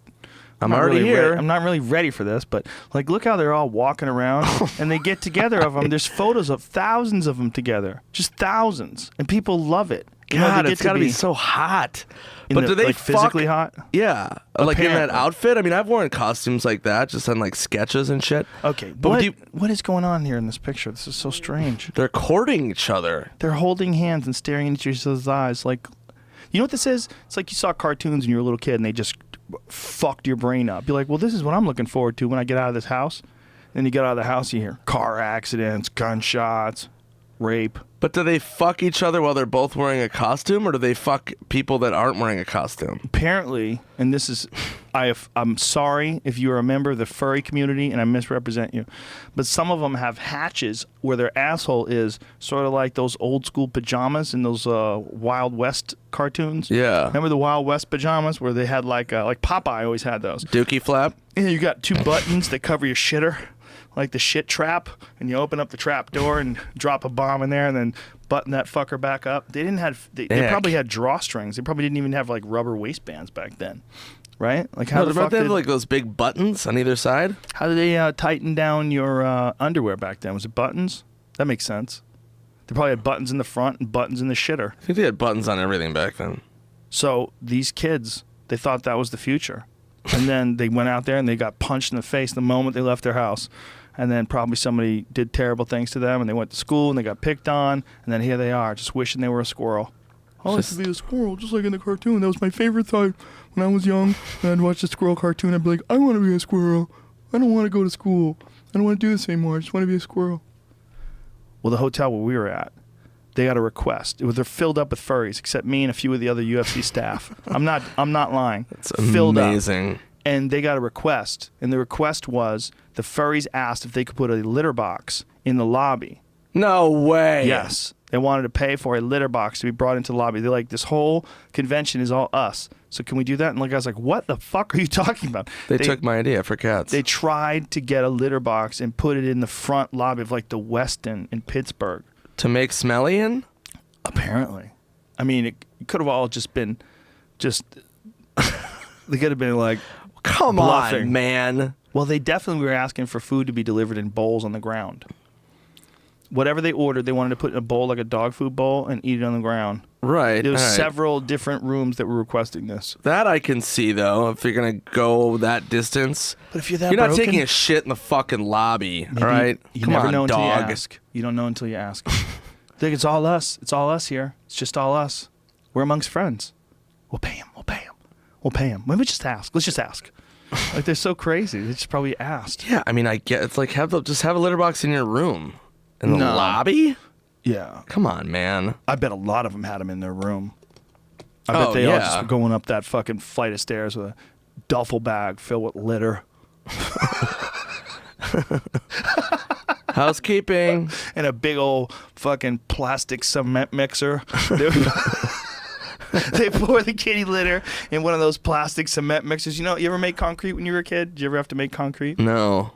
Speaker 1: I'm
Speaker 2: not
Speaker 1: already
Speaker 2: really
Speaker 1: here.
Speaker 2: I'm not really ready for this, but like, look how they're all walking around, and they get together of them. There's photos of thousands of them together, just thousands, and people love it. You know,
Speaker 1: God,
Speaker 2: they get
Speaker 1: it's got to be so hot. But do they
Speaker 2: like
Speaker 1: fuck?
Speaker 2: physically hot?
Speaker 1: Yeah, like in that
Speaker 2: Apparently.
Speaker 1: outfit. I mean, I've worn costumes like that, just on like sketches and shit.
Speaker 2: Okay,
Speaker 1: But
Speaker 2: what is going on here in this picture? This is so strange.
Speaker 1: they're courting each other.
Speaker 2: They're holding hands and staring into each other's eyes. Like, you know what this is? It's like you saw cartoons when you were a little kid and they just fucked your brain up. You're like, well, this is what I'm looking forward to when I get out of this house. Then you get out of the house, you hear car accidents, gunshots, rape.
Speaker 1: But do they fuck each other while they're both wearing a costume, or do they fuck people that aren't wearing a costume?
Speaker 2: Apparently, and this is, I'm sorry if you're a member of the furry community and I misrepresent you, but some of them have hatches where their asshole is sort of like those old school pajamas in those Wild West cartoons.
Speaker 1: Yeah.
Speaker 2: Remember the Wild West pajamas where they had like Popeye always had those.
Speaker 1: Dookie flap?
Speaker 2: Yeah, you got 2 buttons that cover your shitter, like the shit trap, and you open up the trap door and drop a bomb in there and then button that fucker back up. They didn't have, they probably had drawstrings. They probably didn't even have like rubber waistbands back then, right? Like how the fuck
Speaker 1: they have
Speaker 2: did,
Speaker 1: like those big buttons on either side?
Speaker 2: how did they tighten down your underwear back then? Was it buttons? That makes sense. They probably had buttons in the front and buttons in the shitter.
Speaker 1: I think they had buttons on everything back then.
Speaker 2: So these kids, they thought that was the future. And then they went out there and they got punched in the face the moment they left their house. And then probably somebody did terrible things to them and they went to school and they got picked on. And then here they are, just wishing they were a squirrel. I like to be a squirrel, just like in the cartoon. That was my favorite time when I was young. And I'd watch the squirrel cartoon. I'd be like, I want to be a squirrel. I don't want to go to school. I don't want to do this anymore. I just want to be a squirrel. Well, the hotel where we were at, they got a request. They're filled up with furries, except me and a few of the other UFC staff. I'm not lying.
Speaker 1: It's
Speaker 2: filled
Speaker 1: amazing.
Speaker 2: Up. And they got a request. And the request was the furries asked if they could put a litter box in the lobby.
Speaker 1: No way.
Speaker 2: Yes. They wanted to pay for a litter box to be brought into the lobby. They're like, this whole convention is all us. So can we do that? And the guy's like, what the fuck are you talking about?
Speaker 1: They took my idea for cats.
Speaker 2: They tried to get a litter box and put it in the front lobby of like the Westin in Pittsburgh.
Speaker 1: To make smelly in?
Speaker 2: Apparently. I mean, it could have all just been they could have been like,
Speaker 1: come
Speaker 2: bluffing.
Speaker 1: on, man.
Speaker 2: Well, they definitely were asking for food to be delivered in bowls on the ground. Whatever they ordered, they wanted to put in a bowl like a dog food bowl and eat it on the ground.
Speaker 1: Right.
Speaker 2: There was
Speaker 1: right.
Speaker 2: several different rooms that were requesting this.
Speaker 1: That I can see, though, if you're going to go that distance.
Speaker 2: But if you're that
Speaker 1: You're not
Speaker 2: broken,
Speaker 1: taking a shit in the fucking lobby,
Speaker 2: maybe
Speaker 1: all right?
Speaker 2: You
Speaker 1: Come
Speaker 2: never
Speaker 1: on,
Speaker 2: know until
Speaker 1: dog.
Speaker 2: you ask. You don't know until you ask. Think it's all us. It's all us here. It's just all us. We're amongst friends. We'll pay him. We'll pay him. We'll pay him. Maybe just ask. Let's just ask. Like, they're so crazy. They just probably asked.
Speaker 1: Yeah, I mean, I get it's like just have a litter box in your room. In the
Speaker 2: No.
Speaker 1: lobby?
Speaker 2: Yeah.
Speaker 1: Come on, man.
Speaker 2: I bet a lot of them had them in their room. I bet they all just were going up that fucking flight of stairs with a duffel bag filled with litter.
Speaker 1: Housekeeping.
Speaker 2: And a big old fucking plastic cement mixer. They pour the kitty litter in one of those plastic cement mixers. You know, you ever make concrete when you were a kid? Did you ever have to make concrete?
Speaker 1: No.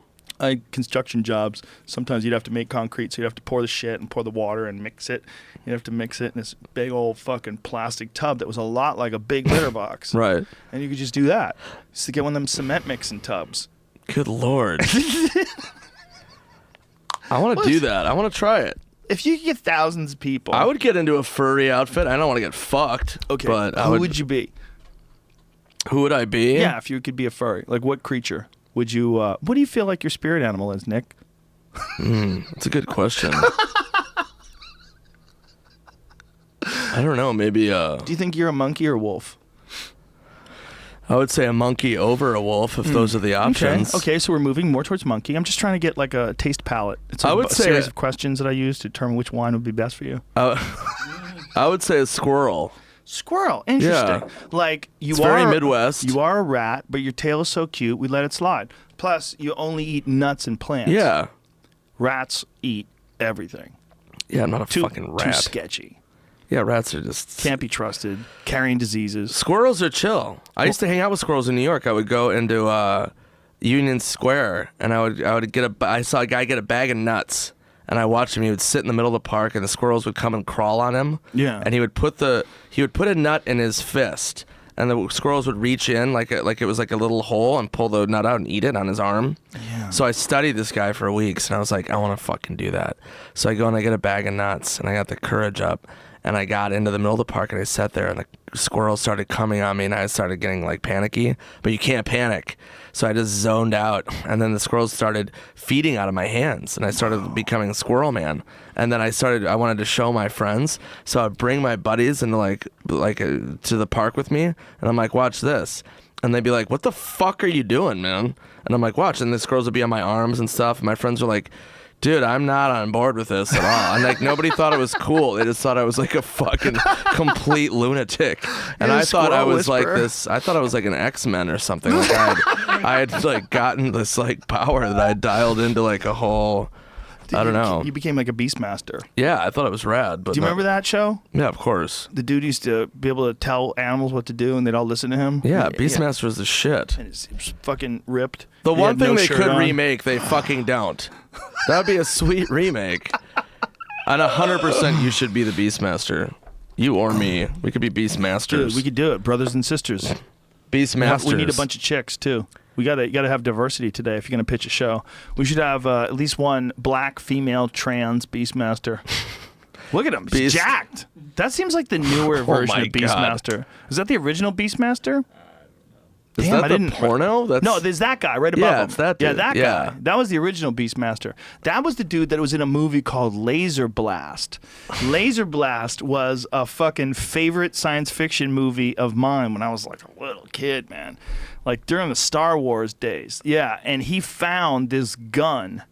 Speaker 2: Construction jobs, sometimes you'd have to make concrete, so you'd have to pour the shit and pour the water and mix it. You'd have to mix it in this big old fucking plastic tub that was a lot like a big litter box.
Speaker 1: Right.
Speaker 2: And you could just do that. Just to get one of them cement mixing tubs.
Speaker 1: Good Lord. I want to do that. I want to try it.
Speaker 2: If you could get thousands of people.
Speaker 1: I would get into a furry outfit. I don't want to get fucked.
Speaker 2: Okay,
Speaker 1: but
Speaker 2: who would you be?
Speaker 1: Who would I be?
Speaker 2: Yeah, if you could be a furry. Like, what creature would you, what do you feel like your spirit animal is, Nick?
Speaker 1: That's a good question. I don't know. Maybe.
Speaker 2: Do you think you're a monkey or a wolf?
Speaker 1: I would say a monkey over a wolf if those are the options.
Speaker 2: Okay, so we're moving more towards monkey. I'm just trying to get like a taste palette. It's like
Speaker 1: I would
Speaker 2: a
Speaker 1: say
Speaker 2: series of questions that I use to determine which wine would be best for you.
Speaker 1: I would say a squirrel.
Speaker 2: Squirrel, interesting.
Speaker 1: Yeah.
Speaker 2: Like you
Speaker 1: It's
Speaker 2: are
Speaker 1: very Midwest.
Speaker 2: You are a rat, but your tail is so cute. We let it slide. Plus, you only eat nuts and plants.
Speaker 1: Yeah.
Speaker 2: Rats eat everything.
Speaker 1: Yeah, I'm not a fucking rat.
Speaker 2: Too sketchy.
Speaker 1: Yeah, rats are just
Speaker 2: Can't be trusted. Carrying diseases.
Speaker 1: Squirrels are chill. I used to hang out with squirrels in New York. I would go into Union Square, and I would get I saw a guy get a bag of nuts, and I watched him. He would sit in the middle of the park, and the squirrels would come and crawl on him.
Speaker 2: Yeah.
Speaker 1: And he would put a nut in his fist, and the squirrels would reach in like it was like a little hole and pull the nut out and eat it on his arm.
Speaker 2: Yeah.
Speaker 1: So I studied this guy for weeks, and I was like, I want to fucking do that. So I go and I get a bag of nuts, and I got the courage up. And I got into the middle of the park and I sat there and the squirrels started coming on me and I started getting like panicky, but you can't panic. So I just zoned out and then the squirrels started feeding out of my hands and I started becoming a squirrel man. And then I wanted to show my friends. So I'd bring my buddies into to the park with me and I'm like, watch this. And they'd be like, what the fuck are you doing, man? And I'm like, watch. And the squirrels would be on my arms and stuff. And my friends were like, dude, I'm not on board with this at all. And like nobody thought it was cool. They just thought I was like a fucking complete lunatic. And I thought I was like this. I thought I was like an X-Men or something. Like I had like gotten this like power that I had dialed into like a whole. I don't know.
Speaker 2: You became like a Beastmaster.
Speaker 1: Yeah, I thought it was rad. But
Speaker 2: do you remember that show?
Speaker 1: Yeah, of course.
Speaker 2: The dude used to be able to tell animals what to do, and they'd all listen to him.
Speaker 1: Yeah, Beastmaster was the shit.
Speaker 2: And it was fucking ripped.
Speaker 1: The
Speaker 2: He
Speaker 1: one
Speaker 2: had
Speaker 1: thing
Speaker 2: no
Speaker 1: they
Speaker 2: shirt
Speaker 1: could
Speaker 2: on.
Speaker 1: remake, they fucking don't. That would be a sweet remake. And 100% you should be the Beastmaster. You or me. We could be Beastmasters.
Speaker 2: Dude, we could do it, brothers and sisters.
Speaker 1: Beastmasters.
Speaker 2: We need a bunch of chicks too. You gotta have diversity today if you're gonna pitch a show. We should have at least one black, female, trans Beastmaster. Look at him, he's jacked. That seems like the newer version of Beastmaster. Is that the original Beastmaster?
Speaker 1: Is
Speaker 2: Damn,
Speaker 1: that
Speaker 2: I
Speaker 1: the
Speaker 2: didn't.
Speaker 1: porno? That's
Speaker 2: No, there's that guy right above him.
Speaker 1: it's that
Speaker 2: Yeah,
Speaker 1: dude.
Speaker 2: that
Speaker 1: Yeah.
Speaker 2: guy. That was the original Beastmaster. That was the dude that was in a movie called Laser Blast. Laser Blast was a fucking favorite science fiction movie of mine when I was like a little kid, man. Like during the Star Wars days. Yeah, and he found this gun.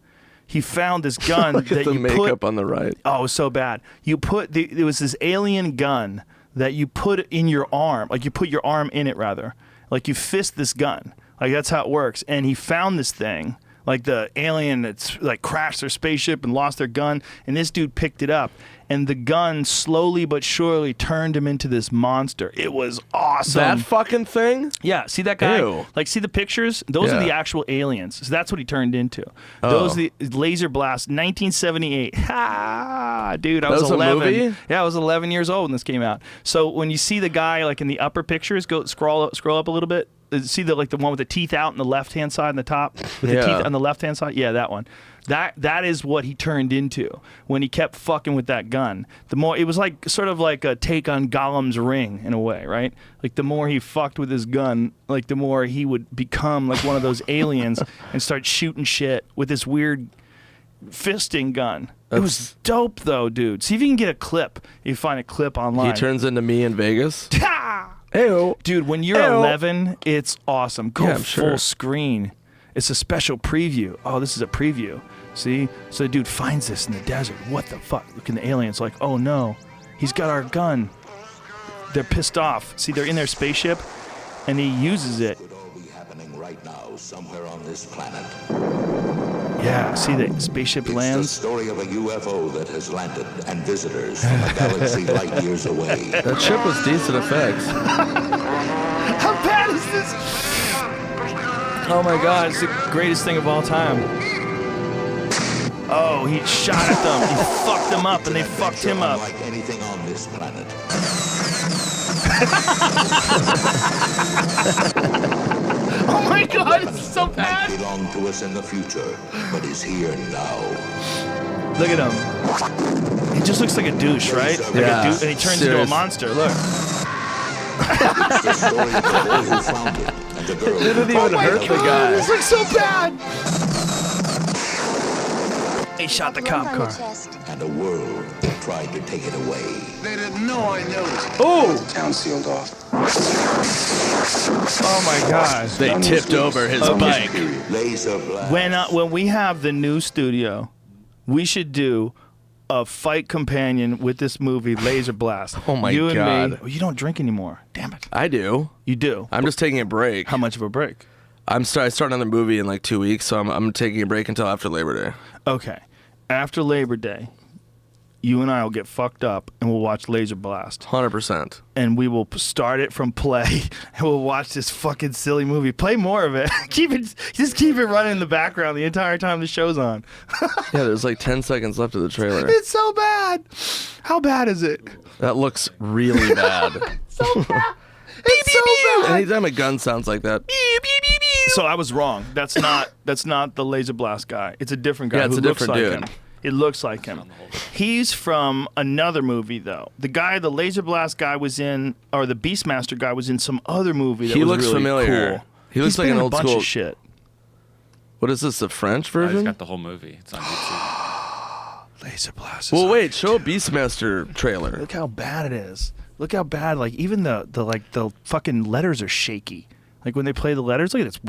Speaker 2: He found this gun
Speaker 1: Look
Speaker 2: that
Speaker 1: at the
Speaker 2: you
Speaker 1: makeup
Speaker 2: put.
Speaker 1: on the right.
Speaker 2: Oh, it was so bad. There was this alien gun that you put in your arm, like you put your arm in it rather, like you fist this gun, like that's how it works. And he found this thing, like the alien that's like crashed their spaceship and lost their gun, and this dude picked it up, and the gun slowly but surely turned him into this monster. It was awesome.
Speaker 1: That fucking thing?
Speaker 2: Yeah, see that guy?
Speaker 1: Ew.
Speaker 2: Like, see the pictures? Those are
Speaker 1: Yeah.
Speaker 2: the actual aliens. So that's what he turned into. Those are the Laser Blast, 1978. Ha! Dude, I was
Speaker 1: That was a
Speaker 2: 11.
Speaker 1: movie?
Speaker 2: Yeah, I was 11 years old when this came out. So when you see the guy, like, in the upper pictures, scroll up a little bit. See the one with the teeth out on the left-hand side and the top? With the teeth on the left-hand side? Yeah, that one. That is what he turned into when he kept fucking with that gun. The more it was like sort of like a take on Gollum's ring in a way, right? Like the more he fucked with his gun, like the more he would become like one of those aliens and start shooting shit with this weird fisting gun. It was dope though, dude. See if you can get a clip. You find a clip online.
Speaker 1: He turns into me in Vegas.
Speaker 2: Ta!
Speaker 1: Ew.
Speaker 2: Dude, when you're
Speaker 1: Ew.
Speaker 2: 11, it's awesome. Go
Speaker 1: Yeah, I'm
Speaker 2: full
Speaker 1: sure.
Speaker 2: screen. It's a special preview. Oh, this is a preview. See? So the dude finds this in the desert. What the fuck? Look, and the alien's like, oh no, he's got our gun. They're pissed off. See, they're in their spaceship, and he uses it.
Speaker 4: Could all be happening right now, somewhere on this planet.
Speaker 2: Yeah, see the spaceship
Speaker 4: It's the
Speaker 2: lands?
Speaker 4: story of a UFO that has landed and visitors from a galaxy light years away.
Speaker 1: That ship was decent effects.
Speaker 2: How bad is this? Oh my god, it's the greatest thing of all time. Oh, he shot at them. He fucked them up, and they fucked him up.
Speaker 4: Unlike anything on this planet.
Speaker 2: Oh my god, it's so
Speaker 4: Might
Speaker 2: bad.
Speaker 4: belong to us in the future, but is here now.
Speaker 2: Look at him. He just looks like a douche, right? Like
Speaker 1: Yeah.
Speaker 2: a douche, and he turns into a
Speaker 1: Serious.
Speaker 2: monster. Look.
Speaker 4: It's the story of the boy who found it and the girl
Speaker 1: Didn't
Speaker 4: who
Speaker 1: even hurt the guy.
Speaker 2: This looks so bad. He shot the cop car.
Speaker 4: and a world that tried to take it away.
Speaker 5: They didn't know I noticed.
Speaker 2: Oh!
Speaker 5: The town sealed off.
Speaker 2: Oh my god.
Speaker 1: They tipped over his bike.
Speaker 4: Laser blast.
Speaker 2: When we have the new studio, we should do a fight companion with this movie, Laser Blast.
Speaker 1: Oh my
Speaker 2: you and me.
Speaker 1: God.
Speaker 2: Oh, you don't drink anymore. Damn it.
Speaker 1: I do.
Speaker 2: You do.
Speaker 1: I'm just taking a break.
Speaker 2: How much of a break?
Speaker 1: I start another movie in like 2 weeks, so I'm taking a break until after Labor Day.
Speaker 2: Okay. After Labor Day, you and I will get fucked up and we'll watch Laser Blast.
Speaker 1: 100%.
Speaker 2: And we will start it from play and we'll watch this fucking silly movie. Play more of it. Just keep it running in the background the entire time the show's on.
Speaker 1: Yeah, there's like 10 seconds left of the trailer.
Speaker 2: It's so bad. How bad is it?
Speaker 1: That looks really bad.
Speaker 2: So bad. It's so bad.
Speaker 1: Anytime a gun sounds like that.
Speaker 2: So I was wrong. That's not the Laser Blast guy. It's a different guy.
Speaker 1: Yeah, it's
Speaker 2: who
Speaker 1: a
Speaker 2: looks
Speaker 1: different
Speaker 2: like
Speaker 1: dude.
Speaker 2: him. It looks like him. He's from another movie though. The Laser Blast guy was in, or the Beastmaster guy was in some other movie. That
Speaker 1: He
Speaker 2: was
Speaker 1: looks
Speaker 2: really
Speaker 1: familiar.
Speaker 2: Cool.
Speaker 1: He looks
Speaker 2: He's
Speaker 1: like
Speaker 2: been
Speaker 1: an
Speaker 2: in
Speaker 1: old
Speaker 2: a bunch
Speaker 1: school-
Speaker 2: of shit.
Speaker 1: What is this, the French
Speaker 3: I just
Speaker 1: version?
Speaker 3: got the whole movie. It's on YouTube.
Speaker 2: Laser Blast.
Speaker 1: Well, wait, show a Beastmaster trailer.
Speaker 2: Look how bad it is. Look how bad. Like even the fucking letters are shaky. Like when they play the letters, look at this.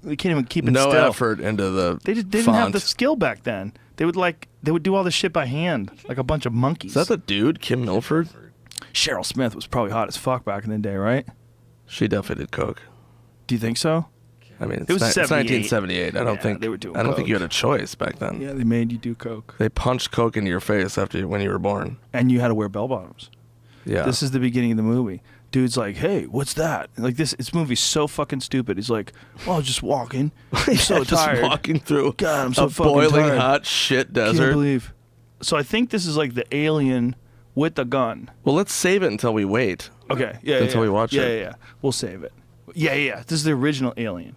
Speaker 2: They can't even keep it
Speaker 1: No
Speaker 2: still.
Speaker 1: effort into the
Speaker 2: They just didn't have
Speaker 1: font.
Speaker 2: the skill back then. They would do all this shit by hand, like a bunch of monkeys.
Speaker 1: Is that the dude, Kim Milford?
Speaker 2: Cheryl Smith was probably hot as fuck back in the day, right?
Speaker 1: She definitely did coke.
Speaker 2: Do you think so?
Speaker 1: I mean,
Speaker 2: It was
Speaker 1: it's
Speaker 2: 78.
Speaker 1: 1978. I don't
Speaker 2: Yeah,
Speaker 1: think
Speaker 2: they were doing
Speaker 1: I don't think you
Speaker 2: coke.
Speaker 1: had a choice back then.
Speaker 2: Yeah, they made you do coke,
Speaker 1: They punched coke into your face when you were born.
Speaker 2: and you had to wear bell bottoms.
Speaker 1: Yeah.
Speaker 2: This is the beginning of the movie. Dude's like, "Hey, what's that?" Like this movie's so fucking stupid. He's like, "Well, I was just walking. I'm so
Speaker 1: just
Speaker 2: tired.
Speaker 1: walking through
Speaker 2: God, I'm so
Speaker 1: a
Speaker 2: fucking
Speaker 1: boiling
Speaker 2: tired.
Speaker 1: hot shit
Speaker 2: Can't
Speaker 1: desert.
Speaker 2: believe." So I think this is like the alien with the gun.
Speaker 1: Well, let's save it until we wait.
Speaker 2: Okay, yeah,
Speaker 1: Until we watch
Speaker 2: yeah,
Speaker 1: it.
Speaker 2: Yeah, we'll save it. Yeah. This is the original Alien.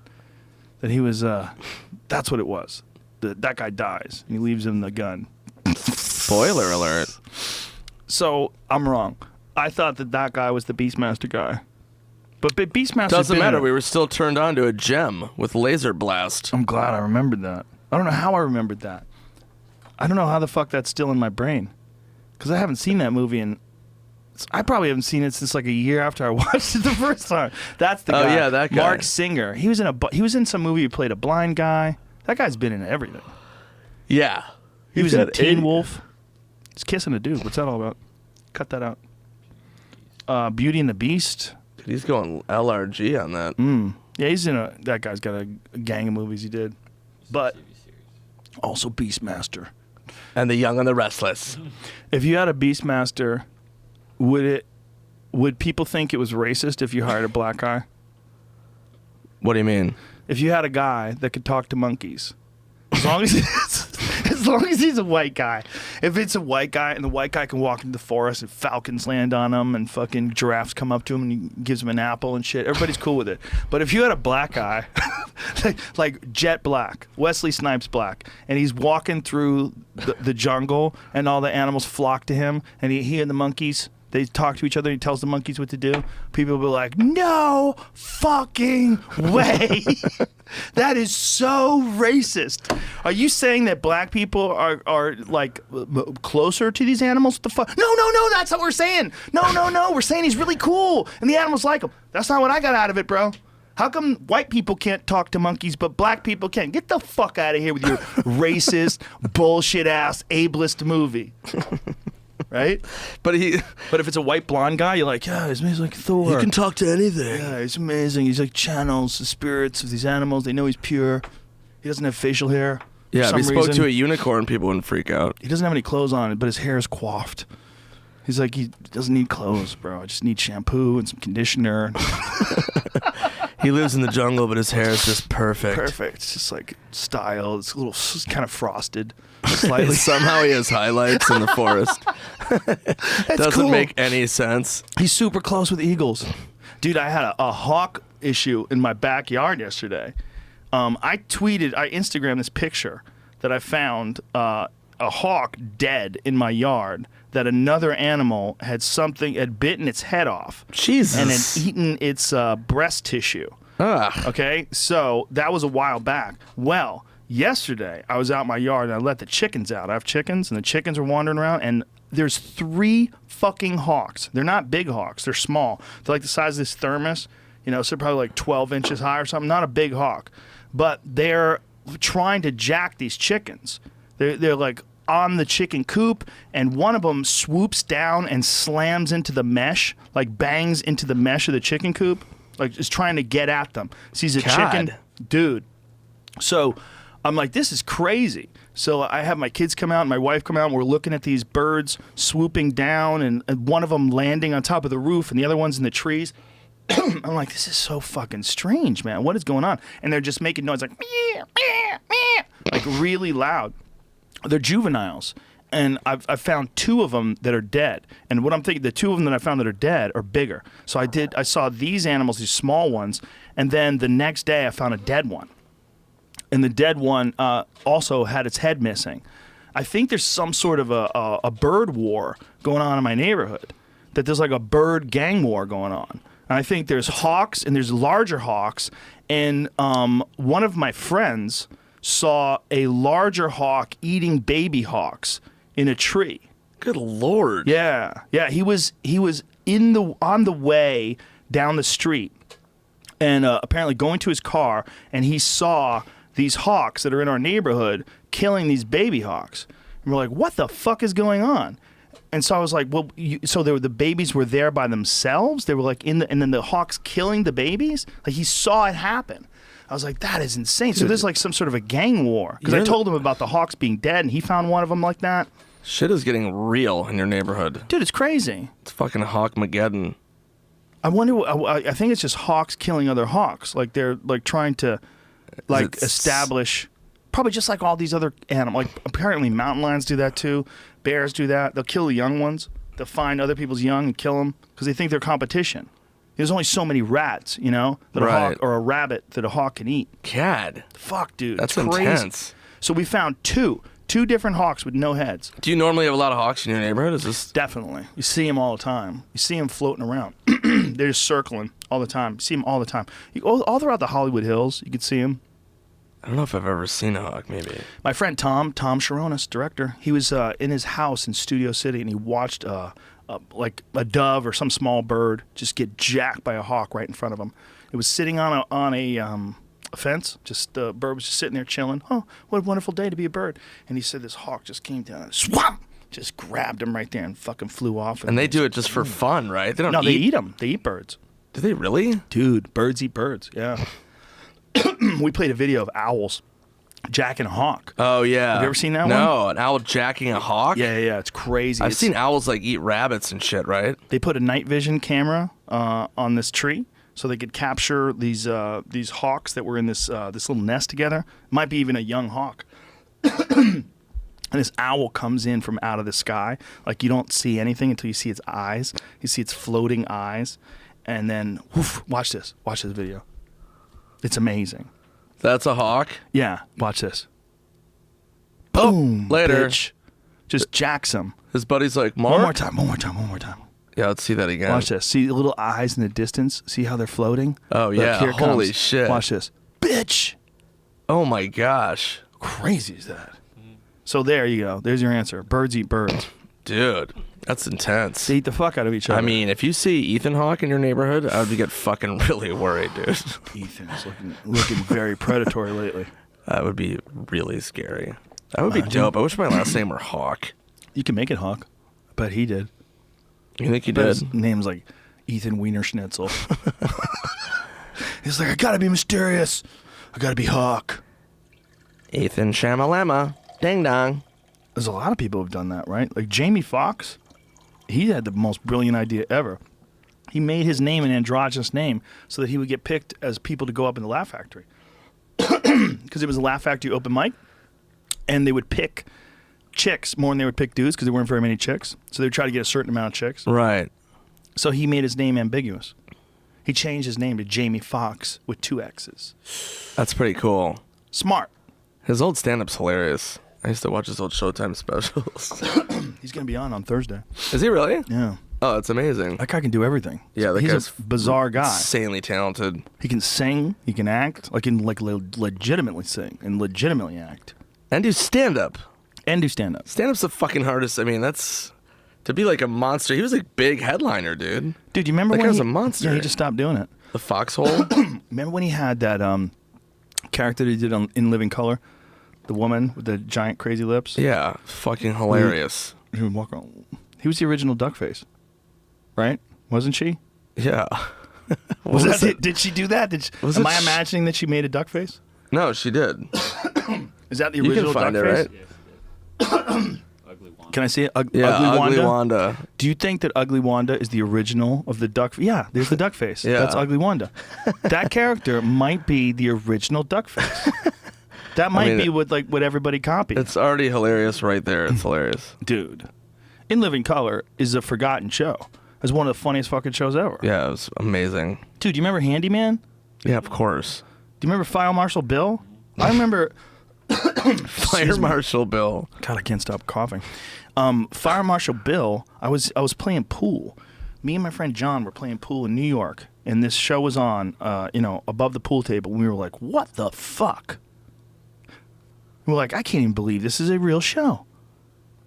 Speaker 2: That he was. That's what it was. That guy dies and he leaves him the gun.
Speaker 1: Spoiler alert.
Speaker 2: So I'm wrong. I thought that guy was the Beastmaster guy. But Beastmaster
Speaker 1: Doesn't matter. We were still turned on to a gem with laser blast.
Speaker 2: I'm glad I remembered that. I don't know how I remembered that. I don't know how the fuck that's still in my brain. Because I haven't seen that movie in... I probably haven't seen it since like a year after I watched it the first time. That's the guy.
Speaker 1: Oh, yeah, that guy.
Speaker 2: Mark Singer. He was in some movie. He played a blind guy. That guy's been in everything.
Speaker 1: Yeah.
Speaker 2: He was in Teen Wolf. He's kissing a dude. What's that all about? Cut that out. Beauty and the Beast.
Speaker 1: Dude, he's going LRG on that.
Speaker 2: Yeah, he's in that guy's got a gang of movies he did. But also Beastmaster.
Speaker 1: And The Young and the Restless.
Speaker 2: If you had a Beastmaster, would people think it was racist if you hired a black guy?
Speaker 1: What do you mean?
Speaker 2: If you had a guy that could talk to monkeys, as long as he's a white guy. If it's a white guy and the white guy can walk into the forest and falcons land on him and fucking giraffes come up to him and he gives him an apple and shit, everybody's cool with it. But if you had a black guy, like Jet Black, Wesley Snipes Black, and he's walking through the jungle and all the animals flock to him and he and the monkeys, they talk to each other. He tells the monkeys what to do. People will be like, no fucking way. That is so racist. Are you saying that black people are like closer to these animals? What the fuck? No, that's what we're saying. No. We're saying he's really cool and the animals like him. That's not what I got out of it, bro. How come white people can't talk to monkeys, but black people can? Get the fuck out of here with your racist, bullshit-ass, ableist movie. Right?
Speaker 1: But
Speaker 2: if it's a white blonde guy, you're like, yeah, he's like Thor.
Speaker 1: He can talk to anything.
Speaker 2: Yeah, he's amazing. He's like channels the spirits of these animals. They know he's pure. He doesn't have facial hair.
Speaker 1: Yeah, if he spoke to a unicorn, people wouldn't freak out.
Speaker 2: He doesn't have any clothes on, but his hair is coiffed. He's like, he doesn't need clothes, bro. I just need shampoo and some conditioner.
Speaker 1: He lives in the jungle, but his hair is just perfect.
Speaker 2: Perfect. It's just like style. It's a little kind of frosted. Slightly.
Speaker 1: Somehow he has highlights in the forest. Doesn't
Speaker 2: cool.
Speaker 1: make any sense.
Speaker 2: He's super close with eagles. Dude, I had a hawk issue in my backyard yesterday. I Instagrammed this picture that I found a hawk dead in my yard that another animal had bitten its head off.
Speaker 1: Jesus.
Speaker 2: And had eaten its breast tissue.
Speaker 1: Ugh.
Speaker 2: Okay, so that was a while back. Well, yesterday I was out in my yard and I let the chickens out. I have chickens and the chickens are wandering around and there's 3 fucking hawks. They're not big hawks. They're small. They're like the size of this thermos, so probably like 12 inches high or something. Not a big hawk. But they're trying to jack these chickens. They're like on the chicken coop, and one of them swoops down and slams into the mesh, like bangs into the mesh of the chicken coop, like is trying to get at them. Sees a chicken. Dude. So I'm like, this is crazy. So I have my kids come out and my wife come out and we're looking at these birds swooping down and one of them landing on top of the roof and the other one's in the trees. I'm like, this is so fucking strange, man. What is going on? And they're just making noise like, meow, meow, meow, like really loud. They're juveniles. And I've found 2 of them that are dead. And what I'm thinking, the 2 of them that I found that are dead are bigger. So I saw these animals, these small ones, and then the next day I found a dead one. And the dead one also had its head missing. I think there's some sort of a bird war going on in my neighborhood. That there's like a bird gang war going on. And I think there's hawks and there's larger hawks. And one of my friends saw a larger hawk eating baby hawks in a tree.
Speaker 1: Good Lord.
Speaker 2: Yeah. He was on the way down the street and apparently going to his car, and he saw these hawks that are in our neighborhood killing these baby hawks. And we're like, what the fuck is going on? And so I was like, well, the babies were there by themselves? They were like and then the hawks killing the babies? Like he saw it happen. I was like, that is insane. So there's like some sort of a gang war. Because I told him about the hawks being dead and he found one of them like that.
Speaker 1: Shit is getting real in your neighborhood.
Speaker 2: Dude, it's crazy.
Speaker 1: It's fucking Hawkmageddon.
Speaker 2: I wonder, I think it's just hawks killing other hawks. Like they're like trying to establish, probably just like all these other animals. Like apparently mountain lions do that too. Bears do that. They'll kill the young ones. They'll find other people's young and kill them because they think they're competition. There's only so many rats, that a hawk or a rabbit that a hawk can eat.
Speaker 1: God.
Speaker 2: Fuck, dude.
Speaker 1: That's
Speaker 2: it's crazy.
Speaker 1: Intense.
Speaker 2: So we found two different hawks with no heads.
Speaker 1: Do you normally have a lot of hawks in your neighborhood? Is this
Speaker 2: Definitely. You see them all the time. You see them floating around. They're just circling all the time. See them all the time. All throughout the Hollywood Hills, you could see them.
Speaker 1: I don't know if I've ever seen a hawk, maybe.
Speaker 2: My friend Tom Sharonis, director, he was in his house in Studio City, and he watched like a dove or some small bird just get jacked by a hawk right in front of him. It was sitting on a fence. Just the bird was just sitting there chilling. Oh, what a wonderful day to be a bird. And he said this hawk just came down and swamp, just grabbed him right there and fucking flew off.
Speaker 1: And they do it just for fun, right? They don't.
Speaker 2: No, they eat them. They eat birds.
Speaker 1: Do they really?
Speaker 2: Dude, birds eat birds. Yeah. We played a video of owls jacking a hawk.
Speaker 1: Oh yeah.
Speaker 2: Have you ever seen that one?
Speaker 1: No, an owl jacking a hawk.
Speaker 2: Yeah. It's crazy.
Speaker 1: I've seen owls like eat rabbits and shit, right?
Speaker 2: They put a night vision camera on this tree so they could capture these hawks that were in this little nest together. Might be even a young hawk. And this owl comes in from out of the sky. Like, you don't see anything until you see its eyes. You see its floating eyes. And then, woof, watch this. Watch this video. It's amazing.
Speaker 1: That's a hawk?
Speaker 2: Yeah, watch this. Boom.
Speaker 1: Later.
Speaker 2: Bitch. Just jacks him.
Speaker 1: His buddy's like, Mark?
Speaker 2: One more time.
Speaker 1: Yeah, let's see that again.
Speaker 2: Watch this. See the little eyes in the distance? See how they're floating?
Speaker 1: Oh,
Speaker 2: Look,
Speaker 1: yeah.
Speaker 2: here it
Speaker 1: Holy
Speaker 2: comes.
Speaker 1: shit.
Speaker 2: Watch this. Bitch.
Speaker 1: Oh, my gosh.
Speaker 2: Crazy is that? So there you go. There's your answer. Birds eat birds.
Speaker 1: Dude, that's intense.
Speaker 2: They eat the fuck out of each other.
Speaker 1: I mean, if you see Ethan Hawke in your neighborhood, I would get fucking really worried, dude.
Speaker 2: Ethan is looking very predatory lately.
Speaker 1: That would be really scary. That would be dope. I wish my last name were Hawk.
Speaker 2: You can make it Hawk. I bet he did.
Speaker 1: You think he
Speaker 2: But
Speaker 1: did?
Speaker 2: his name's like Ethan Wiener Schnitzel. He's like, I gotta be mysterious. I gotta be Hawk.
Speaker 1: Ethan Shamalama. Ding dong.
Speaker 2: There's a lot of people who've done that, right? Like Jamie Foxx, he had the most brilliant idea ever. He made his name an androgynous name so that he would get picked as people to go up in the Laugh Factory. Because it was a Laugh Factory open mic, and they would pick chicks more than they would pick dudes because there weren't very many chicks. So they would try to get a certain amount of chicks.
Speaker 1: Right.
Speaker 2: So he made his name ambiguous. He changed his name to Jamie Foxx with 2 X's.
Speaker 1: That's pretty cool.
Speaker 2: Smart.
Speaker 1: His old stand-up's hilarious. I used to watch his old Showtime specials.
Speaker 2: He's going to be on Thursday.
Speaker 1: Is he really?
Speaker 2: Yeah.
Speaker 1: Oh, that's amazing.
Speaker 2: That guy can do everything.
Speaker 1: Yeah, that
Speaker 2: he's
Speaker 1: guy's
Speaker 2: a bizarre guy.
Speaker 1: Insanely talented.
Speaker 2: He can sing, he can act, legitimately sing and legitimately act.
Speaker 1: And do stand-up.
Speaker 2: And do stand-up.
Speaker 1: Stand-up's the fucking hardest. I mean, that's... To be like a monster. He was a big headliner, dude.
Speaker 2: Dude, you remember
Speaker 1: that
Speaker 2: when
Speaker 1: guy's
Speaker 2: he...
Speaker 1: a monster.
Speaker 2: Yeah, he just stopped doing it.
Speaker 1: The foxhole?
Speaker 2: Remember when he had that character that he did in Living Color? The woman with the giant crazy lips?
Speaker 1: Yeah, fucking hilarious.
Speaker 2: He would walk around. He was the original Duckface. Right? Wasn't she?
Speaker 1: Yeah.
Speaker 2: Was that it? Did she do that? Am I
Speaker 1: it
Speaker 2: imagining that she made a Duckface?
Speaker 1: No, she did.
Speaker 2: Is that the
Speaker 1: You
Speaker 2: original
Speaker 1: can find
Speaker 2: Duckface?
Speaker 1: it, right?
Speaker 3: Ugly Wanda.
Speaker 2: Can I see it?
Speaker 1: Yeah,
Speaker 2: Ugly Wanda?
Speaker 1: Wanda.
Speaker 2: Do you think that Ugly Wanda is the original of the Duck? Yeah, there's the Duckface.
Speaker 1: Yeah.
Speaker 2: That's Ugly Wanda. That character might be the original Duckface. That might be what everybody copied.
Speaker 1: It's already hilarious right there. It's hilarious.
Speaker 2: Dude, In Living Color is a forgotten show. It's one of the funniest fucking shows ever.
Speaker 1: Yeah, it was amazing.
Speaker 2: Dude, do you remember Handyman?
Speaker 1: Yeah, of course.
Speaker 2: Do you remember Fire Marshal Bill? I remember...
Speaker 1: Fire Marshal Bill.
Speaker 2: God, I can't stop coughing. Fire Marshal Bill, I was playing pool. Me and my friend John were playing pool in New York, and this show was on, above the pool table, and we were like, what the fuck? We're like, I can't even believe this is a real show.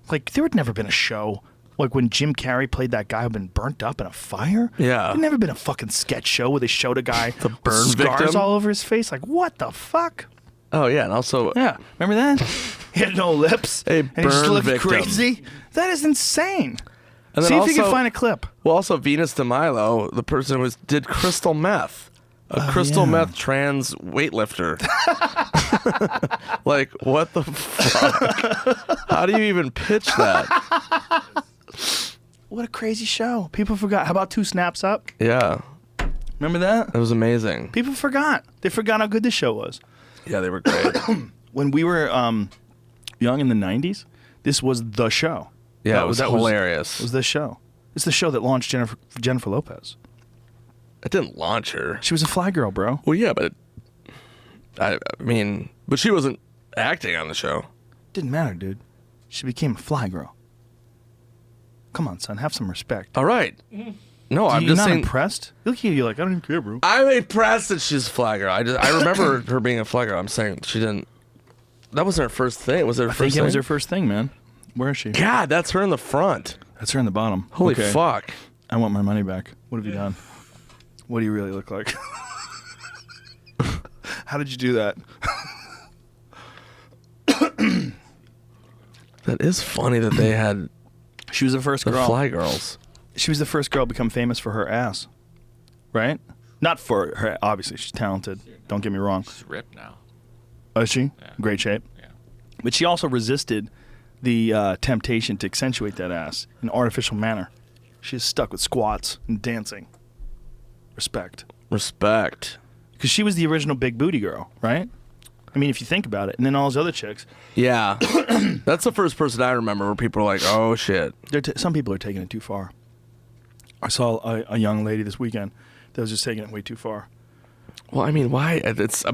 Speaker 2: Like, there had never been a show like when Jim Carrey played that guy who'd been burnt up in a fire.
Speaker 1: Yeah.
Speaker 2: There'd never been a fucking sketch show where they showed a guy
Speaker 1: The
Speaker 2: with
Speaker 1: burn
Speaker 2: scars
Speaker 1: victim?
Speaker 2: all over his face. Like, what the fuck?
Speaker 1: Oh, yeah, and also...
Speaker 2: Yeah, remember that? He had no lips.
Speaker 1: A
Speaker 2: and he just
Speaker 1: burn
Speaker 2: looked
Speaker 1: victim.
Speaker 2: crazy. That is insane.
Speaker 1: And then
Speaker 2: See if you can
Speaker 1: also-
Speaker 2: find a clip.
Speaker 1: Well, also Venus DeMilo, the person who did crystal meth. A crystal
Speaker 2: yeah.
Speaker 1: meth trans weightlifter. Like, what the fuck? How do you even pitch that?
Speaker 2: What a crazy show. People forgot. How about 2 Snaps Up?
Speaker 1: Yeah,
Speaker 2: Remember that?
Speaker 1: it was amazing.
Speaker 2: People forgot. They forgot how good this show was.
Speaker 1: Yeah, they were great.
Speaker 2: When we were young in the 90s, this was the show.
Speaker 1: Yeah, it was hilarious.
Speaker 2: It was the show. It's the show that launched Jennifer Lopez.
Speaker 1: It didn't launch her.
Speaker 2: She was a fly girl, bro.
Speaker 1: Well, yeah, but I mean, but she wasn't acting on the show.
Speaker 2: Didn't matter, dude. She became a fly girl. Come on, son. Have some respect.
Speaker 1: All right. No, I'm
Speaker 2: You're
Speaker 1: just
Speaker 2: not
Speaker 1: saying.
Speaker 2: impressed? Look at you, like, I don't even care, bro.
Speaker 1: I'm impressed that she's a flagger. I remember her being a flagger. I'm saying she didn't. That wasn't her first thing. Was it her
Speaker 2: I
Speaker 1: first
Speaker 2: think
Speaker 1: thing?
Speaker 2: it was her first thing, man. Where is she?
Speaker 1: God, that's her in the front.
Speaker 2: That's her in the bottom.
Speaker 1: Holy
Speaker 2: Okay.
Speaker 1: fuck.
Speaker 2: I want my money back. What have you done? What do you really look like? How did you do that?
Speaker 1: That is funny that they had
Speaker 2: She was the first
Speaker 1: the
Speaker 2: girl.
Speaker 1: fly girls.
Speaker 2: She was the first girl to become famous for her ass. Right? Not for her. Obviously, she's talented. Don't get me wrong.
Speaker 3: She's ripped now.
Speaker 2: Oh, is she?
Speaker 3: Yeah.
Speaker 2: Great shape.
Speaker 3: Yeah.
Speaker 2: But she also resisted the temptation to accentuate that ass in an artificial manner. She is stuck with squats and dancing. Respect.
Speaker 1: Respect.
Speaker 2: Because she was the original big booty girl, right? I mean, if you think about it. And then all those other chicks,
Speaker 1: Yeah. That's the first person I remember where people are like, oh shit.
Speaker 2: some people are taking it too far. I saw a young lady this weekend that was just taking it way too far.
Speaker 1: Well, I mean, why?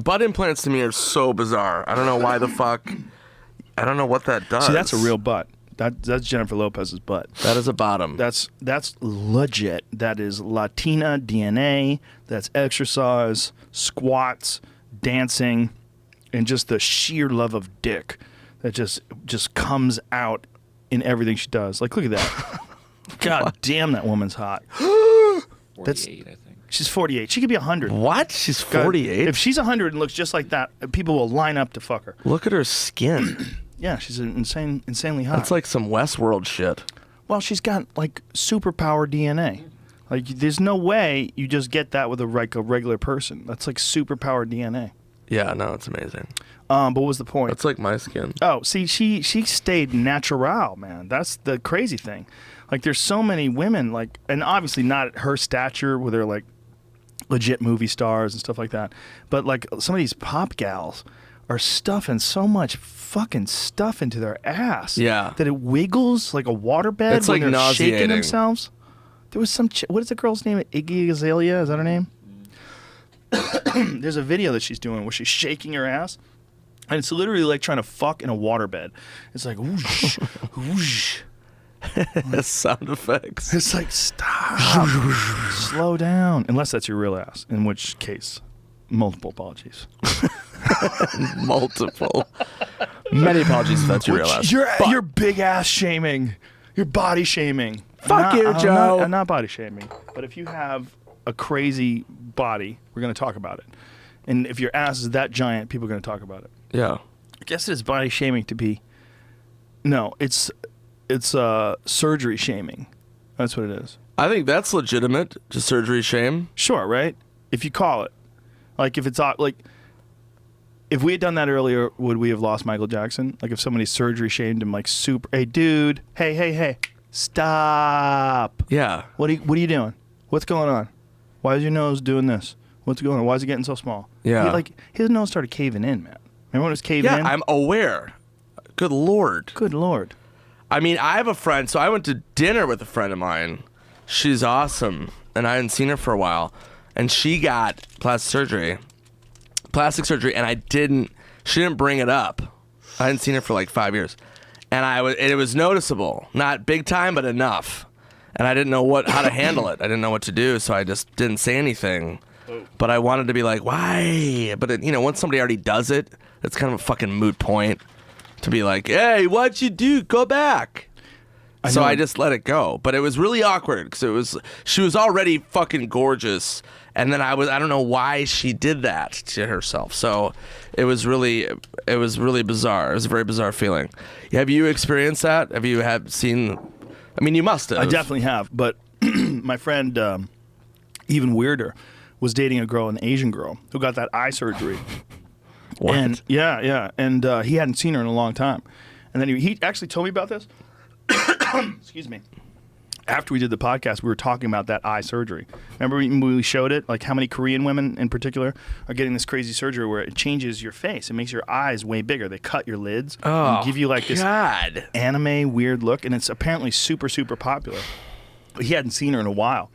Speaker 1: Butt implants to me are so bizarre. I don't know why the fuck. I don't know what that does.
Speaker 2: See, that's a real butt. That's Jennifer Lopez's butt.
Speaker 1: That is a bottom.
Speaker 2: That's legit. That is Latina DNA. That's exercise, squats, dancing, and just the sheer love of dick that just comes out in everything she does. Like, look at that. God damn, that woman's hot.
Speaker 3: 48, I think.
Speaker 2: She's 48. She could be 100.
Speaker 1: What? She's
Speaker 2: God,
Speaker 1: 48?
Speaker 2: If she's 100 and looks just like that, people will line up to fuck her.
Speaker 1: Look at her skin.
Speaker 2: Yeah, she's insanely hot.
Speaker 1: That's like some Westworld shit.
Speaker 2: Well, she's got like superpower DNA. Like, there's no way you just get that with a regular person. That's like superpower DNA.
Speaker 1: Yeah, no, it's amazing.
Speaker 2: But what was the point?
Speaker 1: That's like my skin.
Speaker 2: Oh, see, she stayed natural, man. That's the crazy thing. Like, there's so many women, like, and obviously not at her stature where they're like legit movie stars and stuff like that. But like some of these pop gals are stuffing so much fucking stuff into their ass.
Speaker 1: Yeah.
Speaker 2: That it wiggles like a waterbed
Speaker 1: It's
Speaker 2: when
Speaker 1: like
Speaker 2: they're shaking
Speaker 1: nauseating.
Speaker 2: themselves. There was some what is the girl's name? Iggy Azalea, is that her name? There's a video that she's doing where she's shaking her ass. And it's literally like trying to fuck in a waterbed. It's like whoosh, whoosh.
Speaker 1: Sound effects.
Speaker 2: It's like, stop. Slow down. Unless that's your real ass, in which case, multiple apologies.
Speaker 1: Multiple. Many apologies if that's your real ass.
Speaker 2: You're big ass shaming. You're body shaming.
Speaker 1: Fuck you, Joe.
Speaker 2: I'm not body shaming. But if you have a crazy body, we're going to talk about it. And if your ass is that giant, people are going to talk about it.
Speaker 1: Yeah.
Speaker 2: I guess it is body shaming to be. No, it's surgery shaming. That's what it is.
Speaker 1: I think that's legitimate. Just surgery shame.
Speaker 2: Sure, right? If you call it. Like, if it's like, if we had done that earlier, would we have lost Michael Jackson? Like, if somebody surgery shamed him, like, super, hey, dude, hey, stop.
Speaker 1: Yeah.
Speaker 2: What are you doing? What's going on? Why is your nose doing this? What's going on? Why is it getting so small?
Speaker 1: Yeah.
Speaker 2: His nose started caving in, man. Remember when it was caving
Speaker 1: Yeah,
Speaker 2: in?
Speaker 1: I'm aware. Good Lord.
Speaker 2: Good Lord.
Speaker 1: I mean, I have a friend, so I went to dinner with a friend of mine. She's awesome, and I hadn't seen her for a while. And she got plastic surgery, and she didn't bring it up. I hadn't seen her for like 5 years. And it was noticeable. Not big time, but enough. And I didn't know how to handle it. I didn't know what to do, so I just didn't say anything. But I wanted to be like, why? But, once somebody already does it, it's kind of a fucking moot point to be like, hey, what'd you do? Go back. So I just let it go. But it was really awkward because she was already fucking gorgeous. And then I don't know why she did that to herself. So it was really bizarre. It was a very bizarre feeling. Have you experienced that? Have you seen? I mean, you must have.
Speaker 2: I definitely have. But my friend, even weirder, was dating a girl, an Asian girl, who got that eye surgery.
Speaker 1: What?
Speaker 2: And yeah. And he hadn't seen her in a long time. And then he actually told me about this. Excuse me. After we did the podcast, we were talking about that eye surgery. Remember when we showed it? Like how many Korean women in particular are getting this crazy surgery where it changes your face. It makes your eyes way bigger. They cut your lids and give you like this anime weird look. And it's apparently super, super popular. But he hadn't seen her in a while.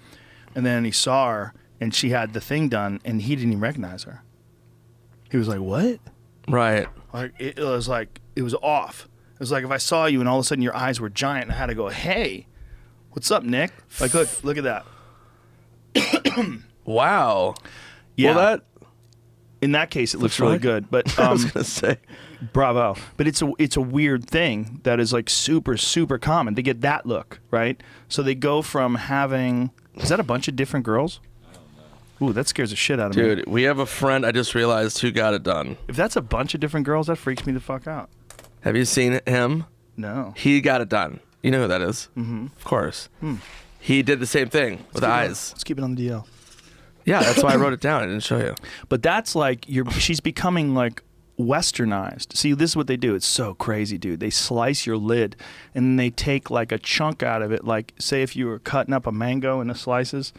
Speaker 2: And then he saw her and she had the thing done and he didn't even recognize her. He was like, what?
Speaker 1: Right.
Speaker 2: Like it was off. It was like if I saw you and all of a sudden your eyes were giant and I had to go, hey, what's up, Nick? Like, look at that.
Speaker 1: Wow.
Speaker 2: Yeah.
Speaker 1: Well, that
Speaker 2: In that case, it looks
Speaker 1: That's
Speaker 2: really
Speaker 1: right.
Speaker 2: good. But
Speaker 1: I was gonna say.
Speaker 2: bravo. But it's a weird thing that is like super, super common. They get that look, right? So they go from having... Is that a bunch of different girls? Ooh, that scares the shit out of me.
Speaker 1: Dude, we have a friend I just realized who got it done.
Speaker 2: If that's a bunch of different girls, that freaks me the fuck out.
Speaker 1: Have you seen him?
Speaker 2: No.
Speaker 1: He got it done. You know who that is? Mm-hmm. Of course. He did the same thing with eyes.
Speaker 2: Let's keep it on the DL.
Speaker 1: Yeah, that's why I wrote it down. I didn't show you.
Speaker 2: But that's like she's becoming like westernized. See, this is what they do. It's so crazy, dude. They slice your lid and then they take like a chunk out of it. Like say if you were cutting up a mango into slices,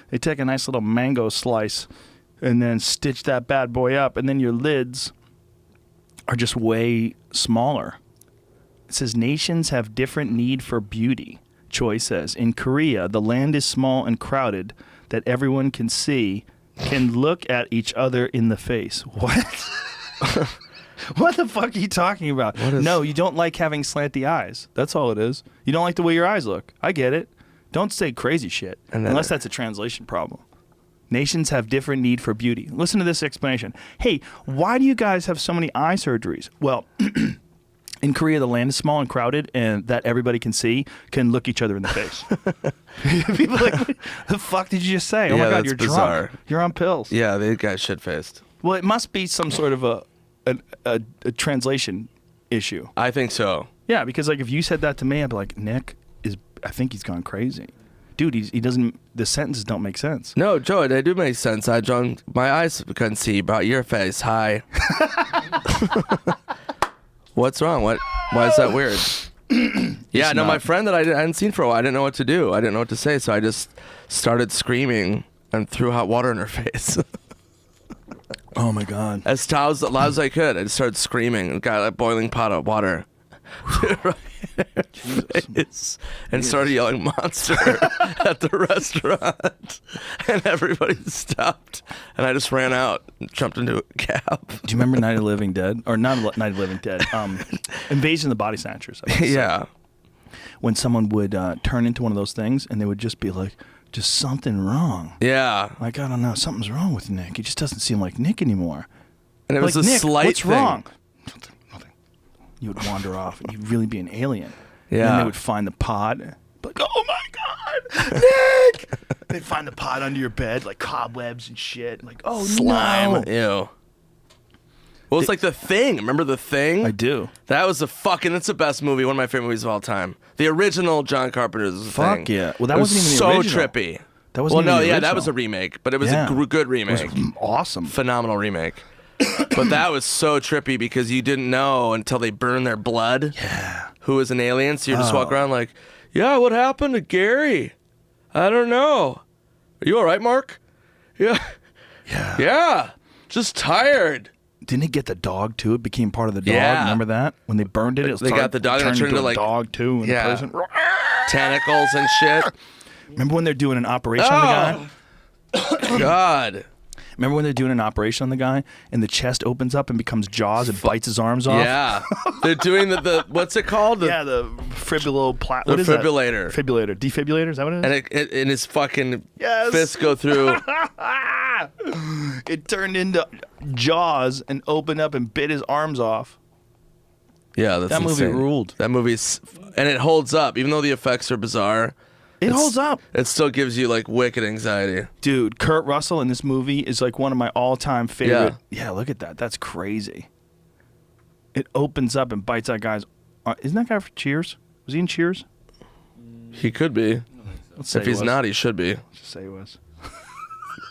Speaker 2: they take a nice little mango slice and then stitch that bad boy up, and then your lids are just way smaller. It says nations have different need for beauty. Choi says, in Korea, the land is small and crowded that everyone can see, can look at each other in the face. What? What the fuck are you talking about? No, you don't like having slanty eyes. That's all it is. You don't like the way your eyes look. I get it. Don't say crazy shit, unless that's a translation problem. Nations have different need for beauty. Listen to this explanation. Hey, why do you guys have so many eye surgeries? Well, in Korea, the land is small and crowded, and that everybody can see, can look each other in the face. People are like, what the fuck did you just say? Oh my God,
Speaker 1: that's
Speaker 2: you're
Speaker 1: bizarre.
Speaker 2: drunk. You're on pills.
Speaker 1: Yeah, the guy's shit-faced.
Speaker 2: Well, it must be some sort of a translation issue.
Speaker 1: I think so.
Speaker 2: Yeah, because like if you said that to me, I'd be like, Nick I think he's gone crazy. Dude, he doesn't, the sentences don't make sense.
Speaker 1: No, Joe, they do make sense. My eyes couldn't see about your face. Hi. What's wrong? Why is that weird? Yeah, no, my friend that I hadn't seen for a while, I didn't know what to do. I didn't know what to say, so I just started screaming and threw hot water in her face.
Speaker 2: Oh my God.
Speaker 1: As loud as I could. I just started screaming and got a boiling pot of water. Face, and started yelling monster at the restaurant, and everybody stopped, and I just ran out and jumped into a cab.
Speaker 2: Do you remember Night of the Living Dead? Or not Night of the Living Dead, Invasion of the Body Snatchers.
Speaker 1: Yeah.
Speaker 2: When someone would turn into one of those things and they would just be like, just something wrong.
Speaker 1: Yeah.
Speaker 2: Like, I don't know, something's wrong with Nick. He just doesn't seem like Nick anymore.
Speaker 1: And it was
Speaker 2: like,
Speaker 1: a
Speaker 2: Nick,
Speaker 1: slight
Speaker 2: what's
Speaker 1: thing.
Speaker 2: wrong? Nothing. You would wander off and you'd really be an alien.
Speaker 1: Yeah.
Speaker 2: And then they would find the pod. Like, oh my God, Nick! They'd find the pod under your bed, like cobwebs and shit. Like, oh,
Speaker 1: Slime.
Speaker 2: no.
Speaker 1: Ew. Well, it's like The Thing. Remember The Thing?
Speaker 2: I do.
Speaker 1: That was that's the best movie, one of my favorite movies of all time. The original John Carpenter's The Thing.
Speaker 2: Fuck yeah. Well, that
Speaker 1: It was
Speaker 2: wasn't even the
Speaker 1: so
Speaker 2: original.
Speaker 1: trippy.
Speaker 2: That wasn't even the
Speaker 1: that
Speaker 2: original.
Speaker 1: was a remake, but it was
Speaker 2: Yeah.
Speaker 1: a good
Speaker 2: It
Speaker 1: remake.
Speaker 2: was awesome.
Speaker 1: Phenomenal remake. But that was so trippy because you didn't know until they burned their blood.
Speaker 2: Yeah.
Speaker 1: Who was an alien? So you just walk around like, yeah, what happened to Gary? I don't know. Are you all right, Mark? Yeah.
Speaker 2: Yeah.
Speaker 1: Yeah. Just tired.
Speaker 2: Didn't it get the dog too? It became part of the dog.
Speaker 1: Yeah.
Speaker 2: Remember that? When they burned it, it
Speaker 1: They got the dog and it turned into
Speaker 2: a
Speaker 1: like
Speaker 2: dog too. And
Speaker 1: yeah.
Speaker 2: the person.
Speaker 1: Tentacles and shit.
Speaker 2: Remember when they're doing an operation on the guy?
Speaker 1: God.
Speaker 2: Remember when they're doing an operation on the guy and the chest opens up and becomes jaws and bites his arms off?
Speaker 1: Yeah. They're doing the what's it called?
Speaker 2: Yeah, the fibrillator.
Speaker 1: The fibrillator.
Speaker 2: Fibrillator. Defibrillator, is that what it is?
Speaker 1: And and his fucking
Speaker 2: Yes.
Speaker 1: fists go through.
Speaker 2: It turned into jaws and opened up and bit his arms off.
Speaker 1: Yeah, that's
Speaker 2: That movie
Speaker 1: insane.
Speaker 2: ruled.
Speaker 1: That movie's and it holds up, even though the effects are bizarre.
Speaker 2: It holds up.
Speaker 1: It still gives you like wicked anxiety.
Speaker 2: Dude, Kurt Russell in this movie is like one of my all-time favorite. Yeah, look at that. That's crazy. It opens up and bites that guy's... isn't that guy for Cheers? Was he in Cheers?
Speaker 1: He could be.
Speaker 2: Let's say
Speaker 1: If
Speaker 2: he
Speaker 1: he's
Speaker 2: was.
Speaker 1: not, he should be.
Speaker 2: Let's just say he was.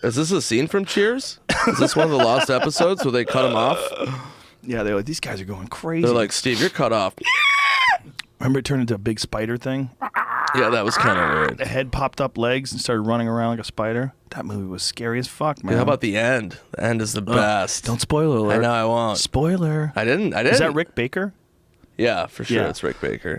Speaker 1: Is this a scene from Cheers? Is this one of the lost episodes where they cut him off?
Speaker 2: Yeah, they're like, these guys are going crazy.
Speaker 1: They're like, Steve, you're cut off.
Speaker 2: Remember it turned into a big spider thing?
Speaker 1: Yeah, that was kind of weird.
Speaker 2: The head popped up legs and started running around like a spider. That movie was scary as fuck, man.
Speaker 1: Dude, how about the end? The end is the best.
Speaker 2: Don't spoiler alert.
Speaker 1: I know I won't.
Speaker 2: Spoiler.
Speaker 1: I didn't.
Speaker 2: Is that Rick Baker?
Speaker 1: Yeah, for sure.
Speaker 2: Yeah.
Speaker 1: It's Rick Baker.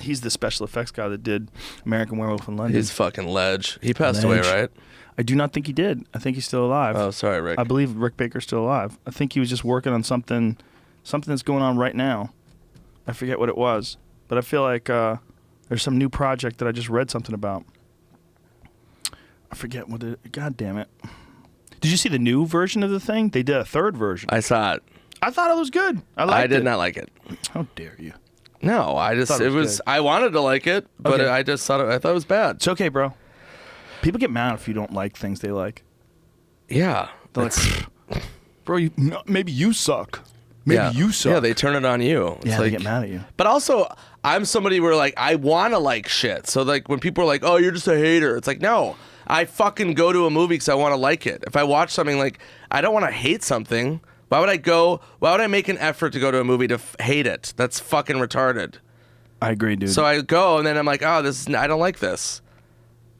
Speaker 2: He's the special effects guy that did American Werewolf in London.
Speaker 1: He's fucking ledge. He passed away,
Speaker 2: Ledge.
Speaker 1: right?
Speaker 2: I do not think he did. I think he's still alive.
Speaker 1: Oh, sorry, Rick.
Speaker 2: I believe Rick Baker's still alive. I think he was just working on something that's going on right now. I forget what it was, but I feel like there's some new project that I just read something about. I forget what it. God damn it! Did you see the new version of the thing? They did a third version.
Speaker 1: I saw it.
Speaker 2: I thought it was good. I
Speaker 1: did not like it.
Speaker 2: How dare you?
Speaker 1: No, I just
Speaker 2: Thought it was good.
Speaker 1: I wanted to like it, but
Speaker 2: Okay.
Speaker 1: I thought it was bad.
Speaker 2: It's okay, bro. People get mad if you don't like things they like.
Speaker 1: Yeah.
Speaker 2: They're like, bro, maybe you suck. Maybe you suck.
Speaker 1: Yeah, they turn it on you. It's
Speaker 2: Yeah,
Speaker 1: like,
Speaker 2: they get mad at you.
Speaker 1: But also, I'm somebody where like I want to like shit. So like when people are like, "Oh, you're just a hater," it's like, no, I fucking go to a movie because I want to like it. If I watch something like I don't want to hate something, why would I go? Why would I make an effort to go to a movie to hate it? That's fucking retarded.
Speaker 2: I agree, dude.
Speaker 1: So I go and then I'm like, oh, I don't like this.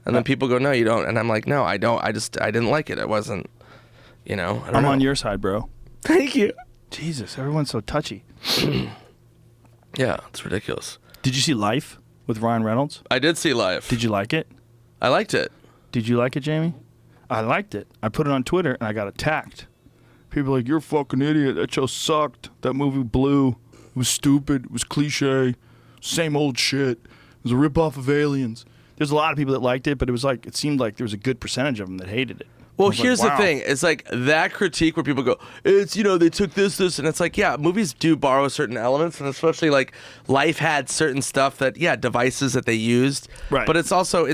Speaker 1: And then people go, no, you don't. And I'm like, no, I don't. I didn't like it. It wasn't, I don't
Speaker 2: I'm
Speaker 1: know.
Speaker 2: on your side, bro.
Speaker 1: Thank you.
Speaker 2: Jesus, everyone's so touchy.
Speaker 1: Yeah, it's ridiculous.
Speaker 2: Did you see Life with Ryan Reynolds?
Speaker 1: I did see Live.
Speaker 2: Did you like it?
Speaker 1: I liked it.
Speaker 2: Did you like it, Jamie? I liked it. I put it on Twitter and I got attacked. People are like, you're a fucking idiot. That show sucked. That movie blew. It was stupid. It was cliche. Same old shit. It was a ripoff of Aliens. There's a lot of people that liked it, but it seemed like there was a good percentage of them that hated it.
Speaker 1: Well,
Speaker 2: I was like,
Speaker 1: here's the
Speaker 2: wow.
Speaker 1: thing. It's like that critique where people go, it's, they took this, and it's like, yeah, movies do borrow certain elements, and especially like Life had certain stuff that, devices that they used.
Speaker 2: Right.
Speaker 1: But it's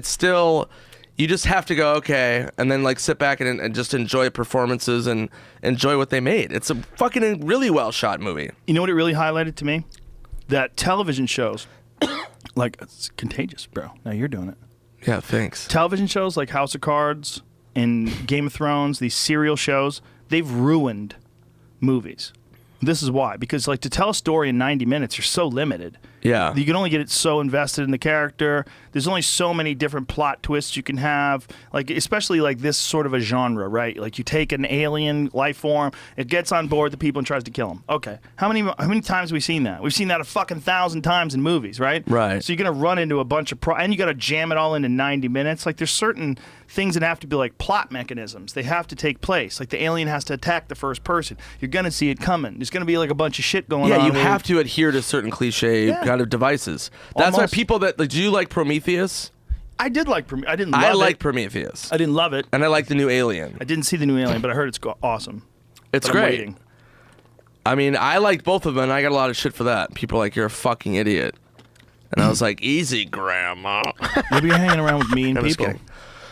Speaker 1: still, you just have to go, okay, and then like sit back and just enjoy performances and enjoy what they made. It's a fucking really well shot movie.
Speaker 2: You know what it really highlighted to me? That television shows, like, it's contagious, bro. Now you're doing it.
Speaker 1: Yeah, thanks.
Speaker 2: Television shows like House of Cards and Game of Thrones, these serial shows, they've ruined movies. This is why. Because, like, to tell a story in 90 minutes, you're so limited.
Speaker 1: Yeah.
Speaker 2: You can only get it so invested in the character. There's only so many different plot twists you can have. Like, especially, like, this sort of a genre, right? Like, you take an alien life form, it gets on board the people and tries to kill them. Okay. How many times have we seen that? We've seen that a fucking 1,000 times in movies, right?
Speaker 1: Right.
Speaker 2: So you're going to run into a bunch of... and you got to jam it all into 90 minutes. Like, there's certain things that have to be, like, plot mechanisms. They have to take place. Like, the alien has to attack the first person. You're going to see it coming. There's going to be, like, a bunch of shit going on.
Speaker 1: Yeah, you have to adhere to certain cliche kind of devices. That's why
Speaker 2: Almost.
Speaker 1: people that like, do you like Prometheus?
Speaker 2: I did like Prometheus. I didn't love it.
Speaker 1: I like Prometheus.
Speaker 2: I didn't love it.
Speaker 1: And I like the new Alien.
Speaker 2: I didn't see the new Alien, but I heard it's awesome.
Speaker 1: It's
Speaker 2: But
Speaker 1: great.
Speaker 2: I'm waiting.
Speaker 1: I mean, I liked both of them, and I got a lot of shit for that. People are like, you're a fucking idiot. And I was like, easy, Grandma.
Speaker 2: Maybe you're hanging around with mean
Speaker 1: I'm just
Speaker 2: people.
Speaker 1: kidding.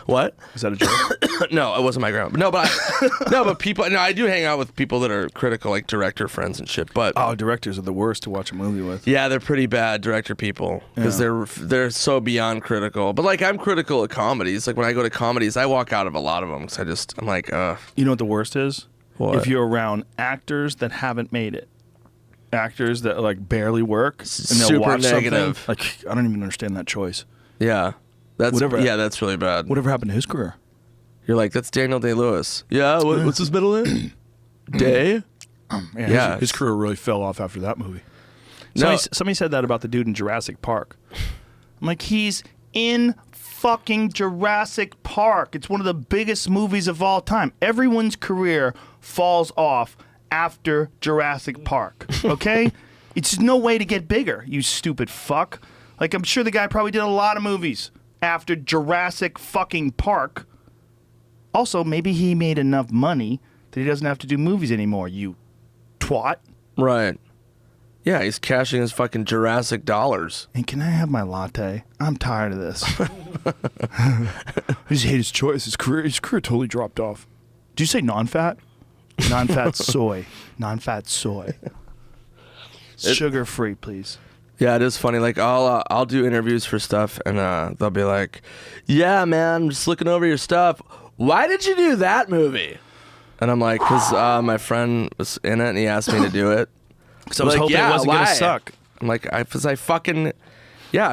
Speaker 1: What?
Speaker 2: Is that a joke?
Speaker 1: No, it wasn't my grandma. No, but people. No, I do hang out with people that are critical, like director friends and shit. But
Speaker 2: Oh, directors are the worst to watch a movie with.
Speaker 1: yeah, they're pretty bad director people because they're so beyond critical. But like, I'm critical of comedies. Like when I go to comedies, I walk out of a lot of them because I'm like,
Speaker 2: You know what the worst is?
Speaker 1: What?
Speaker 2: If you're around actors that haven't made it. Actors that like barely work and they'll
Speaker 1: Super
Speaker 2: watch
Speaker 1: negative.
Speaker 2: something. Like, I don't even understand that choice.
Speaker 1: yeah, that's
Speaker 2: Whatever.
Speaker 1: that's really bad.
Speaker 2: Whatever happened to his career?
Speaker 1: You're like, that's Daniel Day-Lewis. Yeah, what's his middle name? Day.
Speaker 2: Yeah, his career really fell off after that movie.
Speaker 1: No.
Speaker 2: Somebody said that about the dude in Jurassic Park. I'm like, he's in fucking Jurassic Park. It's one of the biggest movies of all time. Everyone's career falls off after Jurassic Park, okay? It's no way to get bigger, you stupid fuck. Like, I'm sure the guy probably did a lot of movies after Jurassic fucking Park. Also, maybe he made enough money that he doesn't have to do movies anymore, you twat.
Speaker 1: Right. Yeah, he's cashing his fucking Jurassic dollars.
Speaker 2: And can I have my latte? I'm tired of this. I just hate his choice. His career totally dropped off. Did you say non-fat? Non-fat soy. Non-fat soy. Sugar-free, please.
Speaker 1: Yeah, it is funny. Like I'll do interviews for stuff, and they'll be like, "Yeah, man, I'm just looking over your stuff. Why did you do that movie?" And I'm like, "Cause my friend was in it, and he asked me to do it."
Speaker 2: Because I was hoping it wasn't going to suck.
Speaker 1: I'm like, I'm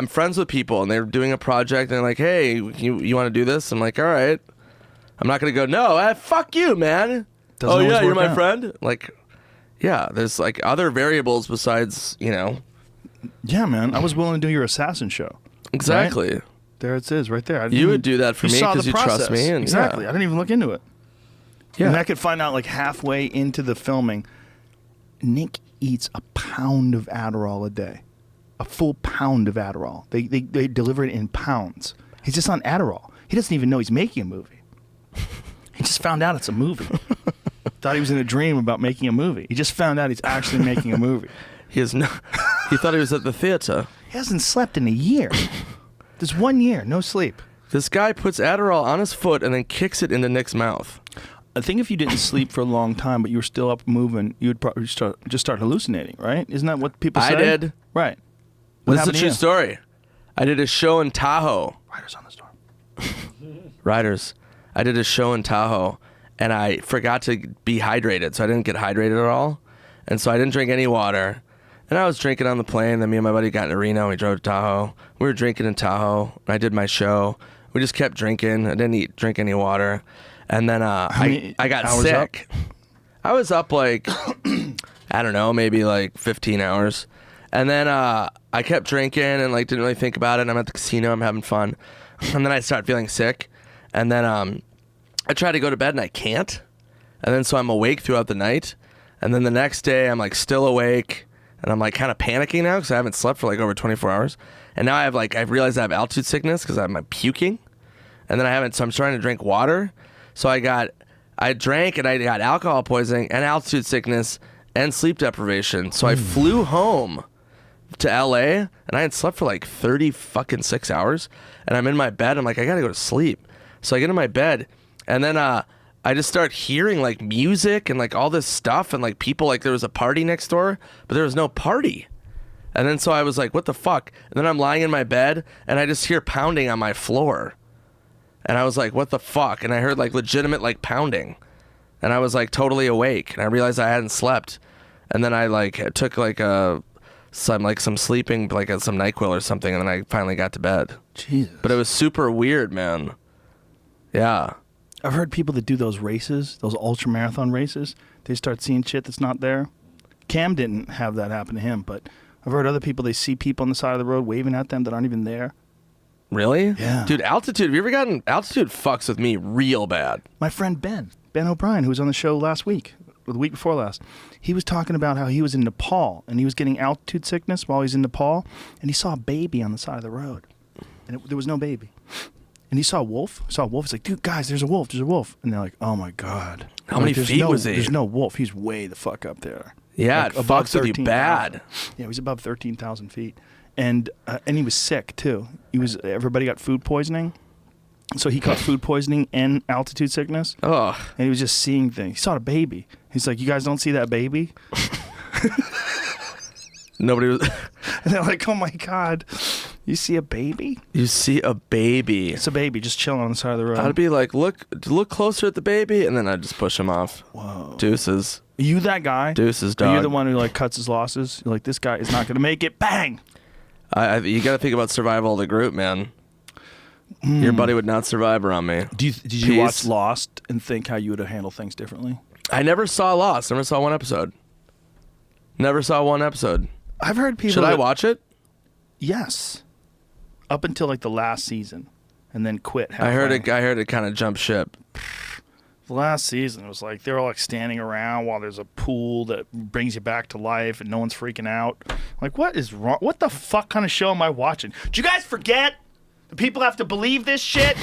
Speaker 1: friends with people, and they're doing a project, and they're like, "Hey, you want to do this?" I'm like, "All right." I'm not gonna go, "No, fuck you, man."
Speaker 2: Doesn't always
Speaker 1: you're
Speaker 2: work
Speaker 1: my
Speaker 2: out.
Speaker 1: friend. Like, yeah, there's like other variables besides,
Speaker 2: Yeah, man. I was willing to do your assassin show.
Speaker 1: Exactly.
Speaker 2: Right? There it is, right there.
Speaker 1: You would do that for me
Speaker 2: saw
Speaker 1: because
Speaker 2: the
Speaker 1: you trust
Speaker 2: process.
Speaker 1: me. And
Speaker 2: exactly.
Speaker 1: yeah.
Speaker 2: I didn't even look into it.
Speaker 1: Yeah.
Speaker 2: And I could find out like halfway into the filming, Nick eats a pound of Adderall a day. A full pound of Adderall. They deliver it in pounds. He's just on Adderall. He doesn't even know he's making a movie. He just found out it's a movie. Thought he was in a dream about making a movie. He just found out he's actually making a movie.
Speaker 1: He thought he was at the theater.
Speaker 2: He hasn't slept in a year. There's 1 year, no sleep.
Speaker 1: This guy puts Adderall on his foot and then kicks it into Nick's mouth.
Speaker 2: I think if you didn't sleep for a long time, but you were still up moving, you would probably just start hallucinating, right? Isn't that what people say?
Speaker 1: I did.
Speaker 2: Right.
Speaker 1: This is a true story. I did a show in Tahoe.
Speaker 2: Riders on the Storm.
Speaker 1: Riders. I did a show in Tahoe, and I forgot to be hydrated, so I didn't get hydrated at all. And so I didn't drink any water. And I was drinking on the plane. Then me and my buddy got in Reno. We drove to Tahoe. We were drinking in Tahoe. I did my show. We just kept drinking. I didn't drink any water. And then I got sick. I was up like, I don't know, maybe like 15 hours. And then I kept drinking and like didn't really think about it. And I'm at the casino. I'm having fun. And then I start feeling sick. And then I try to go to bed and I can't. And then so I'm awake throughout the night. And then the next day I'm like still awake. And I'm like kind of panicking now because I haven't slept for like over 24 hours. And now I've realized I have altitude sickness because I'm puking. And then so I'm trying to drink water. So I drank and I got alcohol poisoning and altitude sickness and sleep deprivation. So I flew home to LA and I had slept for like 36 hours. And I'm in my bed. I'm like, I got to go to sleep. So I get in my bed and then I just start hearing like music and like all this stuff and like people, like there was a party next door, but there was no party. And then so I was like, what the fuck? And then I'm lying in my bed and I just hear pounding on my floor. And I was like, what the fuck? And I heard like legitimate like pounding. And I was like totally awake. And I realized I hadn't slept. And then I like took like some sleeping, like some NyQuil or something. And then I finally got to bed.
Speaker 2: Jesus.
Speaker 1: But it was super weird, man. Yeah.
Speaker 2: I've heard people that do those races, those ultra marathon races, they start seeing shit that's not there. Cam didn't have that happen to him, but I've heard other people, they see people on the side of the road waving at them that aren't even there.
Speaker 1: Really?
Speaker 2: Yeah.
Speaker 1: Dude, altitude, have you ever gotten, altitude fucks with me real bad.
Speaker 2: My friend Ben O'Brien, who was on the show last week, or the week before last, he was talking about how he was in Nepal, and he was getting altitude sickness while he's in Nepal, and he saw a baby on the side of the road, and there was no baby. And he saw a wolf. He's like, dude, guys, there's a wolf. And they're like, oh, my God.
Speaker 1: How many feet was he?
Speaker 2: There's no wolf. He's way the fuck up there.
Speaker 1: Yeah,
Speaker 2: like
Speaker 1: it fucks with you bad.
Speaker 2: Yeah, he was above 13,000 feet. And he was sick, too. Everybody got food poisoning. So he caught food poisoning and altitude sickness.
Speaker 1: Ugh.
Speaker 2: And he was just seeing things. He saw a baby. He's like, you guys don't see that baby?
Speaker 1: Nobody was...
Speaker 2: And they're like, oh, my God. You see a baby?
Speaker 1: You see a baby.
Speaker 2: It's a baby just chilling on the side of the road.
Speaker 1: I'd be like, look closer at the baby, and then I'd just push him off.
Speaker 2: Whoa.
Speaker 1: Deuces.
Speaker 2: Are you that guy?
Speaker 1: Deuces, dog.
Speaker 2: Are you the one who like cuts his losses? You're like, this guy is not going to make it. Bang!
Speaker 1: You got to think about survival of the group, man. Your buddy would not survive around me.
Speaker 2: Did you watch Lost and think how you would have handled things differently?
Speaker 1: I never saw Lost. Never saw one episode.
Speaker 2: I've heard people...
Speaker 1: Should I watch it?
Speaker 2: Yes. Up until like the last season, and then quit halfway.
Speaker 1: I heard it kind of jumped ship.
Speaker 2: The last season, it was like they're all like standing around while there's a pool that brings you back to life, and no one's freaking out. Like, what is wrong? What the fuck kind of show am I watching? Do you guys forget that people have to believe this shit?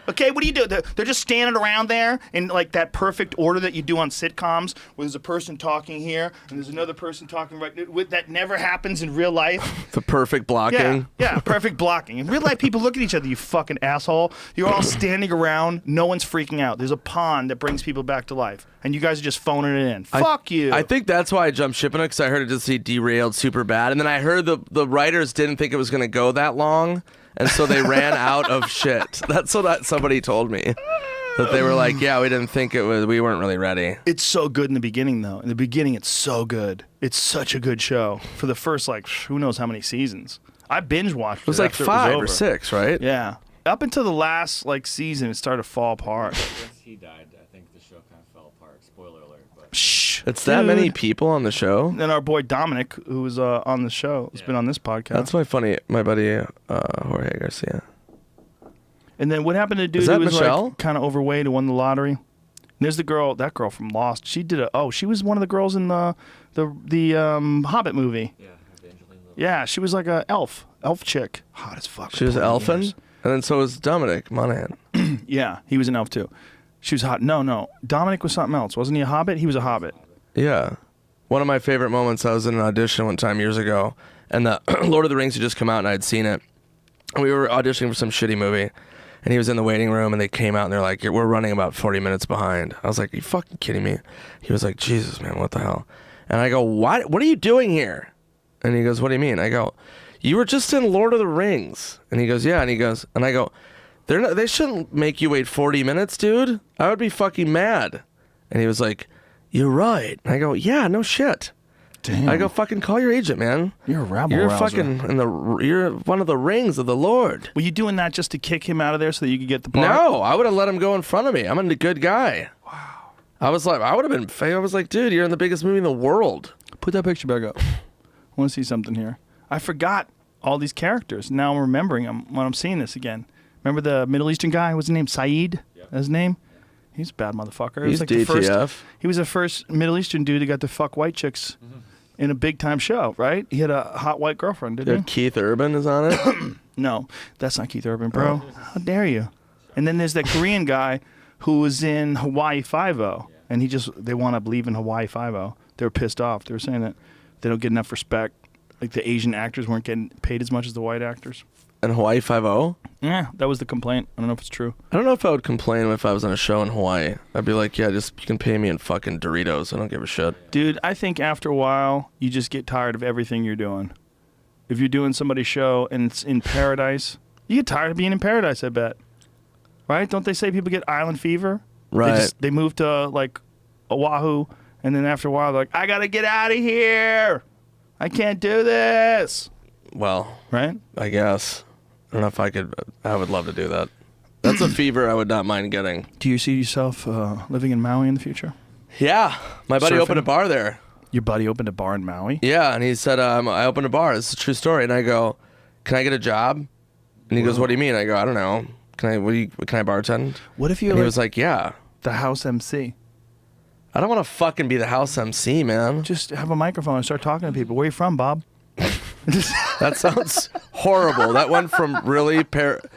Speaker 2: Okay, what do you do? They're just standing around there in like that perfect order that you do on sitcoms, where there's a person talking here and there's another person talking right. That never happens in real life.
Speaker 1: The perfect blocking.
Speaker 2: Yeah, perfect blocking. In real life, people look at each other. You fucking asshole. You're all standing around. No one's freaking out. There's a pond that brings people back to life, and you guys are just phoning it in. Fuck you.
Speaker 1: I think that's why I jumped ship on it, because I heard it just derailed super bad, and then I heard the writers didn't think it was going to go that long. And so they ran out of shit. That's what somebody told me. That they were like, yeah, we didn't think we weren't really ready.
Speaker 2: It's so good in the beginning, though. In the beginning, it's so good. It's such a good show. For the first, like, who knows how many seasons. I binge watched it.
Speaker 1: It was like 5 or 6, right?
Speaker 2: Yeah. Up until the last, like, season, it started to fall apart.
Speaker 3: Once he died, I think the show kind of fell apart. Spoiler alert. But
Speaker 2: Shh.
Speaker 1: It's that many people on the show.
Speaker 2: And our boy Dominic, who was on the show, has been on this podcast.
Speaker 1: That's my buddy Jorge Garcia.
Speaker 2: And then what happened to the dude
Speaker 1: Is that
Speaker 2: who was
Speaker 1: Michelle?
Speaker 2: like kind of overweight who won the lottery? And there's that girl from Lost. She was one of the girls in the Hobbit movie.
Speaker 3: yeah, Evangeline Lilly.
Speaker 2: Yeah, she was like a elf chick. Hot as fuck.
Speaker 1: She was elfin? And then so was Dominic Monaghan.
Speaker 2: Yeah, he was an elf too. She was hot. No. Dominic was something else. Wasn't he a hobbit? He was a hobbit.
Speaker 1: Yeah. One of my favorite moments, I was in an audition one time years ago, and the Lord of the Rings had just come out, and I had seen it. And we were auditioning for some shitty movie, and he was in the waiting room, and they came out, and they're like, we're running about 40 minutes behind. I was like, are you fucking kidding me? He was like, Jesus, man, what the hell? And I go, what are you doing here? And he goes, what do you mean? I go, you were just in Lord of the Rings. And he goes, yeah. And he goes, and I go, they shouldn't make you wait 40 minutes, dude. I would be fucking mad. And he was like, you're right. And I go, yeah, no shit.
Speaker 2: Damn.
Speaker 1: I go, fucking call your agent, man.
Speaker 2: You're a rabble
Speaker 1: You're
Speaker 2: rouser.
Speaker 1: fucking you're one of the rings of the Lord.
Speaker 2: Were you doing that just to kick him out of there so that you could get the part?
Speaker 1: No, I would have let him go in front of me. I'm a good guy. Wow. I was like, I would have been. I was like, dude, you're in the biggest movie in the world.
Speaker 2: Put that picture back up. I want to see something here. I forgot all these characters. Now I'm remembering them when I'm seeing this again. Remember the Middle Eastern guy? What's his name? Saeed? Yep. His name? He's a bad motherfucker.
Speaker 1: He's
Speaker 2: like
Speaker 1: DTF.
Speaker 2: He was the first Middle Eastern dude that got to fuck white chicks in a big time show, right? He had a hot white girlfriend, didn't he?
Speaker 1: Keith Urban is on it.
Speaker 2: No, that's not Keith Urban, bro. How dare you? And then there's that Korean guy who was in Hawaii Five-0, and they wound up leaving Hawaii Five-0. They were pissed off. They were saying that they don't get enough respect. Like the Asian actors weren't getting paid as much as the white actors.
Speaker 1: And Hawaii Five-0?
Speaker 2: Yeah, that was the complaint. I don't know if it's true.
Speaker 1: I don't know if I would complain if I was on a show in Hawaii. I'd be like, yeah, just you can pay me in fucking Doritos. I don't give a shit.
Speaker 2: Dude, I think after a while, you just get tired of everything you're doing. If you're doing somebody's show and it's in paradise, you get tired of being in paradise, I bet. Right? Don't they say people get island fever?
Speaker 1: Right.
Speaker 2: They move to, like, Oahu, and then after a while, they're like, I gotta get out of here! I can't do this!
Speaker 1: Well,
Speaker 2: Right?
Speaker 1: I guess. I don't know if I could. I would love to do that. That's a fever I would not mind getting.
Speaker 2: Do you see yourself living in Maui in the future?
Speaker 1: Yeah. My buddy
Speaker 2: Surfing?
Speaker 1: opened a bar there.
Speaker 2: Your buddy opened a bar in Maui?
Speaker 1: Yeah, and he said, I opened a bar. This is a true story. And I go, can I get a job? And he goes, what do you mean? I go, I don't know. Can I bartend?
Speaker 2: What if you're
Speaker 1: And he
Speaker 2: like
Speaker 1: was like, yeah.
Speaker 2: the house MC?
Speaker 1: I don't want to fucking be the house MC, man.
Speaker 2: Just have a microphone and start talking to people. Where are you from, Bob?
Speaker 1: That sounds horrible. That went from really paradisic.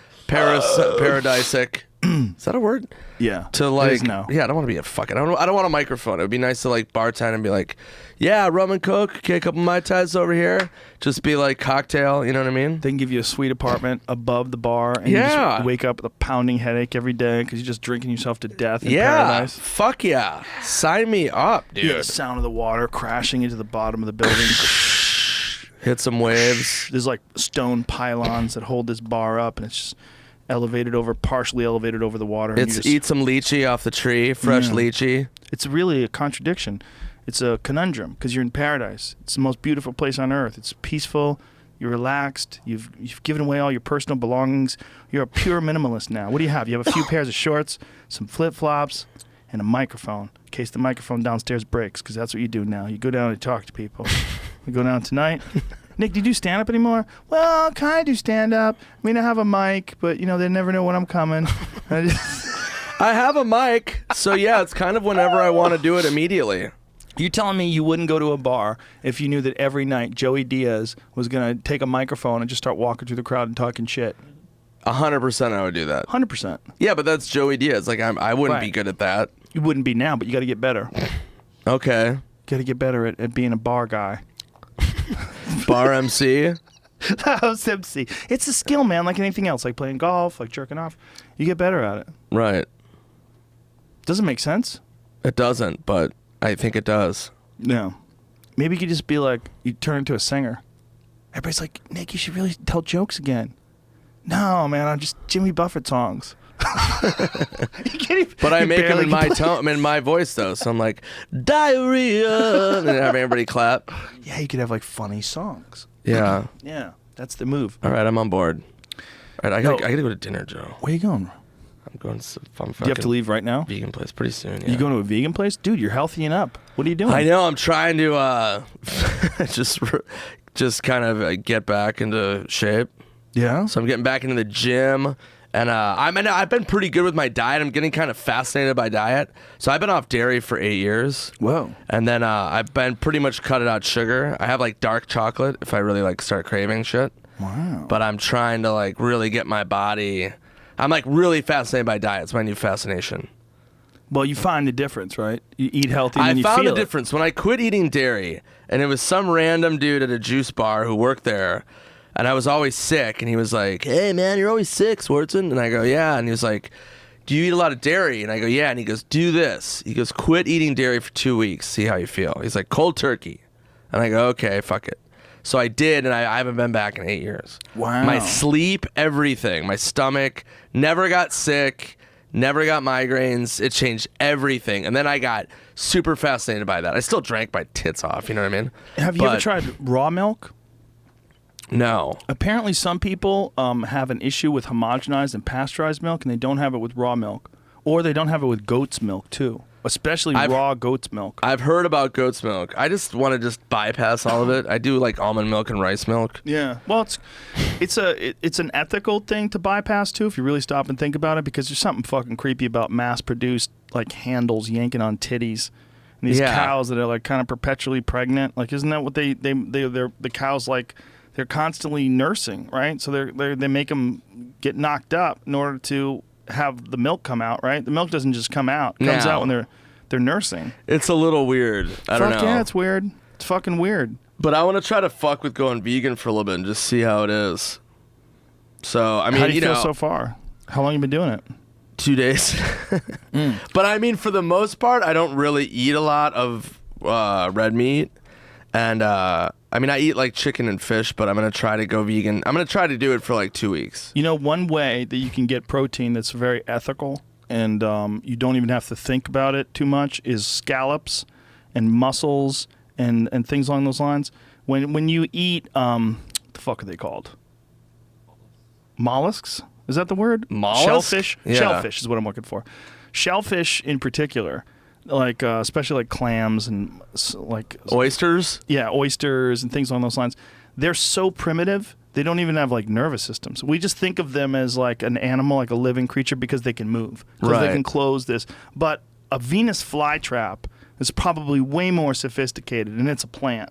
Speaker 1: Is that a word?
Speaker 2: Yeah.
Speaker 1: To
Speaker 2: It
Speaker 1: like,
Speaker 2: is now.
Speaker 1: yeah, I don't want to be a fucking. I don't want a microphone. It would be nice to like bartend and be like, yeah, rum and coke. Okay, a couple Mai Tais over here. Just be like cocktail. You know what I mean?
Speaker 2: They can give you a sweet apartment above the bar, and you
Speaker 1: Yeah.
Speaker 2: just wake up with a pounding headache every day because you're just drinking yourself to death in
Speaker 1: Yeah.
Speaker 2: paradise.
Speaker 1: Fuck yeah. Sign me up, dude.
Speaker 2: Yeah, the sound of the water crashing into the bottom of the building.
Speaker 1: Hit some waves.
Speaker 2: There's like stone pylons that hold this bar up, and it's just partially elevated over the water. and you
Speaker 1: It's
Speaker 2: just-
Speaker 1: eat some lychee off the tree, fresh
Speaker 2: Yeah.
Speaker 1: lychee.
Speaker 2: It's really a contradiction. It's a conundrum because you're in paradise. It's the most beautiful place on earth. It's peaceful. You're relaxed. You've given away all your personal belongings. You're a pure minimalist now. What do you have? You have a few pairs of shorts, some flip-flops, and a microphone in case the microphone downstairs breaks, because that's what you do now. You go down and talk to people. We go down tonight. Nick, do you do stand-up anymore? Well, kind of do stand-up. I mean, I have a mic, but, they never know when I'm coming.
Speaker 1: I have a mic, so yeah, it's kind of whenever I want to do it immediately.
Speaker 2: You telling me you wouldn't go to a bar if you knew that every night Joey Diaz was going to take a microphone and just start walking through the crowd and talking shit?
Speaker 1: 100% I would do that.
Speaker 2: 100%.
Speaker 1: Yeah, but that's Joey Diaz. Like, I wouldn't be
Speaker 2: Right.
Speaker 1: good at that.
Speaker 2: You wouldn't be now, but you got to get better.
Speaker 1: Okay.
Speaker 2: Got to get better at being a bar guy.
Speaker 1: Bar MC.
Speaker 2: House MC. It's a skill, man, like anything else, like playing golf, like jerking off. You get better at it.
Speaker 1: Right.
Speaker 2: Doesn't make sense?
Speaker 1: It doesn't, but I think it does.
Speaker 2: No. Maybe you could just be like, you turn into a singer. Everybody's like, Nick, you should really tell jokes again. No, man, I'm just Jimmy Buffett songs.
Speaker 1: But I make them in my tone, in my voice though. So I'm like, diarrhea, and then have everybody clap.
Speaker 2: Yeah, you could have like funny songs.
Speaker 1: Yeah.
Speaker 2: Yeah, that's the move.
Speaker 1: All right, I'm on board. All right, I gotta go to dinner, Joe.
Speaker 2: Where you going?
Speaker 1: I'm going to some
Speaker 2: Do you have to leave right now?
Speaker 1: vegan place pretty soon. Yeah.
Speaker 2: You going to a vegan place? Dude, you're healthying up. What are you doing?
Speaker 1: I know. I'm trying to just kind of get back into shape.
Speaker 2: Yeah?
Speaker 1: So I'm getting back into the gym, and I've been pretty good with my diet. I'm getting kind of fascinated by diet. So I've been off dairy for 8 years.
Speaker 2: Whoa.
Speaker 1: And then I've been pretty much cutting out sugar. I have like dark chocolate if I really like start craving shit.
Speaker 2: Wow.
Speaker 1: But I'm trying to like really get my body. I'm like really fascinated by diet. It's my new fascination.
Speaker 2: Well, you find the difference, right? You eat healthy and then
Speaker 1: I
Speaker 2: you
Speaker 1: found
Speaker 2: feel
Speaker 1: a difference when I quit eating dairy, and it was some random dude at a juice bar who worked there, and I was always sick, and he was like, "Hey man, you're always sick, Swardson," and I go, "Yeah," and he was like, "Do you eat a lot of dairy?" And I go, "Yeah," and he goes, "Do this." He goes, "Quit eating dairy for 2 weeks, see how you feel." He's like, "Cold turkey," and I go, "Okay, fuck it." So I did, and I haven't been back in 8 years.
Speaker 2: Wow.
Speaker 1: My sleep, everything, my stomach, never got sick. Never got migraines. It changed everything. And then I got super fascinated by that. I still drank my tits off, you know what I mean?
Speaker 2: Have you ever tried raw milk?
Speaker 1: No.
Speaker 2: Apparently some people have an issue with homogenized and pasteurized milk, and they don't have it with raw milk. Or they don't have it with goat's milk, too. Especially raw goat's milk.
Speaker 1: I've heard about goat's milk. I just want to just bypass all of it. I do like almond milk and rice milk.
Speaker 2: Yeah. Well, it's an ethical thing to bypass, too, if you really stop and think about it, because there's something fucking creepy about mass-produced, like, handles yanking on titties. And these cows that are, like, kind of perpetually pregnant. Like, isn't that what they're the cows, like, they're constantly nursing, right? So they make them get knocked up in order to have the milk come out, right? The milk doesn't just come out. It comes out when they're nursing.
Speaker 1: It's a little weird. I don't know.
Speaker 2: Yeah, it's weird. It's fucking weird.
Speaker 1: But I want to try to fuck with going vegan for a little bit and just see how it is. So, I mean,
Speaker 2: how do you feel
Speaker 1: know,
Speaker 2: so far? How long you been doing it?
Speaker 1: 2 days. But I mean, for the most part, I don't really eat a lot of red meat. And I mean, I eat like chicken and fish, but I'm going to try to go vegan. I'm going to try to do it for like 2 weeks.
Speaker 2: You know, one way that you can get protein that's very ethical and you don't even have to think about it too much is scallops and mussels and things along those lines. When you eat, what the fuck are they called? Mollusks? Is that the word?
Speaker 1: Mollusk?
Speaker 2: Shellfish?
Speaker 1: Yeah.
Speaker 2: Shellfish is what I'm looking for. Shellfish in particular, like especially like clams and like
Speaker 1: Oysters?
Speaker 2: yeah, oysters and things along those lines. They're so primitive. They don't even have like nervous systems. We just think of them as like an animal, like a living creature, because they can move, because they
Speaker 1: Right.
Speaker 2: can close this. But a Venus flytrap is probably way more sophisticated, and it's a plant.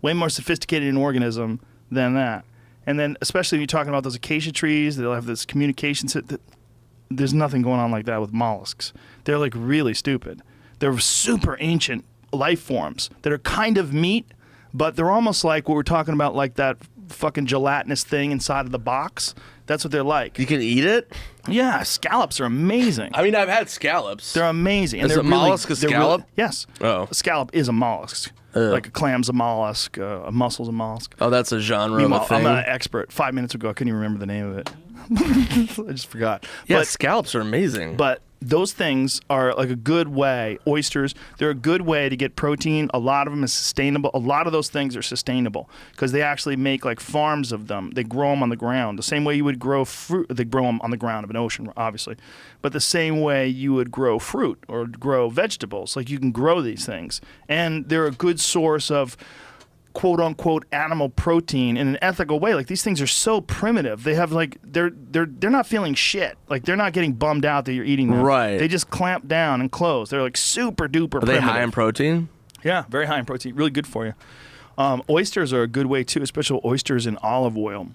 Speaker 2: Way more sophisticated an organism than that. And then, especially when you're talking about those acacia trees, they'll have this communication. There's nothing going on like that with mollusks. They're like really stupid. They're super ancient life forms that are kind of meat, but they're almost like what we're talking about, like that fucking gelatinous thing inside of the box. That's what they're like.
Speaker 1: You can eat it?
Speaker 2: Yeah, scallops are amazing.
Speaker 1: I mean, I've had scallops.
Speaker 2: They're amazing.
Speaker 1: Is
Speaker 2: they're
Speaker 1: a mollusk a
Speaker 2: they're
Speaker 1: scallop?
Speaker 2: Yes.
Speaker 1: Oh.
Speaker 2: A scallop is a mollusk. Like a clam's a mollusk, a mussel's a mollusk.
Speaker 1: Oh, that's a genre
Speaker 2: Meanwhile,
Speaker 1: of a thing.
Speaker 2: I'm not an expert. 5 minutes ago, I couldn't even remember the name of it. I just forgot.
Speaker 1: Yeah,
Speaker 2: But
Speaker 1: scallops are amazing.
Speaker 2: But those things are like a good way. Oysters, they're a good way to get protein. A lot of them is sustainable. A lot of those things are sustainable because they actually make like farms of them. They grow them on the ground. The same way you would grow fruit. They grow them on the ground of an ocean, obviously. But the same way you would grow fruit or grow vegetables. Like you can grow these things. And they're a good source of quote unquote animal protein in an ethical way. Like these things are so primitive. They have like they're not feeling shit. Like they're not getting bummed out that you're eating them.
Speaker 1: Right.
Speaker 2: They just clamp down and close. They're like super duper
Speaker 1: Are they
Speaker 2: primitive.
Speaker 1: high in protein?
Speaker 2: Yeah, very high in protein. Really good for you. Oysters are a good way too, especially oysters in olive oil.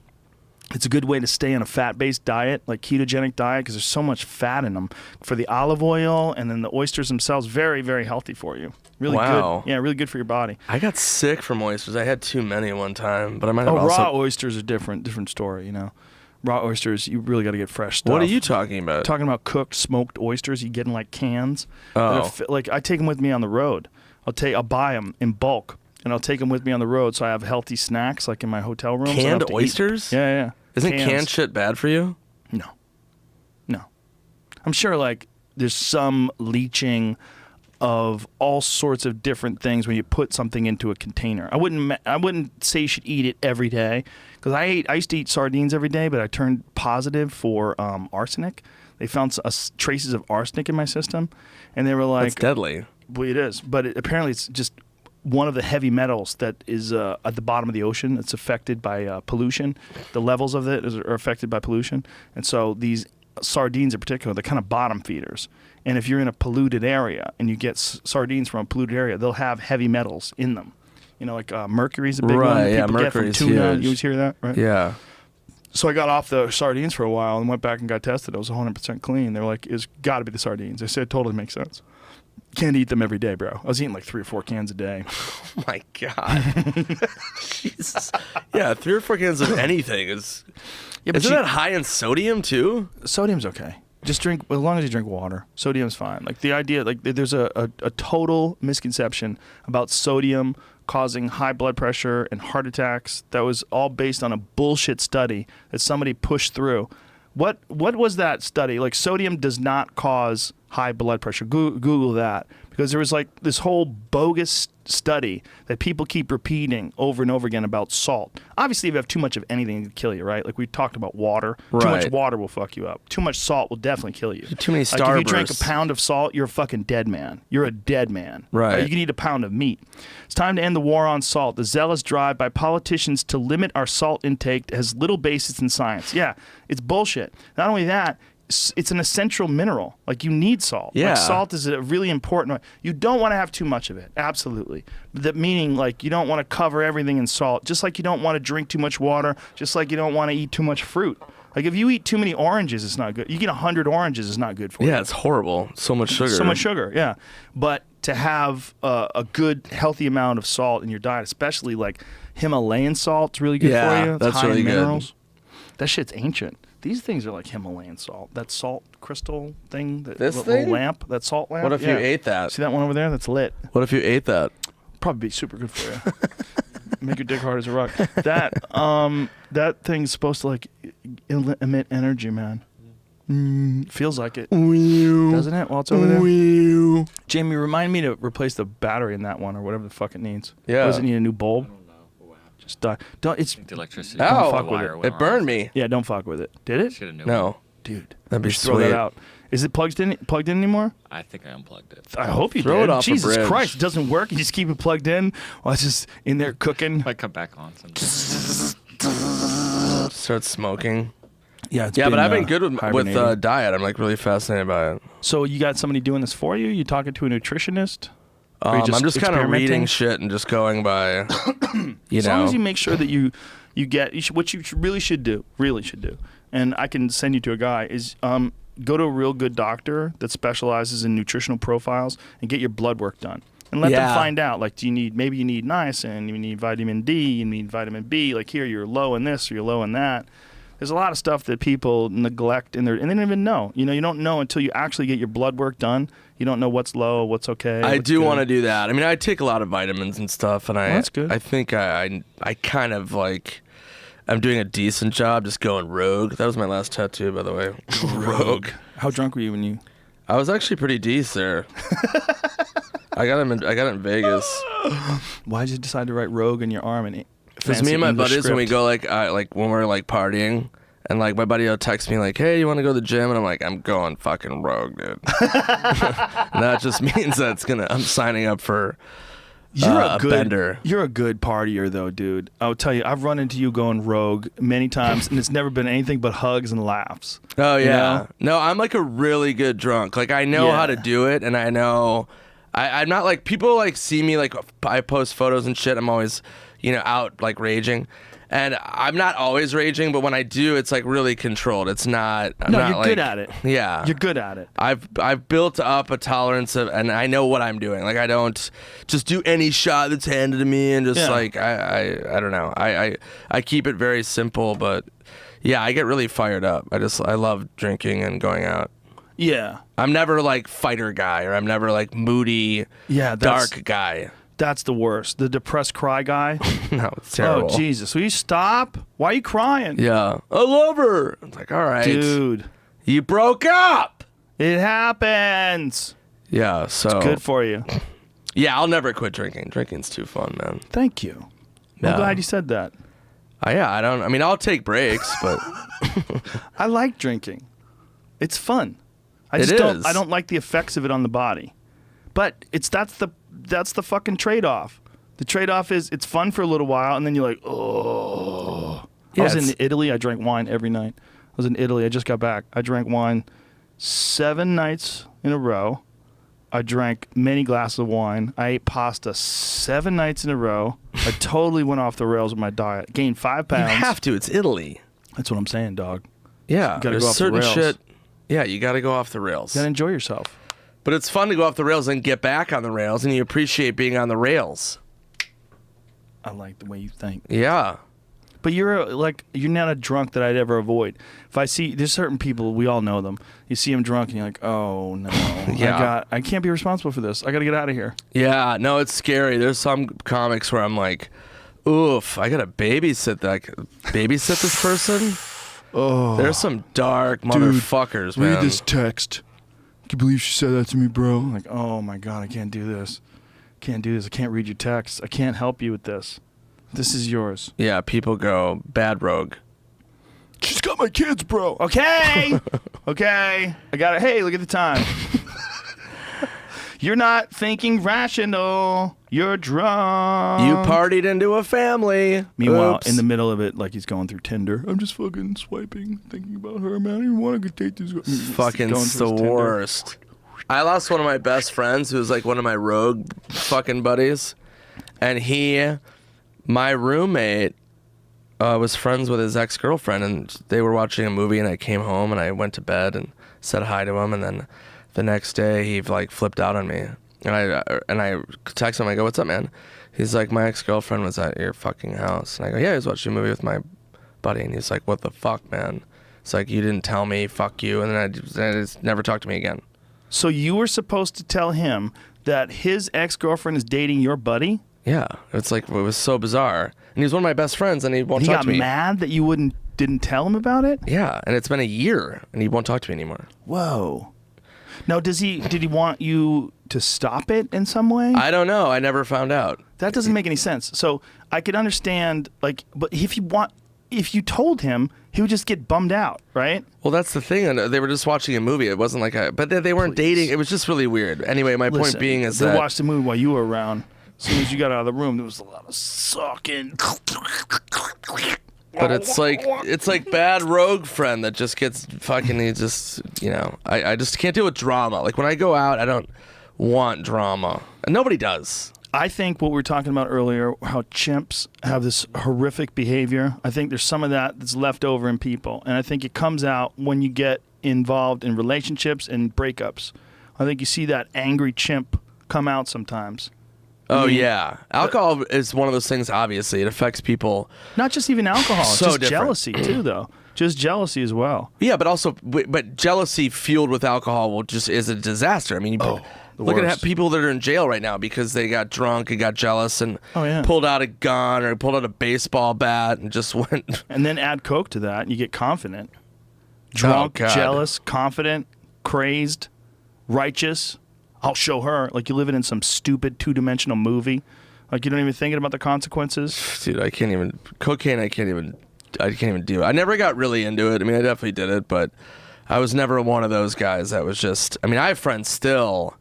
Speaker 2: It's a good way to stay on a fat-based diet, like ketogenic diet, because there's so much fat in them. For the olive oil and then the oysters themselves, very, very healthy for you. Really
Speaker 1: Wow.
Speaker 2: good. Yeah, really good for your body.
Speaker 1: I got sick from oysters. I had too many one time, but I might have
Speaker 2: Oh,
Speaker 1: also...
Speaker 2: raw oysters are different story, you know. Raw oysters, you really got to get fresh stuff.
Speaker 1: What are you talking about?
Speaker 2: Talking about cooked, smoked oysters you get in like cans.
Speaker 1: Oh.
Speaker 2: Like I take them with me on the road. I'll buy them in bulk, and I'll take them with me on the road so I have healthy snacks like in my hotel room.
Speaker 1: Canned oysters?
Speaker 2: Yeah.
Speaker 1: Isn't
Speaker 2: Cans.
Speaker 1: canned shit bad for you?
Speaker 2: No. I'm sure like there's some leaching of all sorts of different things when you put something into a container. I wouldn't say you should eat it every day because I used to eat sardines every day, but I turned positive for arsenic. They found traces of arsenic in my system, and they were like,
Speaker 1: That's deadly.
Speaker 2: Well, it is, but apparently it's just one of the heavy metals that is at the bottom of the ocean. It's affected by pollution. The levels of it are affected by pollution, and so these sardines in particular, they're kind of bottom feeders. And if you're in a polluted area and you get sardines from a polluted area, they'll have heavy metals in them. Like mercury's a big one.
Speaker 1: Right, yeah,
Speaker 2: People get from
Speaker 1: mercury's
Speaker 2: tuna.
Speaker 1: huge.
Speaker 2: You always hear that, right?
Speaker 1: Yeah.
Speaker 2: So I got off the sardines for a while and went back and got tested. I was 100% clean. They're like, it's got to be the sardines. I said, it totally makes sense. Can't eat them every day, bro. I was eating like 3 or 4 cans a day.
Speaker 1: Oh my God. Jesus. Yeah, 3 or 4 cans of anything is.
Speaker 2: Yeah, but
Speaker 1: Isn't that high in sodium too?
Speaker 2: Sodium's okay. Just drink, as long as you drink water. Sodium's fine. Like the idea, like there's a total misconception about sodium causing high blood pressure and heart attacks. That was all based on a bullshit study that somebody pushed through. What was that study? Like sodium does not cause high blood pressure. Google that, because there was like this whole bogus study that people keep repeating over and over again about salt. Obviously, if you have too much of anything, it can kill you, right? Like we talked about water. Too much
Speaker 1: Right.
Speaker 2: water will fuck you up. Too much salt will definitely kill you.
Speaker 1: Too many
Speaker 2: Like if you drink a
Speaker 1: Starbursts.
Speaker 2: pound of salt, you're a fucking dead man. You're a dead man.
Speaker 1: Right.
Speaker 2: You can eat a pound of meat. It's time to end the war on salt. The zealous drive by politicians to limit our salt intake has little basis in science. Yeah, it's bullshit. Not only that, it's an essential mineral. Like you need salt.
Speaker 1: Yeah.
Speaker 2: Like salt is a really important. You don't want to have too much of it. Absolutely. That meaning like you don't want to cover everything in salt. Just like you don't want to drink too much water. Just like you don't want to eat too much fruit. Like if you eat too many oranges, it's not good. You get 100 oranges, it's not good for you.
Speaker 1: Yeah, it's horrible. So much sugar.
Speaker 2: So much sugar, yeah. But to have a good, healthy amount of salt in your diet, especially like Himalayan salt, it's really good
Speaker 1: Yeah,
Speaker 2: for you. It's
Speaker 1: that's
Speaker 2: high
Speaker 1: really
Speaker 2: in
Speaker 1: good.
Speaker 2: minerals. That shit's ancient. These things are like Himalayan salt. That salt crystal thing, that
Speaker 1: This
Speaker 2: little
Speaker 1: thing?
Speaker 2: lamp, that salt lamp.
Speaker 1: What if you
Speaker 2: yeah.
Speaker 1: ate that?
Speaker 2: See that one over there? That's lit.
Speaker 1: What if you ate that?
Speaker 2: Probably be super good for you. Make your dick hard as a rock. That thing's supposed to like emit energy, man. Feels like it, doesn't it? While it's over there. Jamie, remind me to replace the battery in that one or whatever the fuck it needs.
Speaker 1: Yeah.
Speaker 2: Does it need a new bulb? Just don't. It's
Speaker 3: The electricity.
Speaker 1: Oh,
Speaker 2: fuck with
Speaker 3: wire
Speaker 2: it.
Speaker 3: went
Speaker 1: It burned
Speaker 3: off.
Speaker 1: me.
Speaker 2: yeah. Don't fuck with it. Did it?
Speaker 3: Should have known.
Speaker 1: No.
Speaker 2: Dude,
Speaker 1: That'd be
Speaker 2: we should throw that
Speaker 1: sweet.
Speaker 2: out. Is it plugged in anymore?
Speaker 3: I think I unplugged it.
Speaker 2: I hope you
Speaker 1: Throw
Speaker 2: did.
Speaker 1: it off a
Speaker 2: Jesus
Speaker 1: bridge.
Speaker 2: Christ, it doesn't work. You just keep it plugged in while it's just in there cooking.
Speaker 3: Might come back on sometime.
Speaker 1: Start smoking.
Speaker 2: Yeah, it's
Speaker 1: Yeah, but I've been good with
Speaker 2: hibernating.
Speaker 1: diet. I'm like really fascinated by it.
Speaker 2: So you got somebody doing this for you? You talking to a nutritionist? Or you
Speaker 1: I'm just kind of
Speaker 2: experimenting?
Speaker 1: reading shit and just going by,
Speaker 2: As long as you make sure that you get what you really should do, and I can send you to a guy, is go to a real good doctor that specializes in nutritional profiles and get your blood work done. And let them
Speaker 1: Yeah.
Speaker 2: find out, like, maybe you need niacin, you need vitamin D, you need vitamin B, like here you're low in this or you're low in that. There's a lot of stuff that people neglect and they don't even know. You don't know until you actually get your blood work done. You don't know what's low, what's okay.
Speaker 1: I
Speaker 2: what's
Speaker 1: do
Speaker 2: good.
Speaker 1: want to do that. I mean, I take a lot of vitamins and stuff, and
Speaker 2: that's good.
Speaker 1: I think I kind of like. I'm doing a decent job just going rogue. That was my last tattoo, by the way. Rogue.
Speaker 2: How drunk were you when you?
Speaker 1: I was actually pretty decent there. I got it in Vegas.
Speaker 2: Why did you decide to write Rogue in your arm? And
Speaker 1: Because me and my buddies, when we go like when we're like partying, and like my buddy will text me like, "Hey, you want to go to the gym?" And I'm like, "I'm going fucking rogue, dude." And that just means I'm signing up for a bender.
Speaker 2: You're a good partier, though, dude. I'll tell you, I've run into you going rogue many times, and it's never been anything but hugs and laughs.
Speaker 1: Oh yeah.
Speaker 2: You know?
Speaker 1: No, I'm like a really good drunk. Like I know
Speaker 2: Yeah.
Speaker 1: how to do it, and I know I'm not like people like see me like I post photos and shit. I'm always out like raging. And I'm not always raging, but when I do, it's like really controlled. It's not. I'm
Speaker 2: No,
Speaker 1: not,
Speaker 2: you're
Speaker 1: like,
Speaker 2: good at it.
Speaker 1: Yeah,
Speaker 2: You're good at it.
Speaker 1: I've built up a tolerance of, and I know what I'm doing. Like I don't just do any shot that's handed to me, and just
Speaker 2: Yeah.
Speaker 1: like I don't know. I keep it very simple, but yeah, I get really fired up. I love drinking and going out.
Speaker 2: Yeah.
Speaker 1: I'm never like fighter guy, or I'm never like moody,
Speaker 2: Yeah, that's-
Speaker 1: dark guy.
Speaker 2: That's the worst. The depressed cry guy.
Speaker 1: No, it's terrible.
Speaker 2: Oh, Jesus. Will you stop? Why are you crying?
Speaker 1: Yeah, I love her. It's like, all right,
Speaker 2: Dude,
Speaker 1: you broke up.
Speaker 2: it happens.
Speaker 1: Yeah, so
Speaker 2: Good for you.
Speaker 1: yeah, I'll never quit drinking. Drinking's too fun, man.
Speaker 2: Thank you.
Speaker 1: Yeah.
Speaker 2: I'm glad you said that.
Speaker 1: Yeah, I mean, I'll take breaks, but
Speaker 2: I like drinking. It's fun. I
Speaker 1: It
Speaker 2: just don't.
Speaker 1: is.
Speaker 2: I don't like the effects of it on the body. But that's the fucking trade-off. The trade-off is it's fun for a little while, and then you're like, oh.
Speaker 1: Yeah,
Speaker 2: I was
Speaker 1: it's-
Speaker 2: in Italy. I drank wine every night. I was in Italy. I just got back. I drank wine 7 nights in a row. I drank many glasses of wine. I ate pasta 7 nights in a row. I totally went off the rails with my diet. Gained 5 pounds.
Speaker 1: You have to. It's Italy.
Speaker 2: That's what I'm saying, dog.
Speaker 1: Yeah,
Speaker 2: gotta
Speaker 1: there's
Speaker 2: go off the
Speaker 1: certain
Speaker 2: rails.
Speaker 1: shit. Yeah, you got to go off the rails.
Speaker 2: You gotta enjoy yourself.
Speaker 1: But it's fun to go off the rails and get back on the rails, and you appreciate being on the rails.
Speaker 2: I like the way you think.
Speaker 1: Yeah.
Speaker 2: But you're not a drunk that I'd ever avoid. If I see, there's certain people, we all know them. You see them drunk and you're like, oh no,
Speaker 1: Yeah.
Speaker 2: I can't be responsible for this. I got to get out of here.
Speaker 1: Yeah, no, it's scary. There's some comics where I'm like, oof, I gotta babysit this person.
Speaker 2: Oh,
Speaker 1: There's some dark motherfuckers, man.
Speaker 2: read this text. Can you believe she said that to me, bro? I'm like, oh my God, I can't do this. I can't read your text. I can't help you with this. This is yours.
Speaker 1: Yeah, people go bad rogue.
Speaker 2: She's got my kids, bro. Okay. Okay. I got it. Hey, look at the time. You're not thinking rational. You're drunk.
Speaker 1: You partied into a family.
Speaker 2: Meanwhile,
Speaker 1: Oops.
Speaker 2: in the middle of it, like he's going through Tinder. I'm just fucking swiping, thinking about her, man. I didn't want to date this girl.
Speaker 1: Fucking the worst. I lost one of my best friends who was like one of my rogue fucking buddies. And my roommate was friends with his ex-girlfriend, and they were watching a movie, and I came home and I went to bed and said hi to him, and then the next day he like flipped out on me. And I text him, I go, what's up, man? He's like, my ex-girlfriend was at your fucking house. And I go, yeah, I was watching a movie with my buddy. And he's like, what the fuck, man? It's like, you didn't tell me, fuck you. And then I just never talked to me again.
Speaker 2: So you were supposed to tell him that his ex-girlfriend is dating your buddy?
Speaker 1: Yeah, it's like, it was so bizarre. And he was one of my best friends, and he won't
Speaker 2: He
Speaker 1: talk
Speaker 2: got
Speaker 1: to me.
Speaker 2: mad that you didn't tell him about it?
Speaker 1: Yeah, and it's been a year, and he won't talk to me anymore.
Speaker 2: Whoa. Now, did he want you to stop it in some way?
Speaker 1: I don't know. I never found out.
Speaker 2: That doesn't make any sense. So I could understand, like, but if you told him, he would just get bummed out, right?
Speaker 1: Well, that's the thing. And they were just watching a movie. It wasn't like but they weren't dating. It was just really weird. Anyway, my point being is
Speaker 2: they
Speaker 1: that
Speaker 2: watched the movie while you were around. As soon as you got out of the room, there was a lot of sucking.
Speaker 1: But it's like bad rogue friend that just gets fucking. He just I just can't deal with drama. Like when I go out, I don't want drama, and nobody does.
Speaker 2: I think what we were talking about earlier, how chimps have this horrific behavior. I think there's some of that that's left over in people, and I think it comes out when you get involved in relationships and breakups. I think you see that angry chimp come out sometimes.
Speaker 1: Oh yeah, alcohol is one of those things. Obviously, it affects people.
Speaker 2: Not just even alcohol,
Speaker 1: So
Speaker 2: just
Speaker 1: different.
Speaker 2: jealousy too, though. Just jealousy as well.
Speaker 1: Yeah, but also, but jealousy fueled with alcohol is a disaster. I mean, look at people that are in jail right now because they got drunk and got jealous and pulled out a gun or pulled out a baseball bat and just went.
Speaker 2: And then add coke to that, and you get confident, drunk, jealous, confident, crazed, righteous. I'll show her. Like you're living in some stupid 2-dimensional movie. Like you don't even thinking about the consequences.
Speaker 1: Dude, cocaine. I can't even do it. I never got really into it. I mean, I definitely did it, but I was never one of those guys that was just. I mean, I have friends still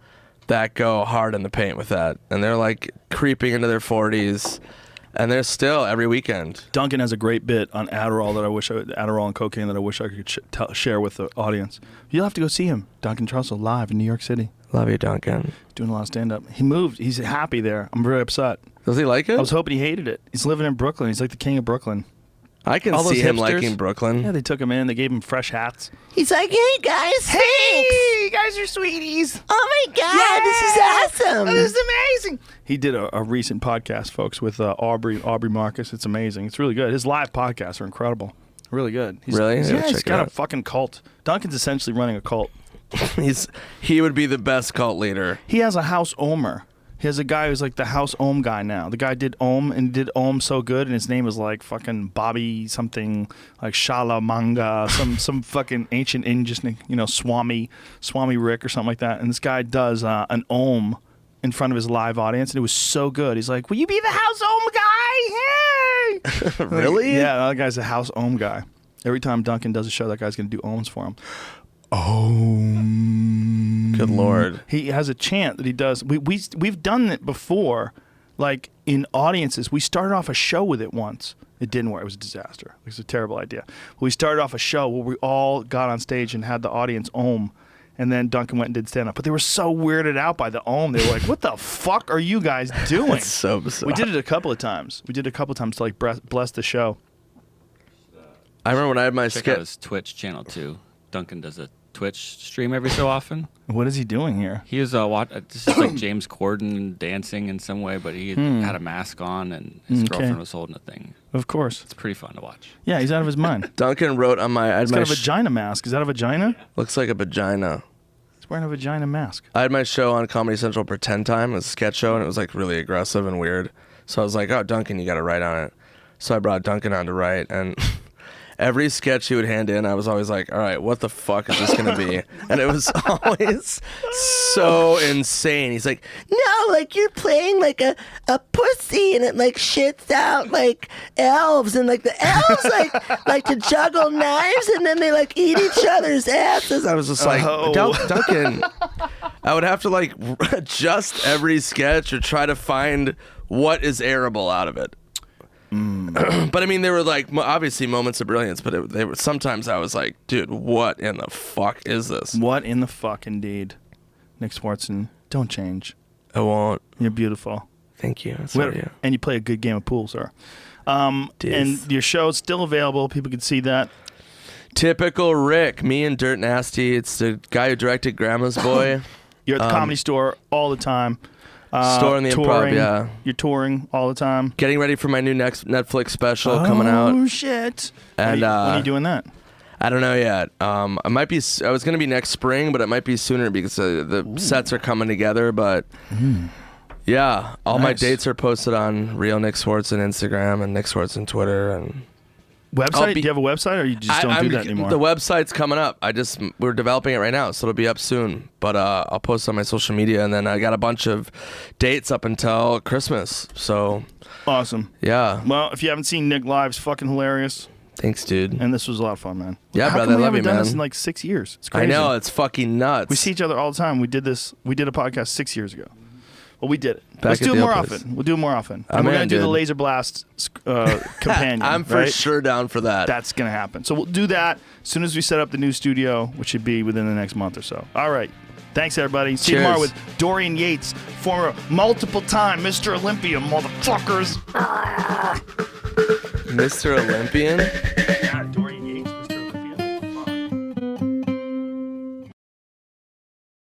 Speaker 1: that go hard in the paint with that, and they're like creeping into their 40s, and they're still every weekend.
Speaker 2: Duncan has a great bit on Adderall Adderall and cocaine that I wish I could share with the audience. You'll have to go see him, Duncan Trussell, live in New York City.
Speaker 1: Love you, Duncan.
Speaker 2: Doing a lot of stand-up. He moved. He's happy there. I'm very upset.
Speaker 1: Does he like it?
Speaker 2: I was hoping he hated it. He's living in Brooklyn. He's like the king of Brooklyn.
Speaker 1: I can
Speaker 2: All
Speaker 1: see
Speaker 2: those
Speaker 1: him
Speaker 2: hipsters.
Speaker 1: liking Brooklyn.
Speaker 2: Yeah, they took him in. They gave him fresh hats.
Speaker 6: He's like, hey guys, thanks.
Speaker 2: Hey, you guys are sweeties.
Speaker 6: Oh my God, this is awesome.
Speaker 2: This is amazing. He did a recent podcast, folks, with Aubrey Marcus. It's amazing. It's really good. His live podcasts are incredible. Really good.
Speaker 1: Really?
Speaker 2: He's
Speaker 1: Check it
Speaker 2: got
Speaker 1: out.
Speaker 2: a fucking cult. Duncan's essentially running a cult.
Speaker 1: He would be the best cult leader.
Speaker 2: He has a house omer. He has a guy who's like the house ohm guy now. The guy did ohm and did ohm so good, and his name is like fucking Bobby something, like Shalamanga, some fucking ancient Indian, Swami Rick or something like that. And this guy does an ohm in front of his live audience, and it was so good. He's like, will you be the house ohm guy? Hey!
Speaker 1: Really?
Speaker 2: Yeah, that guy's a house ohm guy. Every time Duncan does a show, that guy's going to do ohms for him.
Speaker 1: Good Lord.
Speaker 2: He has a chant that he does. We've done it before, like in audiences. We started off a show with it once. It didn't work. It was a disaster. It was a terrible idea. We started off a show where we all got on stage and had the audience ohm, And then Duncan went and did stand-up. But they were so weirded out by the Ohm. They were like, what the fuck are you guys doing?
Speaker 1: It's so bizarre.
Speaker 2: We did it a couple of times. To like bless the show.
Speaker 1: I remember when I had my
Speaker 3: Check out
Speaker 1: skit.
Speaker 3: his Twitch channel too. Duncan does a Twitch stream every so often.
Speaker 2: What is he doing here?
Speaker 3: He was this is like James Corden dancing in some way, but he had a mask on and his girlfriend was holding a thing.
Speaker 2: Of course.
Speaker 3: It's pretty fun to watch.
Speaker 2: Yeah, he's out of his mind.
Speaker 1: Duncan wrote on my.
Speaker 2: He's got a vagina mask. Is that a vagina?
Speaker 1: Looks like a vagina.
Speaker 2: He's wearing a vagina mask.
Speaker 1: I had my show on Comedy Central Pretend Time. It was a sketch show, and it was like really aggressive and weird. So I was like, oh, Duncan, you got to write on it. So I brought Duncan on to write, and every sketch he would hand in, I was always like, all right, what the fuck is this going to be? And it was always so insane. He's like,
Speaker 6: No, like you're playing like a pussy and it like shits out like elves and like the elves like to juggle knives and then they like eat each other's asses.
Speaker 1: I was just like, Duncan, I would have to like adjust every sketch or try to find what is airable out of it. But I mean, there were like obviously moments of brilliance, but they were sometimes I was like, dude, what in the fuck is this?
Speaker 2: What in the fuck, indeed. Nick Swardson, don't change.
Speaker 1: I won't.
Speaker 2: You're beautiful.
Speaker 1: Thank you. So are you.
Speaker 2: And you play a good game of pool, sir. And your show is still available. People can see that.
Speaker 1: Typical Rick, me and Dirt Nasty. It's the guy who directed Grandma's Boy.
Speaker 2: You're at the Comedy Store all the time.
Speaker 1: Store in the Improv, yeah.
Speaker 2: You're touring all the time.
Speaker 1: Getting ready for my new next Netflix special coming out.
Speaker 2: Oh, shit.
Speaker 1: And
Speaker 2: when are you doing that?
Speaker 1: I don't know yet. I might be. I was gonna be next spring, but it might be sooner because the sets are coming together. But yeah, all my dates are posted on Real Nick Swardson Instagram and Nick Swardson Twitter and
Speaker 2: website. Do you have a website, or you just don't do that anymore?
Speaker 1: The website's coming up. We're developing it right now, so it'll be up soon. But I'll post on my social media, and then I got a bunch of dates up until Christmas. So
Speaker 2: awesome.
Speaker 1: Yeah.
Speaker 2: Well, if you haven't seen Nick live, it's fucking hilarious.
Speaker 1: Thanks, dude.
Speaker 2: And this was a lot of fun, man.
Speaker 1: Yeah,
Speaker 2: How
Speaker 1: brother.
Speaker 2: come
Speaker 1: I love
Speaker 2: we
Speaker 1: you,
Speaker 2: haven't done
Speaker 1: man.
Speaker 2: this in like 6 years? It's crazy.
Speaker 1: I know, it's fucking nuts.
Speaker 2: We see each other all the time. We did a podcast 6 years ago. Well, we did it. Let's
Speaker 1: at
Speaker 2: do it
Speaker 1: the
Speaker 2: more
Speaker 1: old place.
Speaker 2: often. We'll do it more often.
Speaker 1: I'm
Speaker 2: And we're
Speaker 1: in,
Speaker 2: going to do the
Speaker 1: dude.
Speaker 2: Laser Blast companion.
Speaker 1: I'm for
Speaker 2: right?
Speaker 1: sure down for that.
Speaker 2: That's going to happen. So we'll do that as soon as we set up the new studio, which should be within the next month or so. All right. Thanks, everybody. See you
Speaker 1: Cheers.
Speaker 2: tomorrow with Dorian Yates, former multiple-time Mr. Olympia, motherfuckers.
Speaker 1: Mr. Olympian?